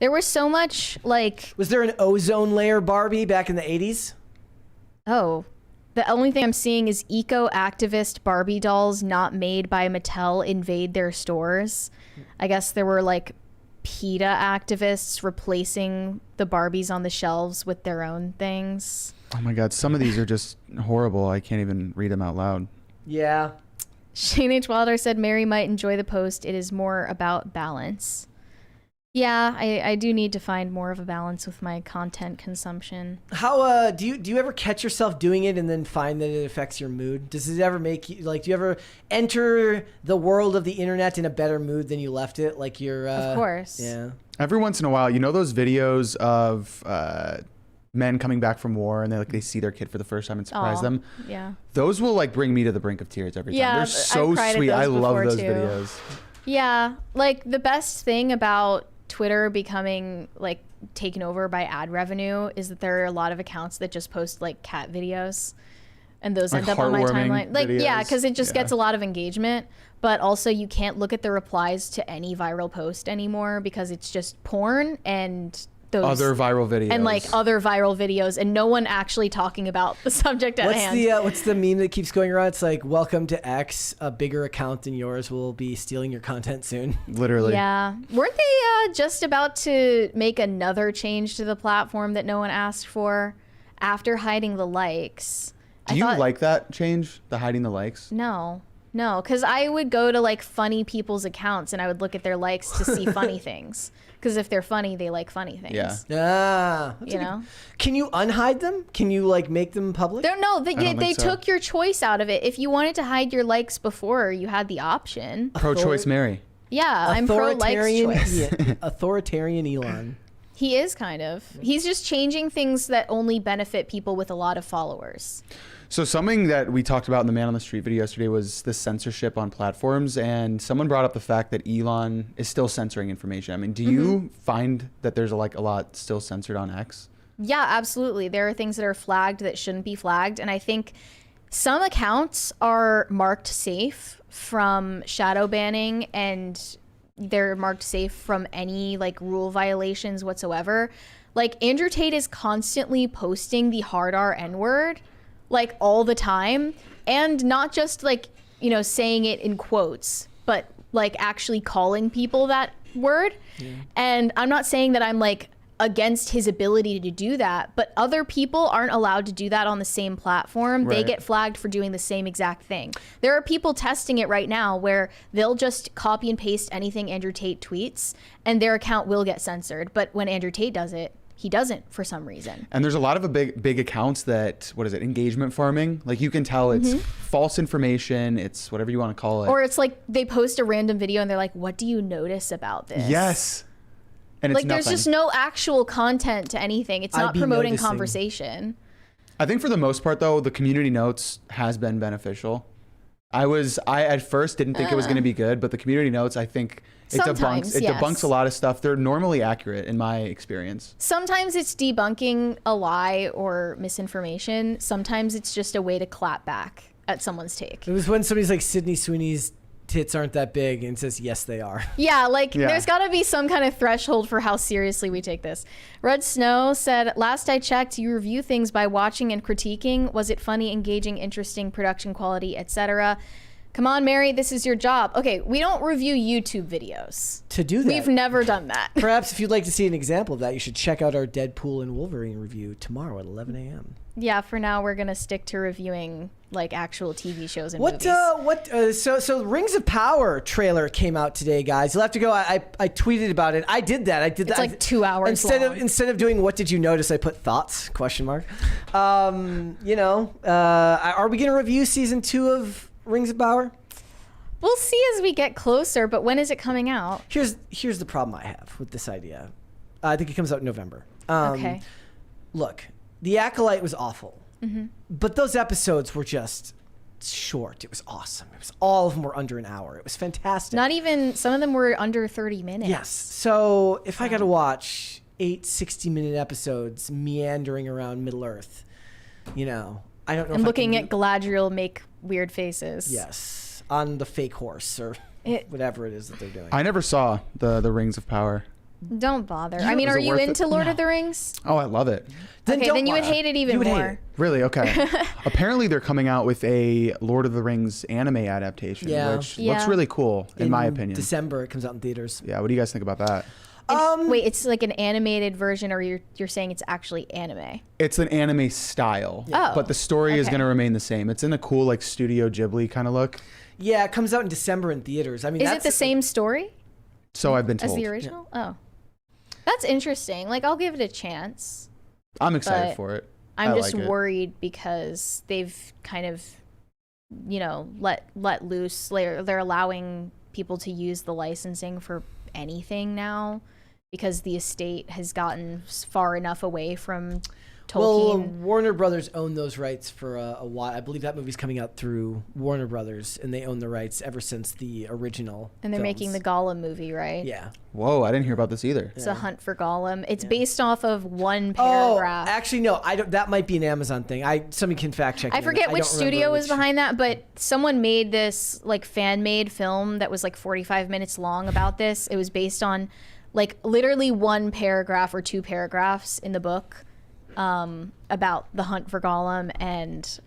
There was so much like. Was there an ozone layer Barbie back in the 80s? Oh, the only thing I'm seeing is eco-activist Barbie dolls not made by Mattel invade their stores. I guess there were like PETA activists replacing the Barbies on the shelves with their own things. Oh my God, some of these are just horrible. I can't even read them out loud. Yeah. Shane H. Wilder said Mary might enjoy the post. It is more about balance. Yeah, I do need to find more of a balance with my content consumption. How do you ever catch yourself doing it and then find that it affects your mood? Does it ever make you like? Do you ever enter the world of the internet in a better mood than you left it? Like you're of course. Yeah. Every once in a while, you know those videos of men coming back from war and they see their kid for the first time and surprise them? Yeah. Those will like bring me to the brink of tears every time. Yeah, They're so I've cried at sweet. those I love before, those too. videos. Yeah, like the best thing about Twitter becoming like taken over by ad revenue is that there are a lot of accounts that just post like cat videos, and those Like end up on my heartwarming timeline. Like yeah, videos. because it just Yeah. gets a lot of engagement. But also you can't look at the replies to any viral post anymore because it's just porn and those Other viral videos. and like other viral videos, and no one actually talking about the subject at hand. What's the meme that keeps going around? It's like, welcome to X, a bigger account than yours will be stealing your content soon. Literally. Yeah. Weren't they just about to make another change to the platform that no one asked for after hiding the likes? Do you like that change? The hiding the likes? No, because I would go to like funny people's accounts and I would look at their likes to see funny things. Because if they're funny, they like funny things. Yeah. That's You know? Can you unhide them? Can you like make them public? They so. took your choice out of it. If you wanted to hide your likes before, you had the option. Pro-choice Mary. Yeah, I'm pro-likes choice. Yeah, authoritarian Elon. He is kind of. He's just changing things that only benefit people with a lot of followers. So something that we talked about in the Man on the Street video yesterday was the censorship on platforms, and someone brought up the fact that Elon is still censoring information. I mean, do you find that there's a lot still censored on X? Yeah, absolutely. There are things that are flagged that shouldn't be flagged, and I think some accounts are marked safe from shadow banning, and they're marked safe from any like rule violations whatsoever. Like Andrew Tate is constantly posting the hard R N-word like all the time, and not just like, you know, saying it in quotes, but like actually calling people that word. And I'm not saying that I'm like against his ability to do that, but other people aren't allowed to do that on the same platform. They Right. get flagged for doing the same exact thing. There are people testing it right now where they'll just copy and paste anything Andrew Tate tweets and their account will get censored. But when Andrew Tate does it, he doesn't for some reason. And there's a lot of big accounts that, engagement farming. Like you can tell it's false information. It's whatever you want to call it. Or it's like they post a random video and they're like, what do you notice about this? Yes. And it's Like there's just no actual content to anything. It's not be promoting noticing. conversation. I think for the most part though, the community notes has been beneficial. I at first didn't think it was going to be good, but the community notes, I think it Sometimes, debunks a lot of stuff. They're normally accurate in my experience. Sometimes it's debunking a lie or misinformation. Sometimes it's just a way to clap back at someo's take. It was when somebody's like Sydney Sweeney's tits aren't that big, and says, yes, they are. Yeah, like Yeah. there's got to be some kind of threshold for how seriously we take this. Red Snow said, last I checked, you review things by watching and critiquing. Was it funny, engaging, interesting, production quality, etc.? Come on, Mary, this is your job. Okay, we don't review YouTube videos. To do that, We've never done that. perhaps if you'd like to see an example of that, you should check out our Deadpool and Wolverine review tomorrow at 11 a.m. Yeah, for now we're gonna stick to reviewing like actual TV shows and movies. So Rings of Power trailer came out today, guys. You'll have to go. I tweeted about it. I did that. It's like 2 hours long. Instead of doing what did you notice, I put thoughts ? Are we gonna review season 2 of Rings of Power? We'll see as we get closer, but when is it coming out? Here's the problem I have with this idea. I think it comes out in November. Okay. Look, The Acolyte was awful, but those episodes were just short. It was awesome. All of them were under an hour. It was fantastic. Not even, some of them were under 30 minutes. Yes. So if I got to watch 8 60-minute episodes meandering around Middle Earth, I don't know. And looking at Galadriel make weird faces. Yes. On the fake horse or whatever it is that they're doing. I never saw the Rings of Power. Don't bother. I mean, is are it you worth it? into Lord of the Rings? Oh, I love it. Then Okay, don't then you would watch it. hate it even You would hate more. it. Really? Okay. Apparently, they're coming out with a Lord of the Rings anime adaptation, Yeah. which Yeah. looks really cool, in my opinion. December, it comes out in theaters. Yeah. What do you guys think about that? Wait, it's like an animated version, or you're saying it's actually anime? It's an anime style, Oh, but the story is okay. going to remain the same. It's in a cool, like, Studio Ghibli kind of look. Yeah, it comes out in December in theaters. I mean, Is it the same story So I've been told. as the original? Oh. That's interesting. Like, I'll give it a chance. I'm excited but for it. I'm I just like it. worried because they've kind of, let loose. They're allowing people to use the licensing for anything now because the estate has gotten far enough away from Well, Tolkien. Warner Brothers own those rights for a while. I believe that movie's coming out through Warner Brothers, and they own the rights ever since the original. And they're making the Gollum movie, right? Yeah. Whoa, I didn't hear about this either. It's a Hunt for Gollum. It's based off of one Oh, paragraph. actually, no. I don't. That might be an Amazon thing. Somebody can fact check. I me. forget which don't remember studio was which- behind that, but someone made this like fan-made film that was like 45 minutes long about this. It was based on like literally one paragraph or 2 paragraphs in the book about the hunt for Gollum, and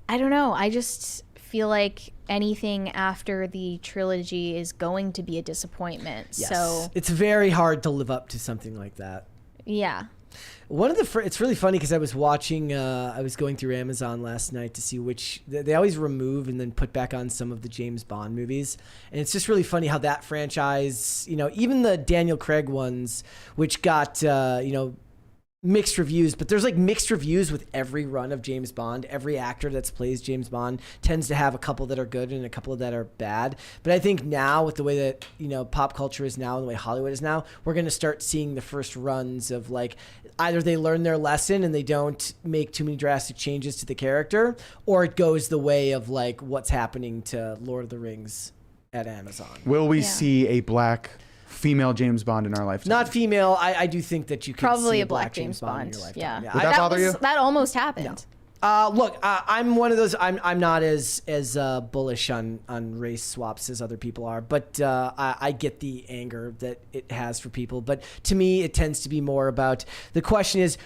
I don't know. I just feel like anything after the trilogy is going to be a disappointment. Yes. So it's very hard to live up to something like that. yeah. One of the it's really funny because I was watching I was going through Amazon last night to see which they always remove and then put back on some of the James Bond movies, and it's just really funny how that franchise, even the Daniel Craig ones, which got mixed reviews, but there's like mixed reviews with every run of James Bond. Every actor that's plays James Bond tends to have a couple that are good and a couple that are bad. But I think now with the way that, pop culture is now and the way Hollywood is now, we're going to start seeing the first runs of like either they learn their lesson and they don't make too many drastic changes to the character, or it goes the way of like what's happening to Lord of the Rings at Amazon. Will we see a black female James Bond in our lifetime? Not female. I do think that you could Probably see a black James Bond. in your lifetime. Yeah. Would that bother you? That almost happened. Look, I'm one of those. I'm not as bullish on race swaps as other people are, but I get the anger that it has for people. But to me, it tends to be more about the question is.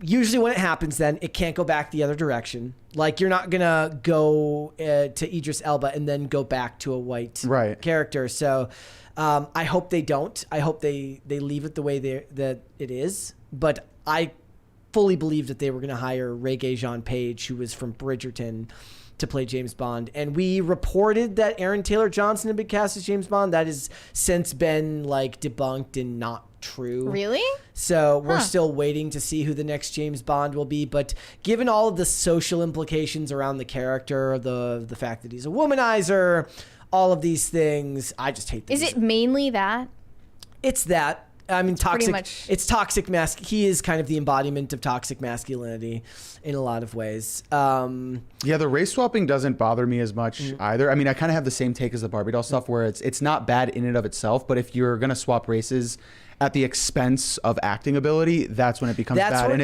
Usually when it happens, then it can't go back the other direction. Like you're not gonna go to Idris Elba and then go back to a white character. So I hope they don't. I hope they leave it the way that it is. But I fully believe that they were gonna hire Regé-Jean Page, who was from Bridgerton, to play James Bond. And we reported that Aaron Taylor Johnson had been cast as James Bond. That has since been like debunked and not true. Really? So we're still waiting to see who the next James Bond will be. But given all of the social implications around the character, the fact that he's a womanizer, all of these things, I just hate this. Is it mainly that? It's that. I mean, toxic. much. It's toxic He is kind of the embodiment of toxic masculinity in a lot of ways. Yeah, the race swapping doesn't bother me as much either. I mean, I kind of have the same take as the Barbie doll stuff, where it's not bad in and of itself, but if you're gonna swap races at the expense of acting ability, that's when it becomes bad. And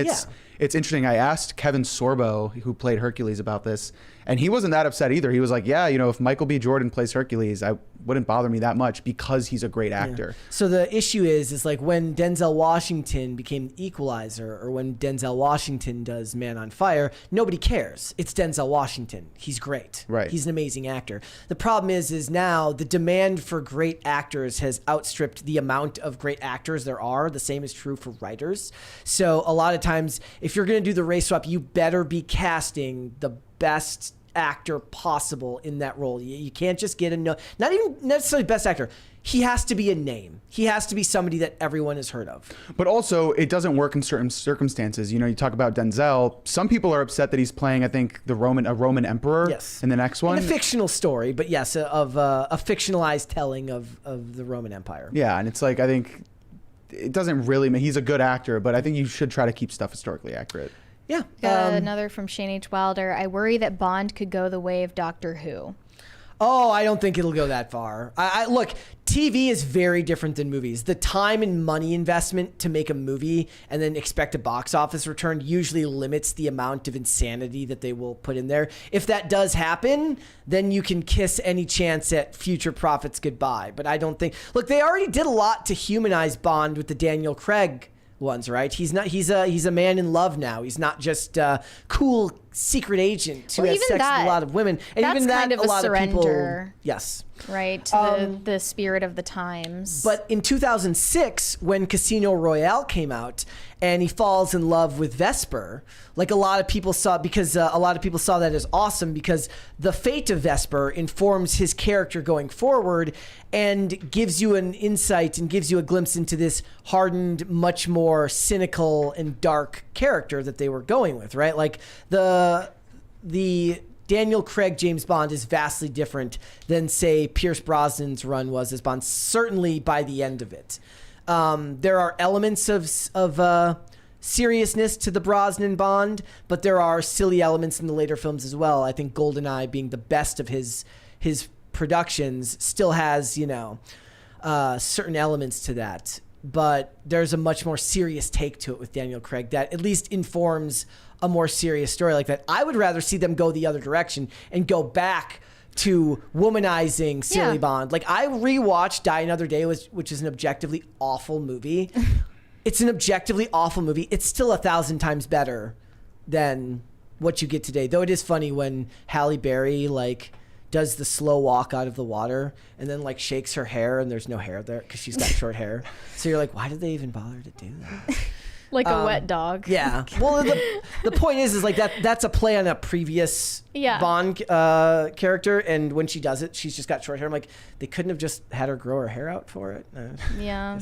it's interesting. I asked Kevin Sorbo, who played Hercules, about this, and he wasn't that upset either. He was like, yeah, if Michael B. Jordan plays Hercules, I wouldn't bother me that much because he's a great actor. Yeah. So the issue is like when Denzel Washington became the Equalizer, or when Denzel Washington does Man on Fire, nobody cares. It's Denzel Washington. He's great. Right. He's an amazing actor. The problem is now the demand for great actors has outstripped the amount of great actors there are. The same is true for writers. So a lot of times, if you're going to do the race swap, you better be casting the best actor possible in that role. You can't just get not even necessarily best actor. He has to be a name. He has to be somebody that everyone has heard of. But also, it doesn't work in certain circumstances. You talk about Denzel. Some people are upset that he's playing, I think, a Roman emperor in the next one. In a fictional story, but yes, of a fictionalized telling of the Roman Empire. Yeah, and it's like, I think it doesn't really mean he's a good actor, but I think you should try to keep stuff historically accurate. Yeah. Another from Shane H. Wilder. I worry that Bond could go the way of Doctor Who. Oh, I don't think it'll go that far. Look, TV is very different than movies. The time and money investment to make a movie and then expect a box office return usually limits the amount of insanity that they will put in there. If that does happen, then you can kiss any chance at future profits goodbye. But I don't think... Look, they already did a lot to humanize Bond with the Daniel Craig ones, right? He's a man in love now. He's not just a cool secret agent who has sex with a lot of women. And that's even that, kind of a lot surrender, of people, yes, right, to the spirit of the times. But in 2006, when Casino Royale came out, and he falls in love with Vesper, like a lot of people saw, because a lot of people saw that as awesome, because the fate of Vesper informs his character going forward and gives you an insight and gives you a glimpse into this hardened, much more cynical and dark character that they were going with, right? Like the Daniel Craig James Bond is vastly different than, say, Pierce Brosnan's run was as Bond, certainly by the end of it. There are elements of seriousness to the Brosnan Bond, but there are silly elements in the later films as well. I think GoldenEye, being the best of his productions, still has, certain elements to that. But there's a much more serious take to it with Daniel Craig that at least informs a more serious story like that. I would rather see them go the other direction and go back to womanizing silly Bond. Like, I rewatched Die Another Day, which is an objectively awful movie. It's an objectively awful movie. It's still 1,000 times better than what you get today. Though it is funny when Halle Berry does the slow walk out of the water and then shakes her hair and there's no hair there because she's got short hair. So you're like, why did they even bother to do that? Like a wet dog. Yeah. Well, the point is that's a play on a previous Bond character, and when she does it, she's just got short hair. I'm like, they couldn't have just had her grow her hair out for it. Yeah.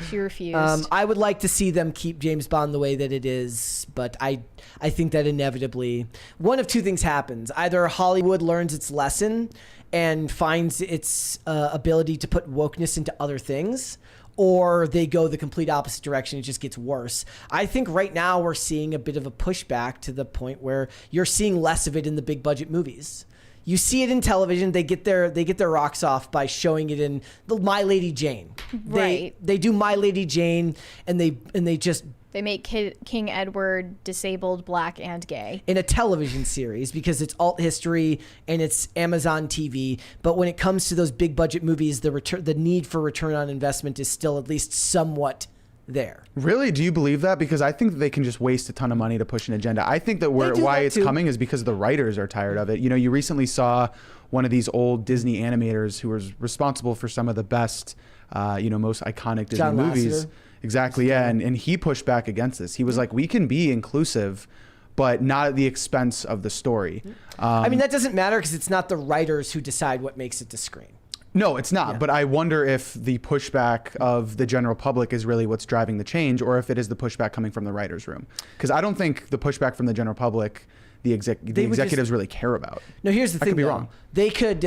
She refused. I would like to see them keep James Bond the way that it is, but I think that inevitably one of two things happens. Either Hollywood learns its lesson and finds its ability to put wokeness into other things, or they go the complete opposite direction. It just gets worse. I think right now we're seeing a bit of a pushback to the point where you're seeing less of it in the big budget movies. You see it in television. They get their rocks off by showing it in My Lady Jane. Right. They do My Lady Jane, and they just... They make King Edward disabled, black, and gay. In a television series because it's alt history and it's Amazon TV. But when it comes to those big budget movies, the need for return on investment is still at least somewhat there. Really? Do you believe that? Because I think that they can just waste a ton of money to push an agenda. I think that why it's coming is because the writers are tired of it. You recently saw one of these old Disney animators who was responsible for some of the best, most iconic Disney movies. Exactly, yeah, and he pushed back against this. He was like, we can be inclusive, but not at the expense of the story. That doesn't matter because it's not the writers who decide what makes it to screen. No, it's not. Yeah. But I wonder if the pushback of the general public is really what's driving the change, or if it is the pushback coming from the writers' room. Because I don't think the pushback from the general public, the executives really care about. No, here's the thing. I could be wrong. They could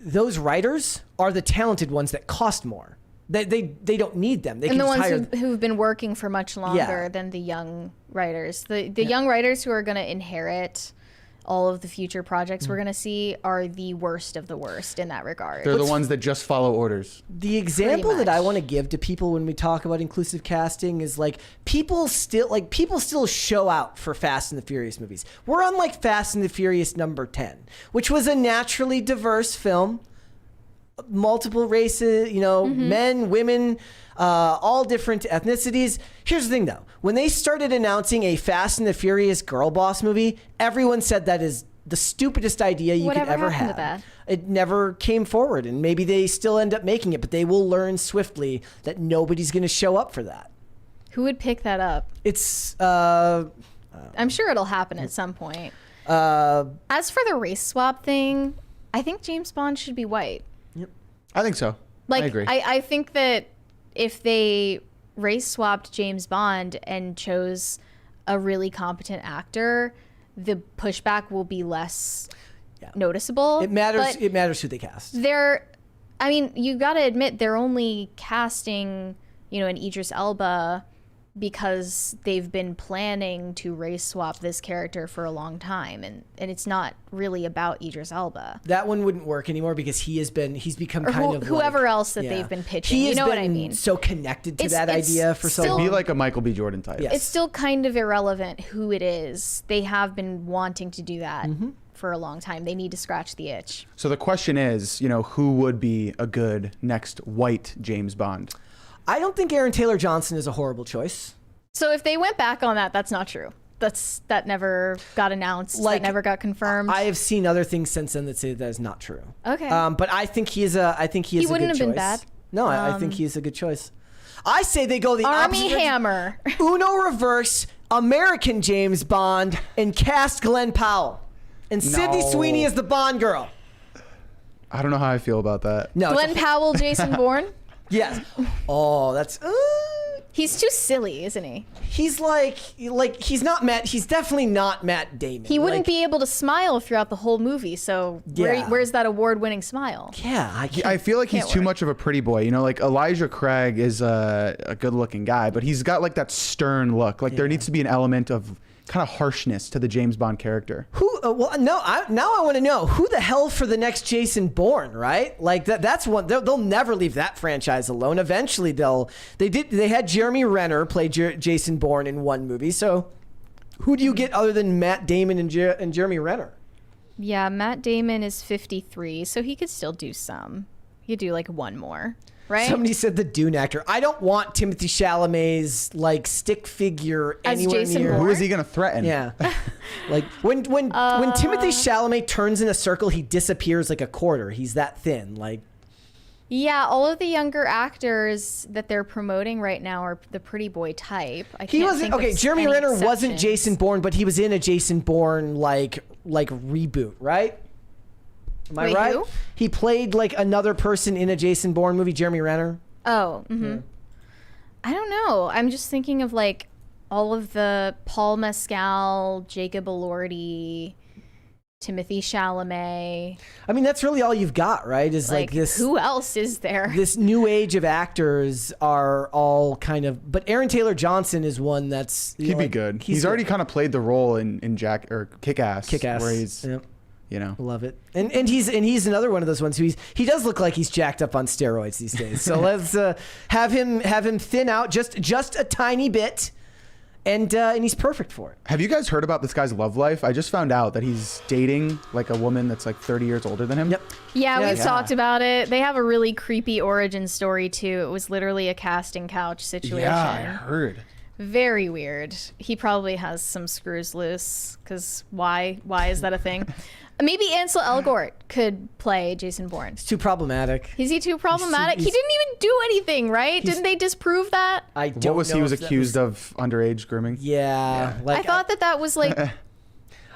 those writers are the talented ones that cost more. They don't need them. They and can the ones hire who've been working for much longer than the young writers. The young writers who are going to inherit all of the future projects we're going to see are the worst of the worst in that regard. They're the ones that just follow orders. The example that I much. want to give to people when we talk about inclusive casting is like people still show out for Fast and the Furious movies. We're on like Fast and the Furious number 10, which was a naturally diverse film, multiple races, men, women, all different ethnicities. Here's the thing though. When they started announcing a Fast and the Furious girl boss movie, everyone said that is the stupidest idea you could ever happened have. to that? It never came forward, and maybe they still end up making it, but they will learn swiftly that nobody's going to show up for that. Who would pick that up? It's I'm sure it'll happen at some point. As for the race swap thing, I think James Bond should be white. I think so. I agree. I think that if they race swapped James Bond and chose a really competent actor, the pushback will be less noticeable. It matters who they cast. You got to admit they're only casting, an Idris Elba because they've been planning to race swap this character for a long time, and it's not really about Idris Elba. That one wouldn't work anymore because he's become whoever else that they've been pitching. He has what I been mean? so connected to that idea for so It'd long. be like a Michael B. Jordan type. Yes. It's still kind of irrelevant who it is. They have been wanting to do that for a long time. They need to scratch the itch. So the question is, who would be a good next white James Bond? I don't think Aaron Taylor Johnson is a horrible choice. So if they went back on that, that's not true. That never got announced. That never got confirmed. I have seen other things since then that say that is not true. Okay. But I think he is a good choice. He wouldn't have been bad. No, I think he's a good choice. I say they go the Army opposite. Hammer. Uno reverse American James Bond and cast Glenn Powell. And Sydney Sweeney is the Bond girl. I don't know how I feel about that. No, Glenn Powell, Jason Bourne. Yes. Oh, that's. He's too silly, isn't he? He's like he's not Matt. He's definitely not Matt Damon. He wouldn't be able to smile throughout the whole movie. So where's that award-winning smile? Yeah, I feel like he's too much of a pretty boy. Like Elijah Craig is a good-looking guy, but he's got like that stern look. Like there needs to be an element of kind of harshness to the James Bond character. Now I want to know who the hell for the next Jason Bourne, right? Like that's one. They'll never leave that franchise alone. Eventually they had Jeremy Renner play Jason Bourne in one movie. So who do you get other than Matt Damon and Jeremy Renner? Yeah, Matt Damon is 53, so he could still do some. He could do like one more. Right? Somebody said the Dune actor. I don't want Timothée Chalamet's like stick figure as anywhere Jason near. Bourne? Who is he going to threaten? Yeah, like when Timothée Chalamet turns in a circle, he disappears like a quarter. He's that thin. Like, yeah, all of the younger actors that they're promoting right now are the pretty boy type. He wasn't okay. Jeremy Renner wasn't Jason Bourne, but he was in a Jason Bourne like reboot, right? Am I right? Who? He played like another person in a Jason Bourne movie, Jeremy Renner. Oh, mm-hmm. I don't know. I'm just thinking of like all of the Paul Mescal, Jacob Elordi, Timothée Chalamet. I mean, that's really all you've got, right? Is like this. Who else is there? This new age of actors are all kind of. But Aaron Taylor Johnson is one that's. He'd be good. He's already kind of played the role in Kick-Ass. Kick-Ass. Where he's. Yep. Love it. And he's another one of those ones who he does look like he's jacked up on steroids these days. So let's have him thin out just a tiny bit, and he's perfect for it. Have you guys heard about this guy's love life? I just found out that he's dating like a woman that's like 30 years older than him. Yep. Yeah, we've talked about it. They have a really creepy origin story too. It was literally a casting couch situation. Yeah, I heard. Very weird. He probably has some screws loose because why is that a thing? Maybe Ansel Elgort could play Jason Bourne. It's too problematic. Is he too problematic? He didn't even do anything, right? Didn't they disprove that? I don't What was know he was if that accused of underage grooming? Yeah. Like, I thought that was like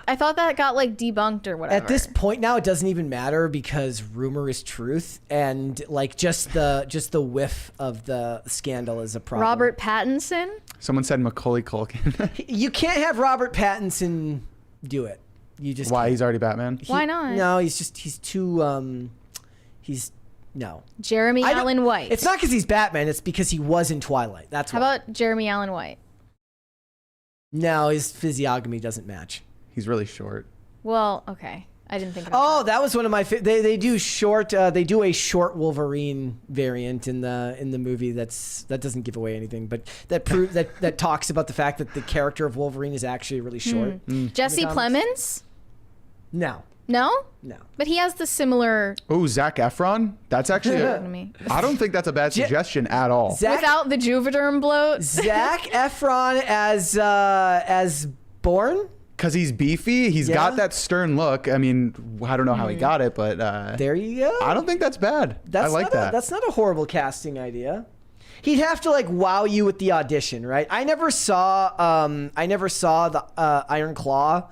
I thought that got like debunked or whatever. At this point now, it doesn't even matter because rumor is truth, and like just the whiff of the scandal is a problem. Robert Pattinson? Someone said Macaulay Culkin. You can't have Robert Pattinson do it. You just Why? can't. He's already Batman? Why not? No, he's too no. Jeremy Allen White. It's not because he's Batman. It's because he was in Twilight. That's How why. about Jeremy Allen White? No, his physiognomy doesn't match. He's really short. Well, okay. I didn't think about that was one of my they do short they do a short Wolverine variant in the movie that doesn't give away anything, but that talks about the fact that the character of Wolverine is actually really short. Jesse Plemons? No. No? No. But he has the similar Oh, Zac Efron? That's actually I don't think that's a bad suggestion at all. without the Juvederm bloat. Zac Efron as Bourne? Because he's beefy, he's got that stern look. I mean, I don't know how he got it, but there you go. I don't think that's bad. I like that. That's not a horrible casting idea. He'd have to like wow you with the audition, right? I never saw the Iron Claw,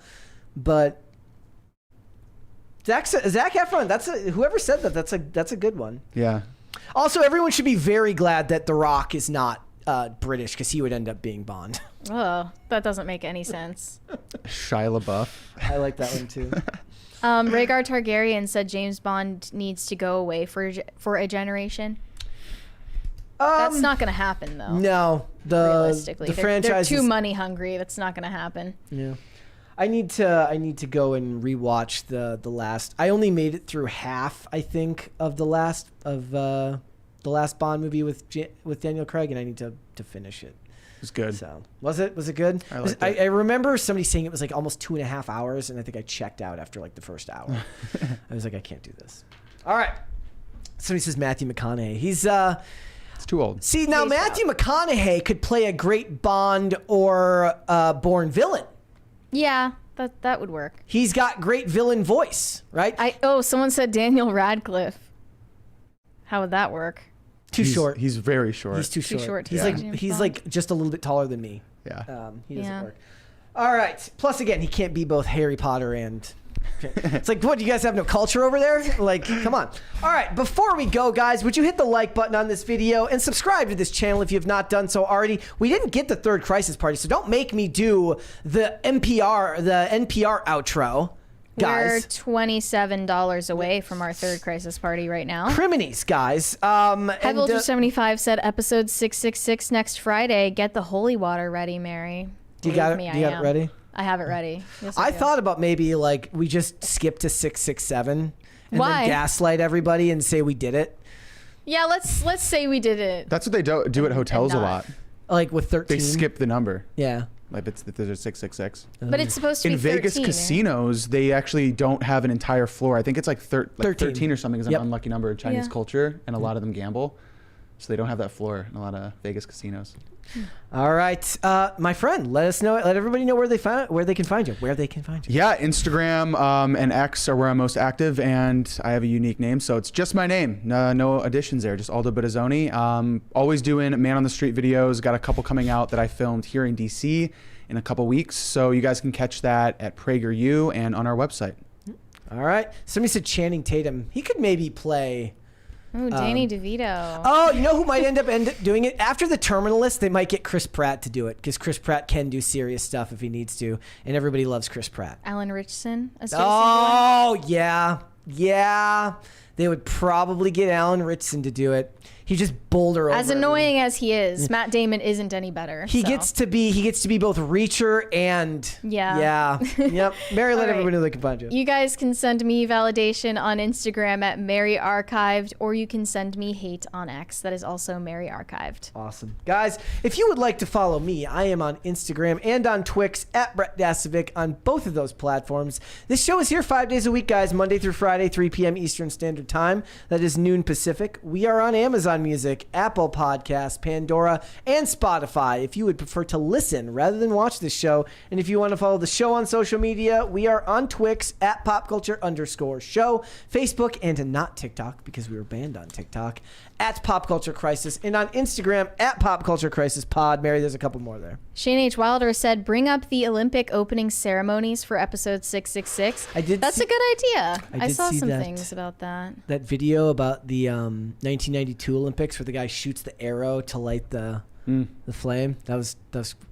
but Zac Efron. Whoever said that. That's a good one. Yeah. Also, everyone should be very glad that The Rock is not British, because he would end up being Bond. Oh, that doesn't make any sense. Shia LaBeouf. I like that one too. Rhaegar Targaryen said James Bond needs to go away for a generation. That's not going to happen, though. No, realistically, the franchise they're too money hungry. That's not going to happen. Yeah, I need to go and rewatch the last. I only made it through half, I think, of the last Bond movie with Daniel Craig, and I need to finish it. It was good. So was it good? I remember somebody saying it was like almost 2.5 hours, and I think I checked out after like the first hour. I was like, I can't do this. All right. Somebody says Matthew McConaughey. He's it's too old. See, now Matthew McConaughey could play a great Bond or Bourne villain. Yeah, that would work. He's got great villain voice, right? Someone said Daniel Radcliffe. How would that work? Too short. He's very short. He's too short. He's Yeah. he's like just a little bit taller than me. Yeah. He doesn't work. All right. Plus, again, he can't be both Harry Potter and. It's like, what? Do you guys have no culture over there? Like, come on. All right. Before we go, guys, would you hit the like button on this video and subscribe to this channel if you have not done so already? We didn't get the third crisis party, so don't make me do the NPR outro. Guys, we're $27 away from our third crisis party right now. Criminies, guys. Heavolter75 said episode 666 next Friday. Get the holy water ready, Mary. You got it ready? I have it ready. Yes, I thought about maybe like we just skip to 667 and Why? then gaslight everybody and say we did it. Yeah, let's say we did it. That's what they do at hotels a lot. Like with 13. They skip the number. Yeah. Like there's a 666. But it's supposed to be in Vegas 13, casinos, they actually don't have an entire floor. I think it's like 13 or something is an unlucky number in Chinese culture, and a lot of them gamble, so they don't have that floor in a lot of Vegas casinos. All right, my friend, let everybody know where they can find you. Yeah, Instagram and X are where I'm most active, and I have a unique name, so it's just my name. No additions there, just Aldo Buttazzoni. Always doing man on the street videos. Got a couple coming out that I filmed here in DC in a couple weeks, so you guys can catch that at PragerU and on our website. All right. Somebody said Channing Tatum. He could maybe play. Ooh, Danny DeVito. Oh, you know who might end up doing it? After the Terminalist, they might get Chris Pratt to do it, because Chris Pratt can do serious stuff if he needs to, and everybody loves Chris Pratt. Alan Richardson as Jason Oh, yeah. Yeah. They would probably get Alan Richardson to do it. He just boulder over. As annoying as he is, Matt Damon isn't any better. He gets to be both Reacher and yeah. Yep. Mary, let All everybody know they can find you. You guys can send me validation on Instagram at Mary Archived, or you can send me hate on X. That is also Mary Archived. Awesome. Guys, if you would like to follow me, I am on Instagram and on Twix at Brat Dasovic on both of those platforms. This show is here 5 days a week, guys, Monday through Friday, 3 p.m. Eastern Standard Time. That is noon Pacific. We are on Amazon Music, Apple Podcasts, Pandora, and Spotify if you would prefer to listen rather than watch this show. And if you want to follow the show on social media, we are on Twix at popculture_show, Facebook, and not TikTok because we were banned on TikTok, at Pop Culture Crisis, and on Instagram at Pop Culture Crisis Pod. Mary, there's a couple more there. Shane H. Wilder said, bring up the Olympic opening ceremonies for episode 666. That's a good idea. I saw some things about that. That video about the 1992 Olympics where the guy shoots the arrow to light the flame. That was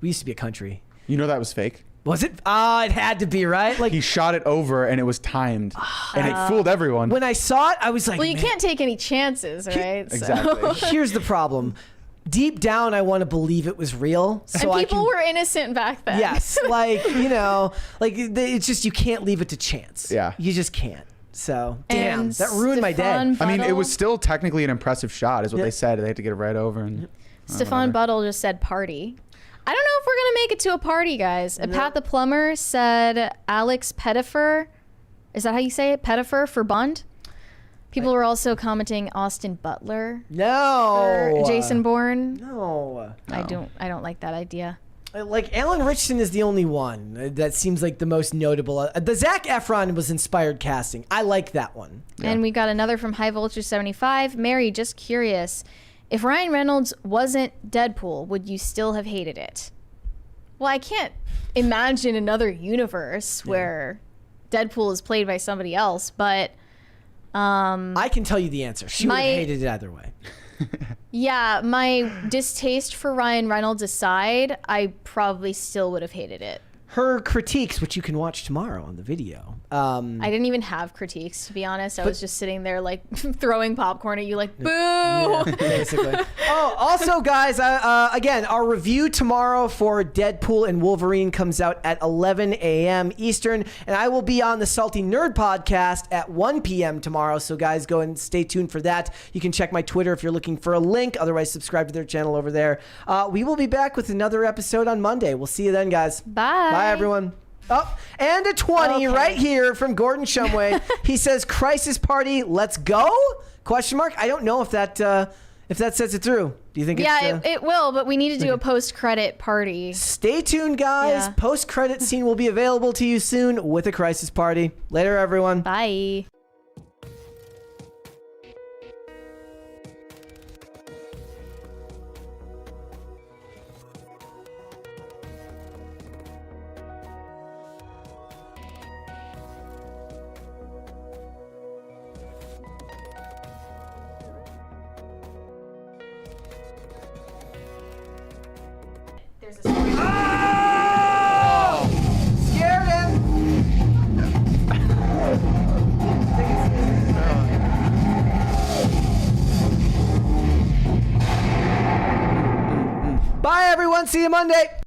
we used to be a country. You know that was fake? Was it? It had to be, right? Like he shot it over and it was timed, and it fooled everyone. When I saw it, I was like, well, you can't take any chances, right? Exactly. Here's the problem. deep down, I want to believe it was real. So and people were innocent back then. Yes, like, you know, like it's just, you can't leave it to chance. Yeah. You just can't. So, damn, And that ruined my day. Stefan I mean, it Buttle- was still technically an impressive shot, is what Yeah. they said. They had to get it right over. And Stefan Buttle just said party. I don't know if we're going to make it to a party, guys. Pat the Plumber said Alex Pettifer. Is that how you say it? Pettifer for Bond? People were also commenting Austin Butler No. for Jason Bourne. No. I don't like that idea. Like, Alan Richardson is the only one that seems like the most notable. The Zac Efron was inspired casting. I like that one. And we got another from High Voltage 75. Mary, just curious. If Ryan Reynolds wasn't Deadpool, would you still have hated it? Well, I can't imagine another universe where Deadpool is played by somebody else, but I can tell you the answer. She would have My- hated it either way. yeah, my distaste for Ryan Reynolds aside, I probably still would have hated it. Her critiques, which you can watch tomorrow on the video. I didn't even have critiques, to be honest. I was just sitting there like throwing popcorn at you like, boo! Basically. Oh, also, guys, again, our review tomorrow for Deadpool and Wolverine comes out at 11 a.m. Eastern, and I will be on the Salty Nerd podcast at 1 p.m. tomorrow. So, guys, go and stay tuned for that. You can check my Twitter if you're looking for a link. Otherwise, subscribe to their channel over there. We will be back with another episode on Monday. We'll see you then, guys. Bye. Bye, everyone. Oh, and a 20 Okay. right here from Gordon Shumway. He says, "Crisis Party, let's go?" Question mark. I don't know if that sets it through. Do you think? Yeah, it's, it will, but we need to do a post-credit party. Stay tuned, guys. Yeah. Post-credit scene will be available to you soon with a Crisis Party. Later, everyone. Bye. Scared him. Bye, everyone. See you Monday.